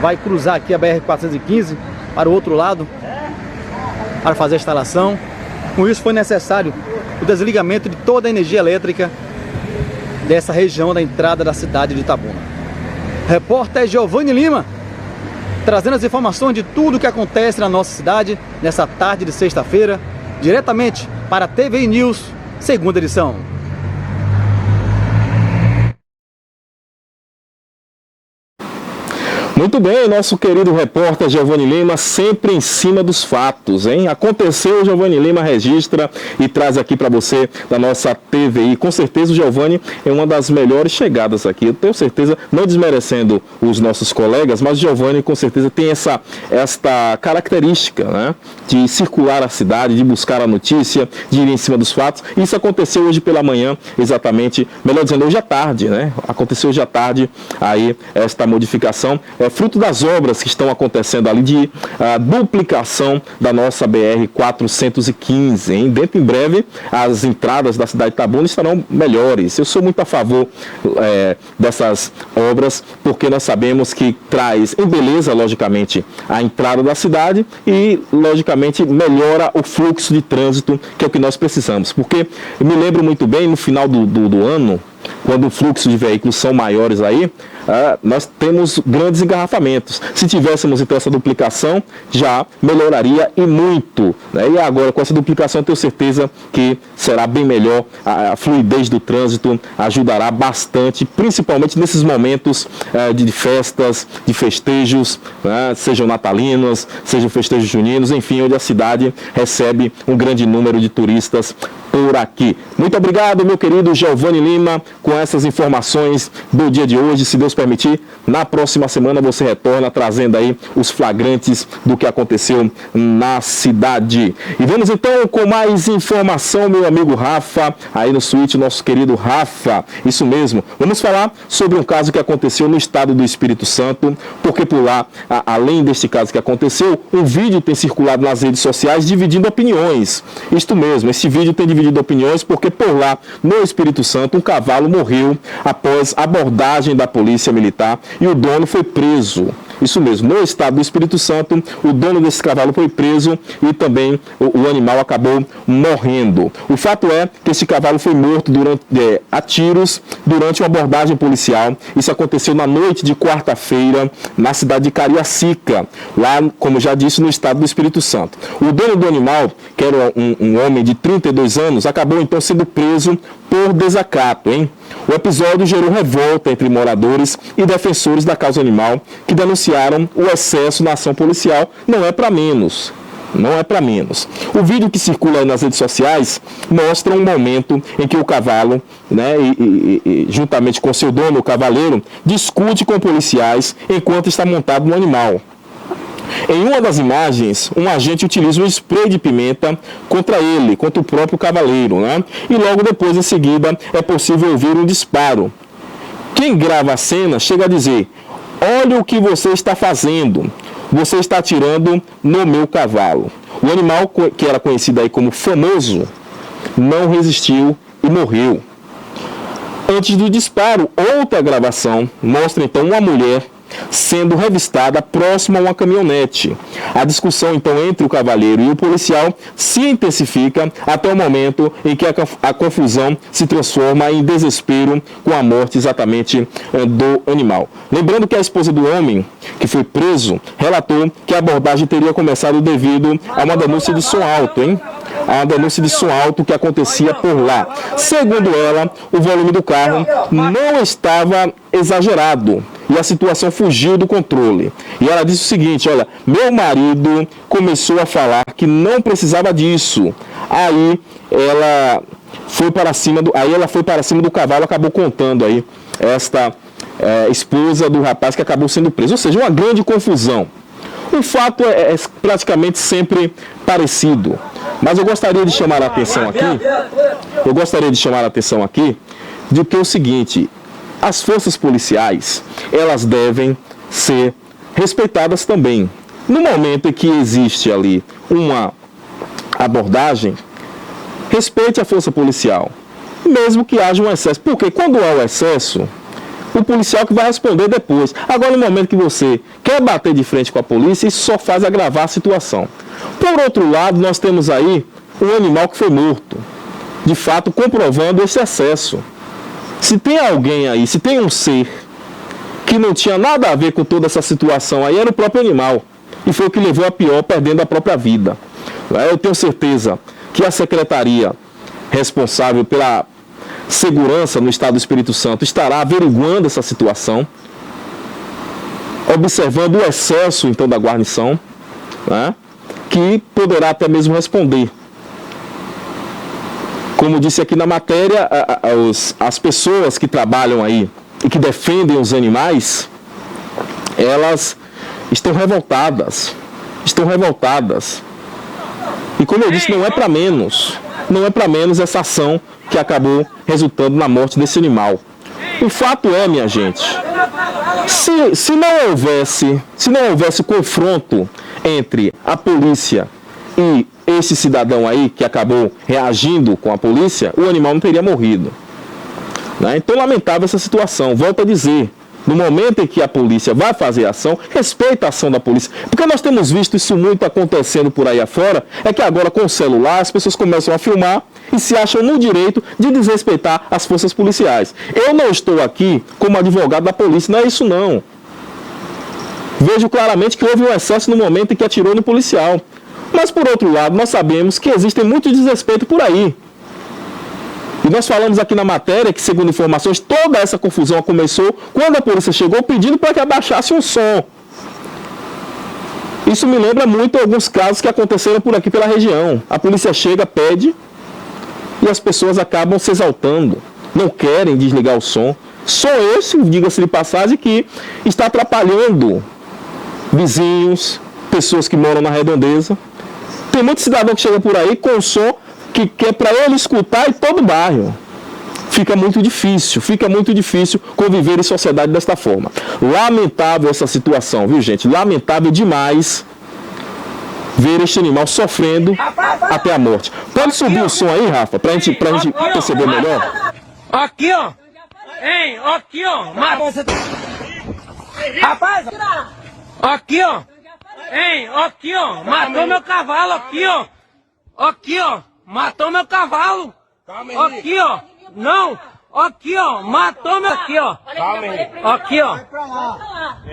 vai cruzar aqui a BR-415 para o outro lado para fazer a instalação. Com isso foi necessário o desligamento de toda a energia elétrica dessa região da entrada da cidade de Itabuna. Repórter Giovanni Lima, trazendo as informações de tudo o que acontece na nossa cidade nessa tarde de sexta-feira, diretamente para a TVI News, segunda edição. Muito bem, nosso querido repórter Giovanni Lima, sempre em cima dos fatos, hein? Aconteceu, Giovanni Lima registra e traz aqui para você da nossa TVI. Com certeza o Giovanni é uma das melhores chegadas aqui. Eu tenho certeza, não desmerecendo os nossos colegas, mas o Giovanni com certeza tem esta característica, né? De circular a cidade, de buscar a notícia, de ir em cima dos fatos. Isso aconteceu hoje pela manhã, exatamente, melhor dizendo, hoje à tarde, né? Aconteceu hoje à tarde aí esta modificação. É fruto das obras que estão acontecendo ali de duplicação da nossa BR-415, hein? Dentro em breve, as entradas da cidade de Itabuna estarão melhores. Eu sou muito a favor dessas obras, porque nós sabemos que traz, embeleza, logicamente, a entrada da cidade e, logicamente, melhora o fluxo de trânsito, que é o que nós precisamos. Porque eu me lembro muito bem, no final do ano, quando o fluxo de veículos são maiores aí, nós temos grandes engarrafamentos. Se tivéssemos então essa duplicação, já melhoraria e muito, né? E agora com essa duplicação eu tenho certeza que será bem melhor, a fluidez do trânsito ajudará bastante, principalmente nesses momentos de festas, de festejos, né? Sejam natalinos, sejam festejos juninos, enfim, onde a cidade recebe um grande número de turistas por aqui. Muito obrigado, meu querido Giovanni Lima, com essas informações do dia de hoje. Se Deus permitir, na próxima semana você retorna trazendo aí os flagrantes do que aconteceu na cidade. E vamos então com mais informação, meu amigo Rafa, aí no suíte, nosso querido Rafa. Isso mesmo, vamos falar sobre um caso que aconteceu no estado do Espírito Santo, porque por lá, além deste caso que aconteceu, um vídeo tem circulado nas redes sociais dividindo opiniões. Isto mesmo, esse vídeo tem dividido opiniões porque por lá, no Espírito Santo, um cavalo morreu após abordagem da polícia militar e o dono foi preso. Isso mesmo, no estado do Espírito Santo, o dono desse cavalo foi preso e também o animal acabou morrendo. O fato é que esse cavalo foi morto a tiros durante uma abordagem policial. Isso aconteceu na noite de quarta-feira, na cidade de Cariacica, lá, como já disse, no estado do Espírito Santo. O dono do animal, que era um homem de 32 anos, acabou então sendo preso por desacato, hein? O episódio gerou revolta entre moradores e defensores da causa animal que denunciaram o excesso na ação policial. Não é para menos. Não é para menos. O vídeo que circula aí nas redes sociais mostra um momento em que o cavalo, né, e juntamente com seu dono, o cavaleiro, discute com policiais enquanto está montado no animal. Em uma das imagens, um agente utiliza um spray de pimenta contra ele, contra o próprio cavaleiro, né? E logo depois, em seguida, é possível ouvir um disparo. Quem grava a cena chega a dizer: olha o que você está fazendo, você está atirando no meu cavalo. O animal, que era conhecido aí como Famoso, não resistiu e morreu. Antes do disparo, outra gravação mostra então uma mulher sendo revistada próximo a uma caminhonete. A discussão então entre o cavaleiro e o policial se intensifica até o momento em que a confusão se transforma em desespero com a morte exatamente do animal. Lembrando que a esposa do homem que foi preso relatou que a abordagem teria começado devido a uma denúncia de som alto, hein? A denúncia de som alto que acontecia por lá. Segundo ela, o volume do carro não estava exagerado e a situação fugiu do controle. E ela disse o seguinte: olha, meu marido começou a falar que não precisava disso. Aí ela foi para cima do cavalo, acabou contando aí esta esposa do rapaz que acabou sendo preso. Ou seja, uma grande confusão. O fato é praticamente sempre parecido. Mas eu gostaria de chamar a atenção aqui, de que é o seguinte: as forças policiais, elas devem ser respeitadas também. No momento em que existe ali uma abordagem, respeite a força policial, mesmo que haja um excesso. Porque quando há o excesso, o policial que vai responder depois. Agora, no momento que você quer bater de frente com a polícia, isso só faz agravar a situação. Por outro lado, nós temos aí um animal que foi morto, de fato comprovando esse excesso. Se tem alguém aí, se tem um ser que não tinha nada a ver com toda essa situação aí, era o próprio animal. E foi o que levou a pior, perdendo a própria vida. Eu tenho certeza que a secretaria responsável pela segurança no estado do Espírito Santo estará averiguando essa situação. observando o excesso, então, da guarnição, né, que poderá até mesmo responder. Como disse aqui na matéria, as pessoas que trabalham aí e que defendem os animais, elas estão revoltadas. E como eu disse, não é para menos essa ação que acabou resultando na morte desse animal. O fato é, minha gente, se não houvesse confronto entre a polícia e esse cidadão aí que acabou reagindo com a polícia, o animal não teria morrido, né? Então, lamentável essa situação. Volto a dizer, no momento em que a polícia vai fazer ação, respeita a ação da polícia. Porque nós temos visto isso muito acontecendo por aí afora, é que agora com o celular as pessoas começam a filmar e se acham no direito de desrespeitar as forças policiais. Eu não estou aqui como advogado da polícia, não é isso não. Vejo claramente que houve um excesso no momento em que atirou no policial. Mas por outro lado, nós sabemos que existem muito desrespeito por aí. E nós falamos aqui na matéria que, segundo informações, toda essa confusão começou quando a polícia chegou pedindo para que abaixasse o som. Isso me lembra muito alguns casos que aconteceram por aqui pela região. A polícia chega, pede, e as pessoas acabam se exaltando, não querem desligar o som. Som esse, diga-se de passagem, que está atrapalhando vizinhos, pessoas que moram na redondeza. Tem muito cidadão que chega por aí com o som que é para ele escutar em todo o bairro. Fica muito difícil conviver em sociedade desta forma. Lamentável essa situação, viu, gente? Lamentável demais ver este animal sofrendo até a morte. Pode subir o som aí, Rafa, pra gente perceber melhor? Aqui, ó. Hein, aqui, ó. Rapaz, aqui, ó. Hein, aqui, ó. Matou meu cavalo, aqui, ó. Aqui, ó. Matou meu cavalo. Aqui, ó. Não. Aqui, ó. Matou meu... Aqui, ó. Aqui, ó.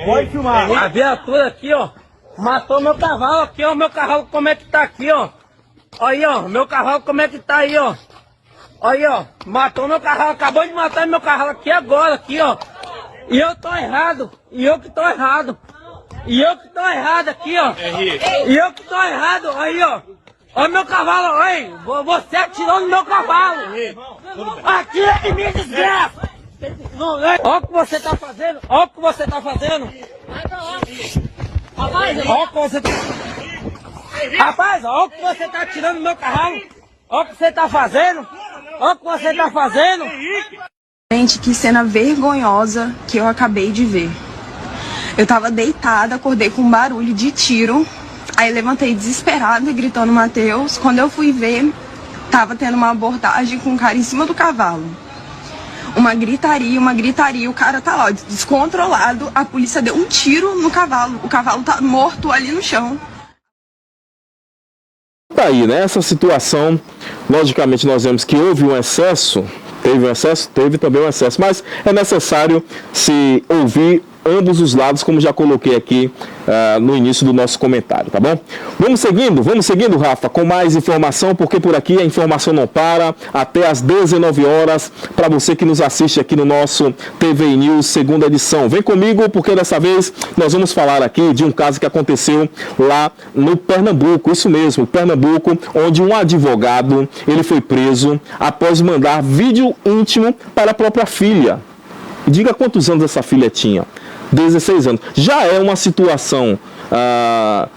Pode filmar. A viatura aqui, ó. Matou meu cavalo. Aqui, ó. Meu cavalo como é que tá aqui, ó. Aí, ó. Meu cavalo como é que tá aí, ó. Aí, ó. Matou meu cavalo. Acabou de matar meu cavalo aqui agora, aqui, ó. E eu tô errado. E eu que tô errado. E eu que tô errado aqui, ó. E eu que tô errado. Aí, ó. Olha meu cavalo, oi, você atirou no meu cavalo. Aqui é minha desgraça. Olha o que você tá fazendo, olha o que você tá fazendo. Olha o que você tá... Rapaz, olha o que você tá atirando no meu cavalo. Olha o que você tá fazendo. Olha o que você tá fazendo. Gente, que cena vergonhosa que eu acabei de ver. Eu tava deitada, acordei com um barulho de tiro. Aí levantei desesperada, gritando Matheus. Quando eu fui ver, tava tendo uma abordagem com um cara em cima do cavalo. Uma gritaria, o cara tá lá, descontrolado. A polícia deu um tiro no cavalo. O cavalo tá morto ali no chão. Tá aí, né? Essa situação, logicamente nós vemos que houve um excesso. Teve também um excesso. Mas é necessário se ouvir ambos os lados, como já coloquei aqui no início do nosso comentário, tá bom? Vamos seguindo, Rafa, com mais informação, porque por aqui a informação não para, até às 19 horas, para você que nos assiste aqui no nosso TV News, segunda edição. Vem comigo, porque dessa vez nós vamos falar aqui de um caso que aconteceu lá no Pernambuco, isso mesmo, Pernambuco, onde um advogado, ele foi preso após mandar vídeo íntimo para a própria filha. Diga quantos anos essa filha tinha. 16 anos. Já é uma situação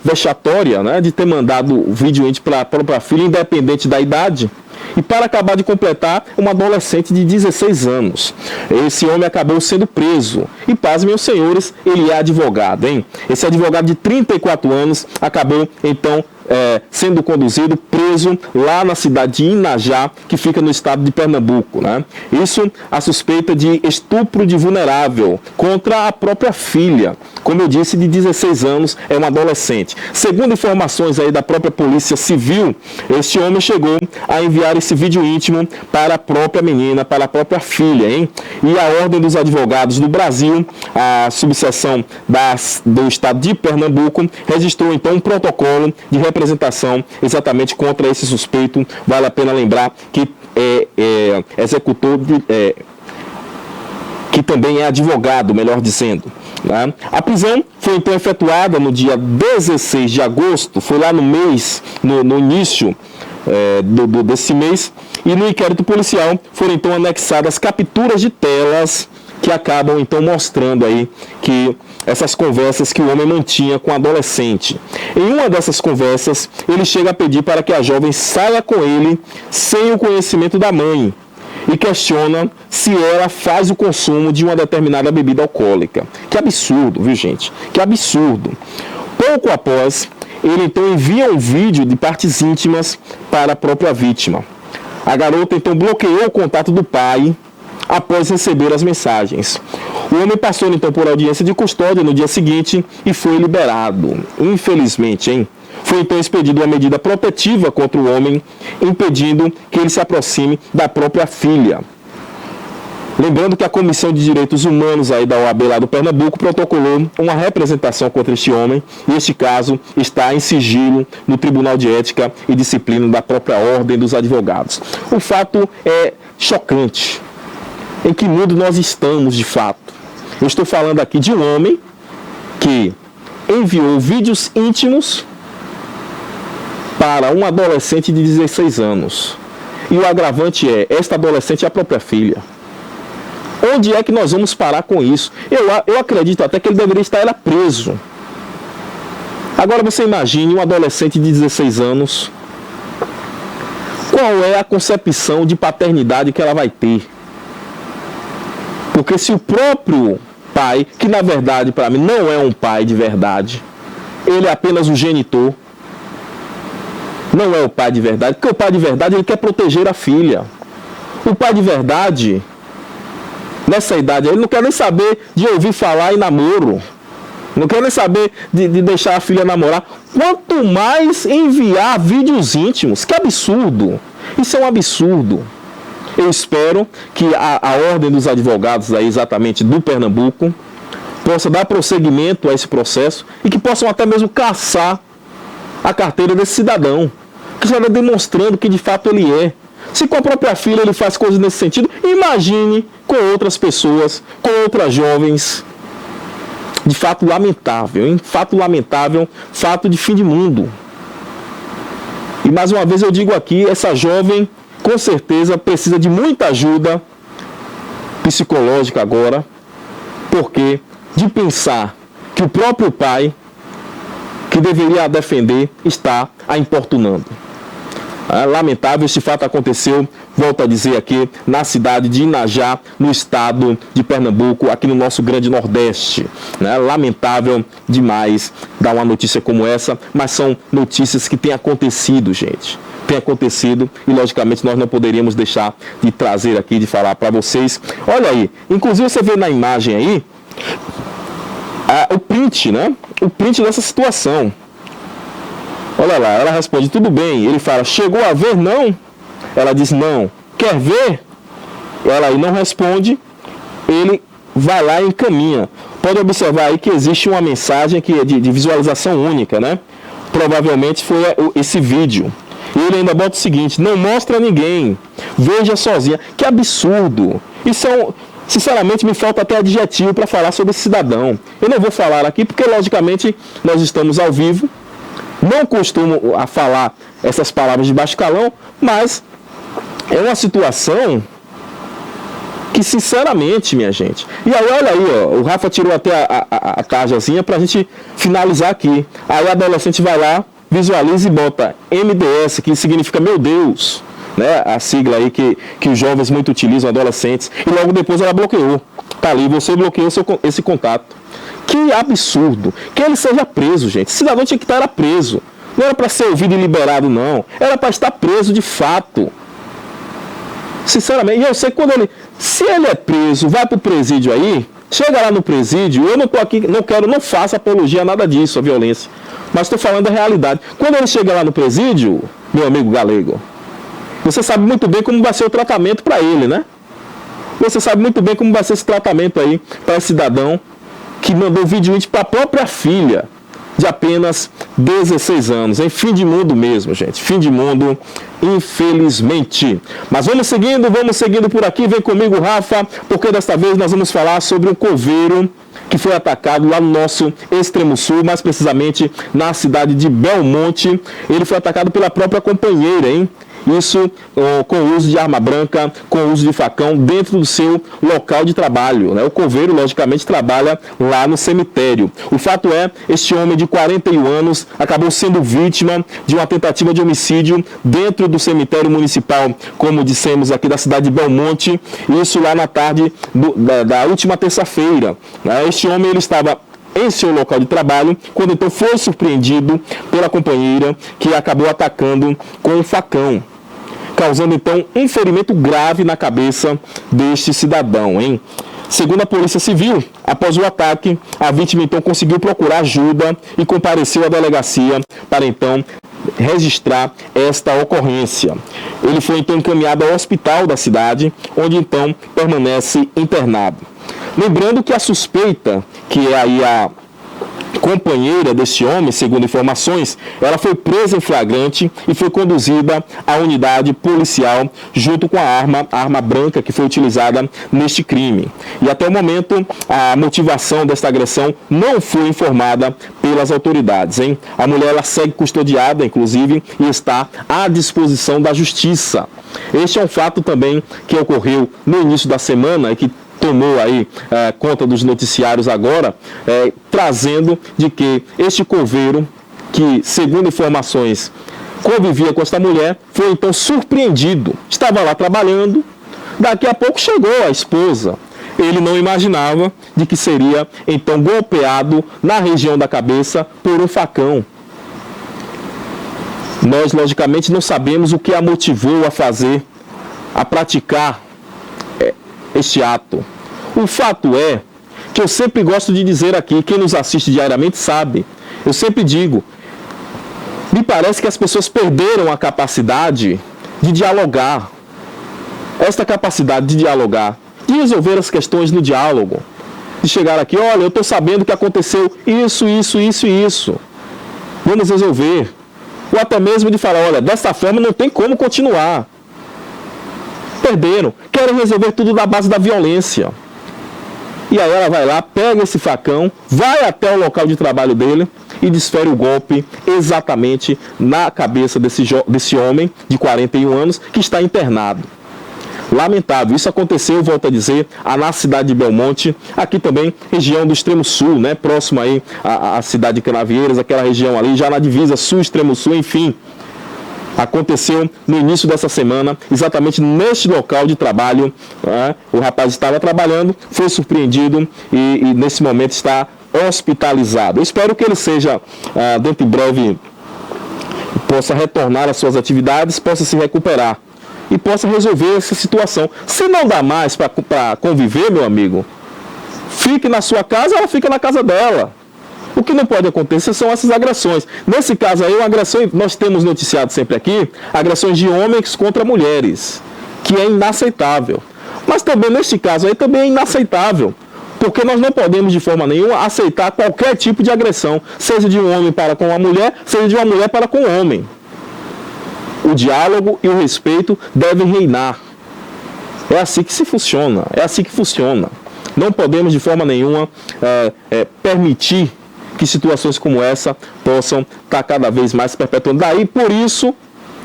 vexatória, né, de ter mandado o vídeo íntimo para a própria filha, independente da idade. E para acabar de completar, uma adolescente de 16 anos. Esse homem acabou sendo preso. E pasmem os senhores, ele é advogado, hein? Esse advogado de 34 anos acabou, então, sendo conduzido, preso lá na cidade de Inajá, que fica no estado de Pernambuco, né? Isso a suspeita de estupro de vulnerável contra a própria filha. Como eu disse, de 16 anos, é uma adolescente. Segundo informações aí da própria Polícia Civil, este homem chegou a enviar esse vídeo íntimo para a própria menina, para a própria filha, hein? E a Ordem dos Advogados do Brasil, a subseção do estado de Pernambuco, registrou então um protocolo de representação exatamente contra esse suspeito. Vale a pena lembrar que executor que também é advogado, melhor dizendo. né? A prisão foi então efetuada no dia 16 de agosto, foi lá no mês, no início desse mês, e no inquérito policial foram então anexadas capturas de telas que acabam então mostrando aí que essas conversas que o homem mantinha com a adolescente. Em uma dessas conversas, ele chega a pedir para que a jovem saia com ele sem o conhecimento da mãe e questiona se ela faz o consumo de uma determinada bebida alcoólica. Que absurdo, viu, gente? Que absurdo. Pouco após, ele então envia um vídeo de partes íntimas para a própria vítima. A garota então bloqueou o contato do pai após receber as mensagens. O homem passou então por audiência de custódia no dia seguinte e foi liberado. Infelizmente, hein? Foi então expedida uma medida protetiva contra o homem, impedindo que ele se aproxime da própria filha. Lembrando que a Comissão de Direitos Humanos aí da OAB lá do Pernambuco protocolou uma representação contra este homem, e este caso está em sigilo no Tribunal de Ética e Disciplina da própria Ordem dos Advogados. O fato é chocante. Em que mundo nós estamos de fato? Eu estou falando aqui de um homem que enviou vídeos íntimos para um adolescente de 16 anos. E o agravante é, esta adolescente é a própria filha. Onde é que nós vamos parar com isso? Eu acredito até que ele deveria estar preso. Agora você imagine um adolescente de 16 anos. Qual é a concepção de paternidade que ela vai ter? Porque se o próprio pai, que na verdade para mim não é um pai de verdade, ele é apenas o genitor, não é o pai de verdade, porque o pai de verdade ele quer proteger a filha. O pai de verdade, nessa idade, ele não quer nem saber de ouvir falar em namoro, não quer nem saber de deixar a filha namorar, quanto mais enviar vídeos íntimos. Que absurdo! Isso é um absurdo. Eu espero que a Ordem dos Advogados, aí, exatamente do Pernambuco, possa dar prosseguimento a esse processo e que possam até mesmo caçar a carteira desse cidadão, que já está demonstrando que de fato ele é. Se com a própria filha ele faz coisas nesse sentido, imagine com outras pessoas, com outras jovens. De fato lamentável, hein? Fato lamentável, fato de fim de mundo. E mais uma vez eu digo aqui, essa jovem com certeza precisa de muita ajuda psicológica agora, porque de pensar que o próprio pai, que deveria a defender, está a importunando. Lamentável, este fato aconteceu, volto a dizer aqui, na cidade de Inajá, no estado de Pernambuco, aqui no nosso grande Nordeste. Lamentável demais dar uma notícia como essa, mas são notícias que têm acontecido, gente. Tem acontecido e, logicamente, nós não poderíamos deixar de trazer aqui, de falar para vocês. Olha aí, inclusive você vê na imagem aí, o print, né? O print dessa situação. Olha lá, ela responde, tudo bem. Ele fala, chegou a ver? Não. Ela diz, não. Quer ver? Ela aí não responde. Ele vai lá e encaminha. Pode observar aí que existe uma mensagem que é de visualização única, né? Provavelmente foi esse vídeo. E ele ainda bota o seguinte, não mostra a ninguém. Veja sozinha. Que absurdo. Isso é sinceramente, me falta até adjetivo para falar sobre esse cidadão. Eu não vou falar aqui porque, logicamente, nós estamos ao vivo. Não costumo a falar essas palavras de baixo calão, mas é uma situação que, sinceramente, minha gente... E aí, olha aí, ó, o Rafa tirou até a tarjazinha para a gente finalizar aqui. Aí o adolescente vai lá, visualiza e bota MDS, que significa meu Deus, né? A sigla aí que os jovens muito utilizam, adolescentes. E logo depois ela bloqueou. Tá ali, você bloqueou esse contato. Que absurdo. Que ele seja preso, gente. Esse cidadão tinha que estar preso. Não era para ser ouvido e liberado, não. Era para estar preso de fato. Sinceramente. E eu sei que quando se ele é preso, vai para o presídio aí, chega lá no presídio, eu não estou aqui, não faço apologia a nada disso, a violência. Mas estou falando da realidade. Quando ele chega lá no presídio, meu amigo galego, você sabe muito bem como vai ser o tratamento para ele, né? Você sabe muito bem como vai ser esse tratamento aí para esse cidadão que mandou vídeo íntimo para a própria filha. de apenas 16 anos. Em fim de mundo mesmo, gente. Fim de mundo, infelizmente. Mas vamos seguindo por aqui. Vem comigo, Rafa, porque desta vez nós vamos falar sobre um coveiro que foi atacado lá no nosso extremo sul, mais precisamente na cidade de Belmonte. Ele foi atacado pela própria companheira, hein? Isso com o uso de arma branca, com o uso de facão dentro do seu local de trabalho, né? O coveiro, logicamente, trabalha lá no cemitério. O fato é, este homem de 41 anos acabou sendo vítima de uma tentativa de homicídio dentro do cemitério municipal, como dissemos aqui da cidade de Belmonte, isso lá na tarde da última terça-feira. Este homem ele estava em seu local de trabalho, quando então foi surpreendido pela companheira, que acabou atacando com um facão, causando então um ferimento grave na cabeça deste cidadão, hein? Segundo a Polícia Civil, após o ataque, a vítima então conseguiu procurar ajuda e compareceu à delegacia para então registrar esta ocorrência. Ele foi então encaminhado ao hospital da cidade, onde então permanece internado. Lembrando que a suspeita, que é aí a companheira deste homem, segundo informações, ela foi presa em flagrante e foi conduzida à unidade policial junto com a arma branca que foi utilizada neste crime. E até o momento, a motivação desta agressão não foi informada pelas autoridades, hein? A mulher ela segue custodiada, inclusive, e está à disposição da justiça. Este é um fato também que ocorreu no início da semana e que tomou aí conta dos noticiários agora, trazendo de que este coveiro, que segundo informações convivia com esta mulher, foi então surpreendido. Estava lá trabalhando, daqui a pouco chegou a esposa. Ele não imaginava de que seria então golpeado na região da cabeça por um facão. Nós, logicamente, não sabemos o que a motivou a praticar este ato. O fato é que eu sempre gosto de dizer aqui, quem nos assiste diariamente sabe, eu sempre digo, me parece que as pessoas perderam a capacidade de dialogar. Esta capacidade de dialogar, de resolver as questões no diálogo, de chegar aqui, olha, eu estou sabendo que aconteceu isso. Vamos resolver. Ou até mesmo de falar, olha, dessa forma não tem como continuar. Perderam, querem resolver tudo na base da violência. E aí ela vai lá, pega esse facão, vai até o local de trabalho dele e desfere o golpe exatamente na cabeça desse homem de 41 anos que está internado. Lamentável, isso aconteceu, volto a dizer, na cidade de Belmonte, aqui também, região do extremo sul, né, próximo aí à cidade de Canavieiras, aquela região ali, já na divisa sul, extremo sul, enfim. Aconteceu no início dessa semana, exatamente neste local de trabalho, né? O rapaz estava trabalhando, foi surpreendido e nesse momento está hospitalizado. Eu espero que ele seja, dentro de breve, possa retornar às suas atividades, possa se recuperar e possa resolver essa situação. Se não dá mais para conviver, meu amigo, fique na sua casa, ela fica na casa dela. O que não pode acontecer são essas agressões. Nesse caso aí, uma agressão, nós temos noticiado sempre aqui, agressões de homens contra mulheres, que é inaceitável. Mas também, neste caso aí, também é inaceitável, porque nós não podemos, de forma nenhuma, aceitar qualquer tipo de agressão, seja de um homem para com uma mulher, seja de uma mulher para com um homem. O diálogo e o respeito devem reinar. É assim que se funciona, é assim que funciona. Não podemos, de forma nenhuma, permitir que situações como essa possam estar cada vez mais se perpetuando. Daí, por isso,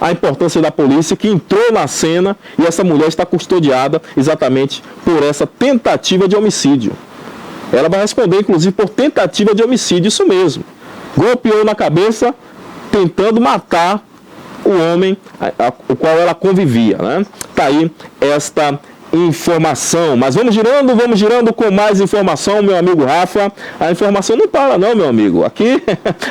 a importância da polícia que entrou na cena e essa mulher está custodiada exatamente por essa tentativa de homicídio. Ela vai responder, inclusive, por tentativa de homicídio, isso mesmo. Golpeou na cabeça, tentando matar o homem o qual ela convivia, né? Tá aí esta informação, mas vamos girando com mais informação, meu amigo Rafa. A informação não para não, meu amigo, aqui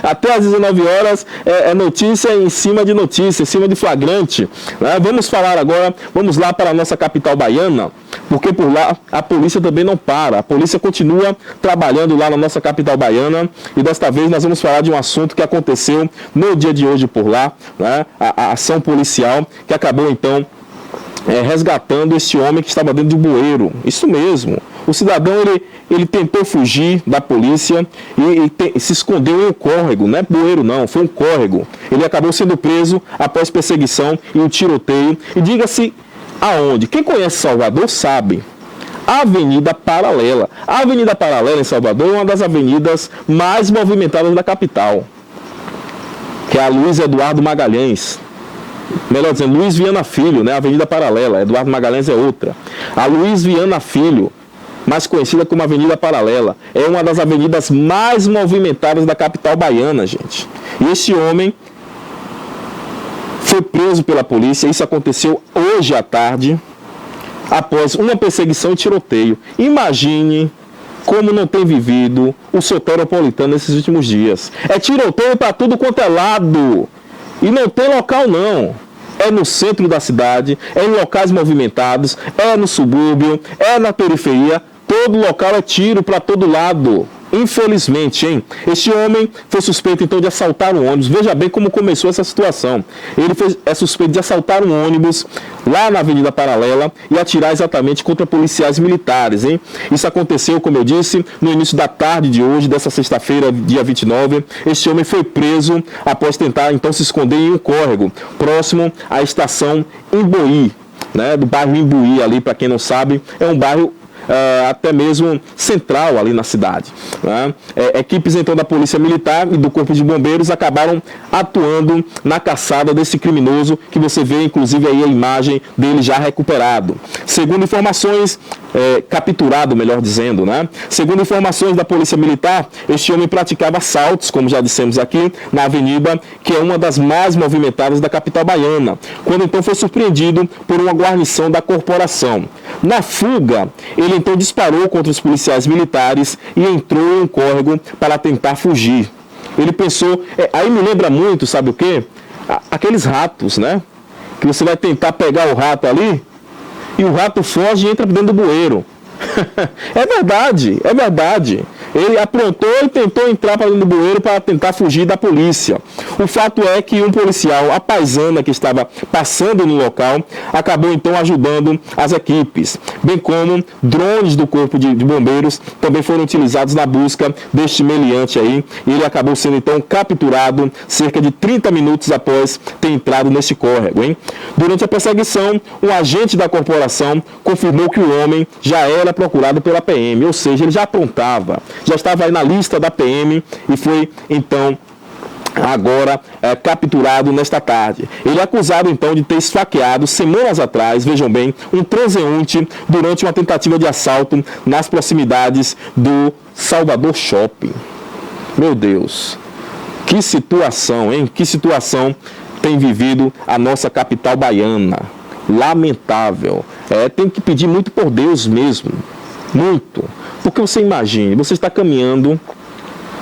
até às 19 horas é notícia em cima de notícia, em cima de flagrante, né? Vamos falar agora, vamos lá para a nossa capital baiana, porque por lá a polícia também não para, a polícia continua trabalhando lá na nossa capital baiana, e desta vez nós vamos falar de um assunto que aconteceu no dia de hoje por lá, né? A ação policial que acabou então resgatando esse homem que estava dentro de um bueiro. Isso mesmo, O cidadão, ele tentou fugir da polícia e se escondeu em um córrego, não é bueiro não, foi um córrego. Ele acabou sendo preso após perseguição e um tiroteio. E diga-se aonde? Quem conhece Salvador sabe. Avenida Paralela. A Avenida Paralela em Salvador é uma das avenidas mais movimentadas da capital, que é a Luiz Eduardo Magalhães. Melhor dizendo, Luiz Viana Filho, né? Avenida Paralela. Eduardo Magalhães é outra. A Luiz Viana Filho, mais conhecida como Avenida Paralela, é uma das avenidas mais movimentadas da capital baiana, gente. E esse homem foi preso pela polícia. Isso aconteceu hoje à tarde, após uma perseguição e tiroteio. Imagine como não tem vivido o soteropolitano nesses últimos dias. É tiroteio para tudo quanto é lado. E não tem local não. É no centro da cidade, é em locais movimentados, é no subúrbio, é na periferia. Todo local é tiro para todo lado. Infelizmente, hein? Este homem foi suspeito então de assaltar um ônibus. Veja bem como começou essa situação. Ele é suspeito de assaltar um ônibus lá na Avenida Paralela e atirar exatamente contra policiais militares, hein? Isso aconteceu, como eu disse, no início da tarde de hoje, dessa sexta-feira, dia 29. Este homem foi preso após tentar então se esconder em um córrego próximo à estação Imbuí, né? Do bairro Imbuí ali, para quem não sabe, é um bairro até mesmo central ali na cidade, né? Equipes então da Polícia Militar e do Corpo de Bombeiros acabaram atuando na caçada desse criminoso, que você vê inclusive aí a imagem dele já recuperado. Segundo informações, capturado, melhor dizendo, né? Segundo informações da Polícia Militar, este homem praticava assaltos, como já dissemos aqui, na avenida, que é uma das mais movimentadas da capital baiana, quando então foi surpreendido por uma guarnição da corporação. Na fuga, ele então disparou contra os policiais militares e entrou em um córrego para tentar fugir. Ele pensou, aí me lembra muito, sabe o quê? Aqueles ratos, né? Que você vai tentar pegar o rato ali e o rato foge e entra dentro do bueiro. É verdade, é verdade. Ele aprontou e tentou entrar para dentro do bueiro para tentar fugir da polícia. O fato é que um policial, a paisana que estava passando no local, acabou então ajudando as equipes, bem como drones do Corpo de Bombeiros também foram utilizados na busca deste meliante aí. E ele acabou sendo então capturado cerca de 30 minutos após ter entrado neste córrego, hein? Durante a perseguição, um agente da corporação confirmou que o homem já era procurado pela PM, ou seja, ele já aprontava, já estava aí na lista da PM e foi então agora capturado nesta tarde. Ele é acusado então de ter esfaqueado semanas atrás, vejam bem, um transeunte durante uma tentativa de assalto nas proximidades do Salvador Shopping. Meu Deus, que situação, hein? Que situação tem vivido a nossa capital baiana. Lamentável. Tem que pedir muito por Deus mesmo. Muito. Porque você imagine, você está caminhando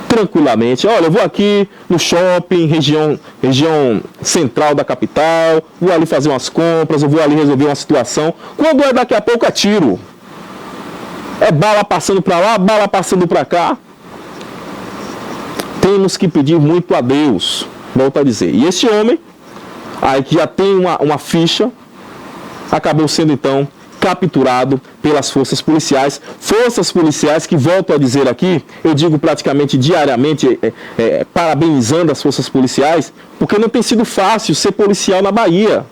tranquilamente. Olha, eu vou aqui no shopping, região central da capital, vou ali fazer umas compras, eu vou ali resolver uma situação. Quando é daqui a pouco é tiro. É bala passando para lá, bala passando para cá. Temos que pedir muito a Deus, volto a dizer. E esse homem, aí que já tem uma ficha, acabou sendo então capturado pelas forças policiais que, volto a dizer aqui, eu digo praticamente diariamente, parabenizando as forças policiais, porque não tem sido fácil ser policial na Bahia.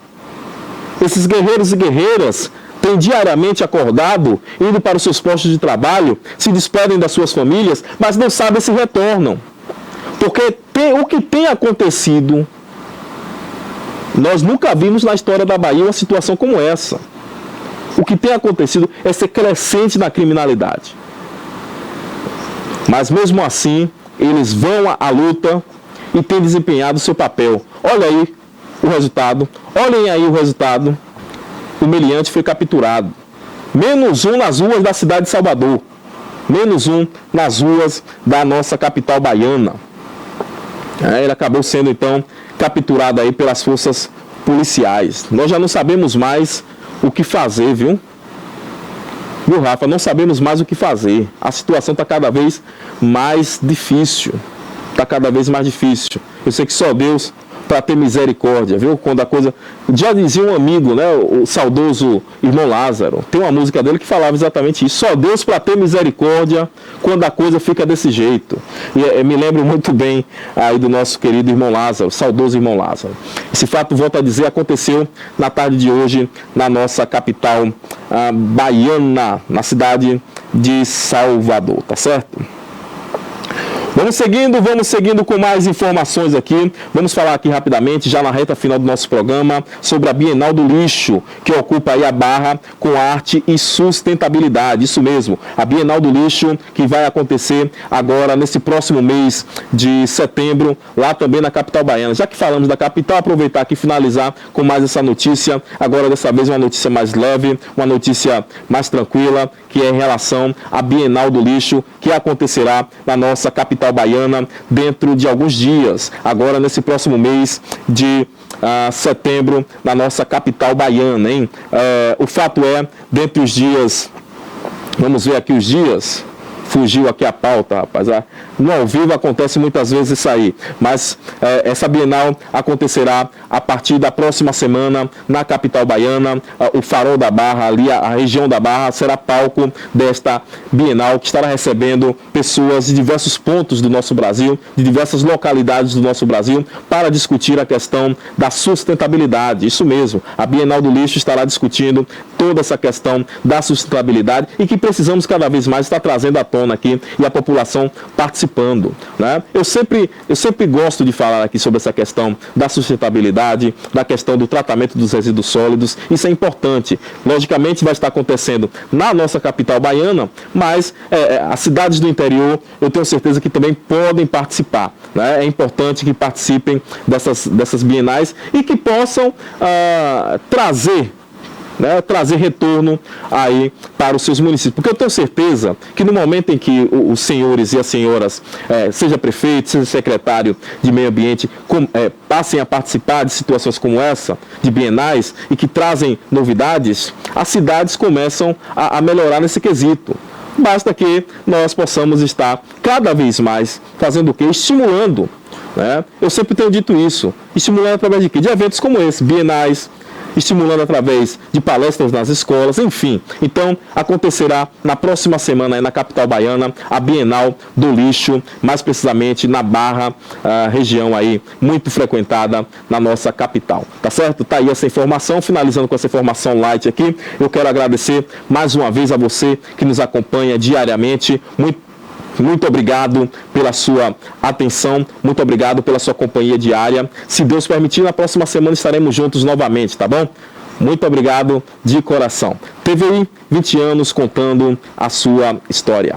Esses guerreiros e guerreiras têm diariamente acordado, indo para os seus postos de trabalho, se despedem das suas famílias, mas não sabem se retornam. Porque o que tem acontecido, nós nunca vimos na história da Bahia uma situação como essa. O que tem acontecido é ser crescente na criminalidade. Mas mesmo assim, eles vão à luta e têm desempenhado o seu papel. Olha aí o resultado. Olhem aí o resultado. O meliante foi capturado. -1 nas ruas da cidade de Salvador. -1 nas ruas da nossa capital baiana. Ele acabou sendo então capturado aí pelas forças policiais. Nós já não sabemos mais o que fazer, viu? Viu, Rafa? Não sabemos mais o que fazer. A situação está cada vez mais difícil. Está cada vez mais difícil. Eu sei que só Deus para ter misericórdia, viu? Quando a coisa... Já dizia um amigo, né, o saudoso irmão Lázaro, tem uma música dele que falava exatamente isso, só Deus para ter misericórdia quando a coisa fica desse jeito. E me lembro muito bem aí do nosso querido irmão Lázaro, saudoso irmão Lázaro. Esse fato, volto a dizer, aconteceu na tarde de hoje na nossa capital baiana, na cidade de Salvador, tá certo? Vamos seguindo com mais informações aqui. Vamos falar aqui rapidamente, já na reta final do nosso programa, sobre a Bienal do Lixo, que ocupa aí a Barra com arte e sustentabilidade. Isso mesmo, a Bienal do Lixo, que vai acontecer agora nesse próximo mês de setembro, lá também na capital baiana. Já que falamos da capital, aproveitar aqui e finalizar com mais essa notícia. Agora, dessa vez, uma notícia mais leve, uma notícia mais tranquila, que é em relação à Bienal do Lixo, que acontecerá na nossa capital baiana dentro de alguns dias, agora nesse próximo mês de setembro, na nossa capital baiana, hein? O fato é, dentre os dias, vamos ver aqui os dias, fugiu aqui a pauta, rapaz. No ao vivo acontece muitas vezes isso aí, mas essa Bienal acontecerá a partir da próxima semana na capital baiana. O Farol da Barra, ali a região da Barra, será palco desta Bienal, que estará recebendo pessoas de diversos pontos do nosso Brasil, de diversas localidades do nosso Brasil, para discutir a questão da sustentabilidade. Isso mesmo, a Bienal do Lixo estará discutindo toda essa questão da sustentabilidade e que precisamos cada vez mais estar trazendo à tona aqui e a população participando, né? Eu sempre gosto de falar aqui sobre essa questão da sustentabilidade, da questão do tratamento dos resíduos sólidos. Isso é importante. Logicamente vai estar acontecendo na nossa capital baiana, mas as cidades do interior eu tenho certeza que também podem participar, né? É importante que participem dessas bienais e que possam trazer retorno aí para os seus municípios. Porque eu tenho certeza que no momento em que os senhores e as senhoras, seja prefeito, seja secretário de meio ambiente, passem a participar de situações como essa, de bienais, e que trazem novidades, as cidades começam a melhorar nesse quesito. Basta que nós possamos estar cada vez mais fazendo o quê? Estimulando, né? Eu sempre tenho dito isso, estimulando através de quê? De eventos como esse, bienais, estimulando através de palestras nas escolas, enfim. Então, acontecerá na próxima semana aí na capital baiana a Bienal do Lixo, mais precisamente na Barra, região aí muito frequentada na nossa capital. Tá certo? Tá aí essa informação. Finalizando com essa informação light aqui, eu quero agradecer mais uma vez a você que nos acompanha diariamente. Muito obrigado pela sua atenção, muito obrigado pela sua companhia diária. Se Deus permitir, na próxima semana estaremos juntos novamente, tá bom? Muito obrigado de coração. TVI, 20 anos contando a sua história.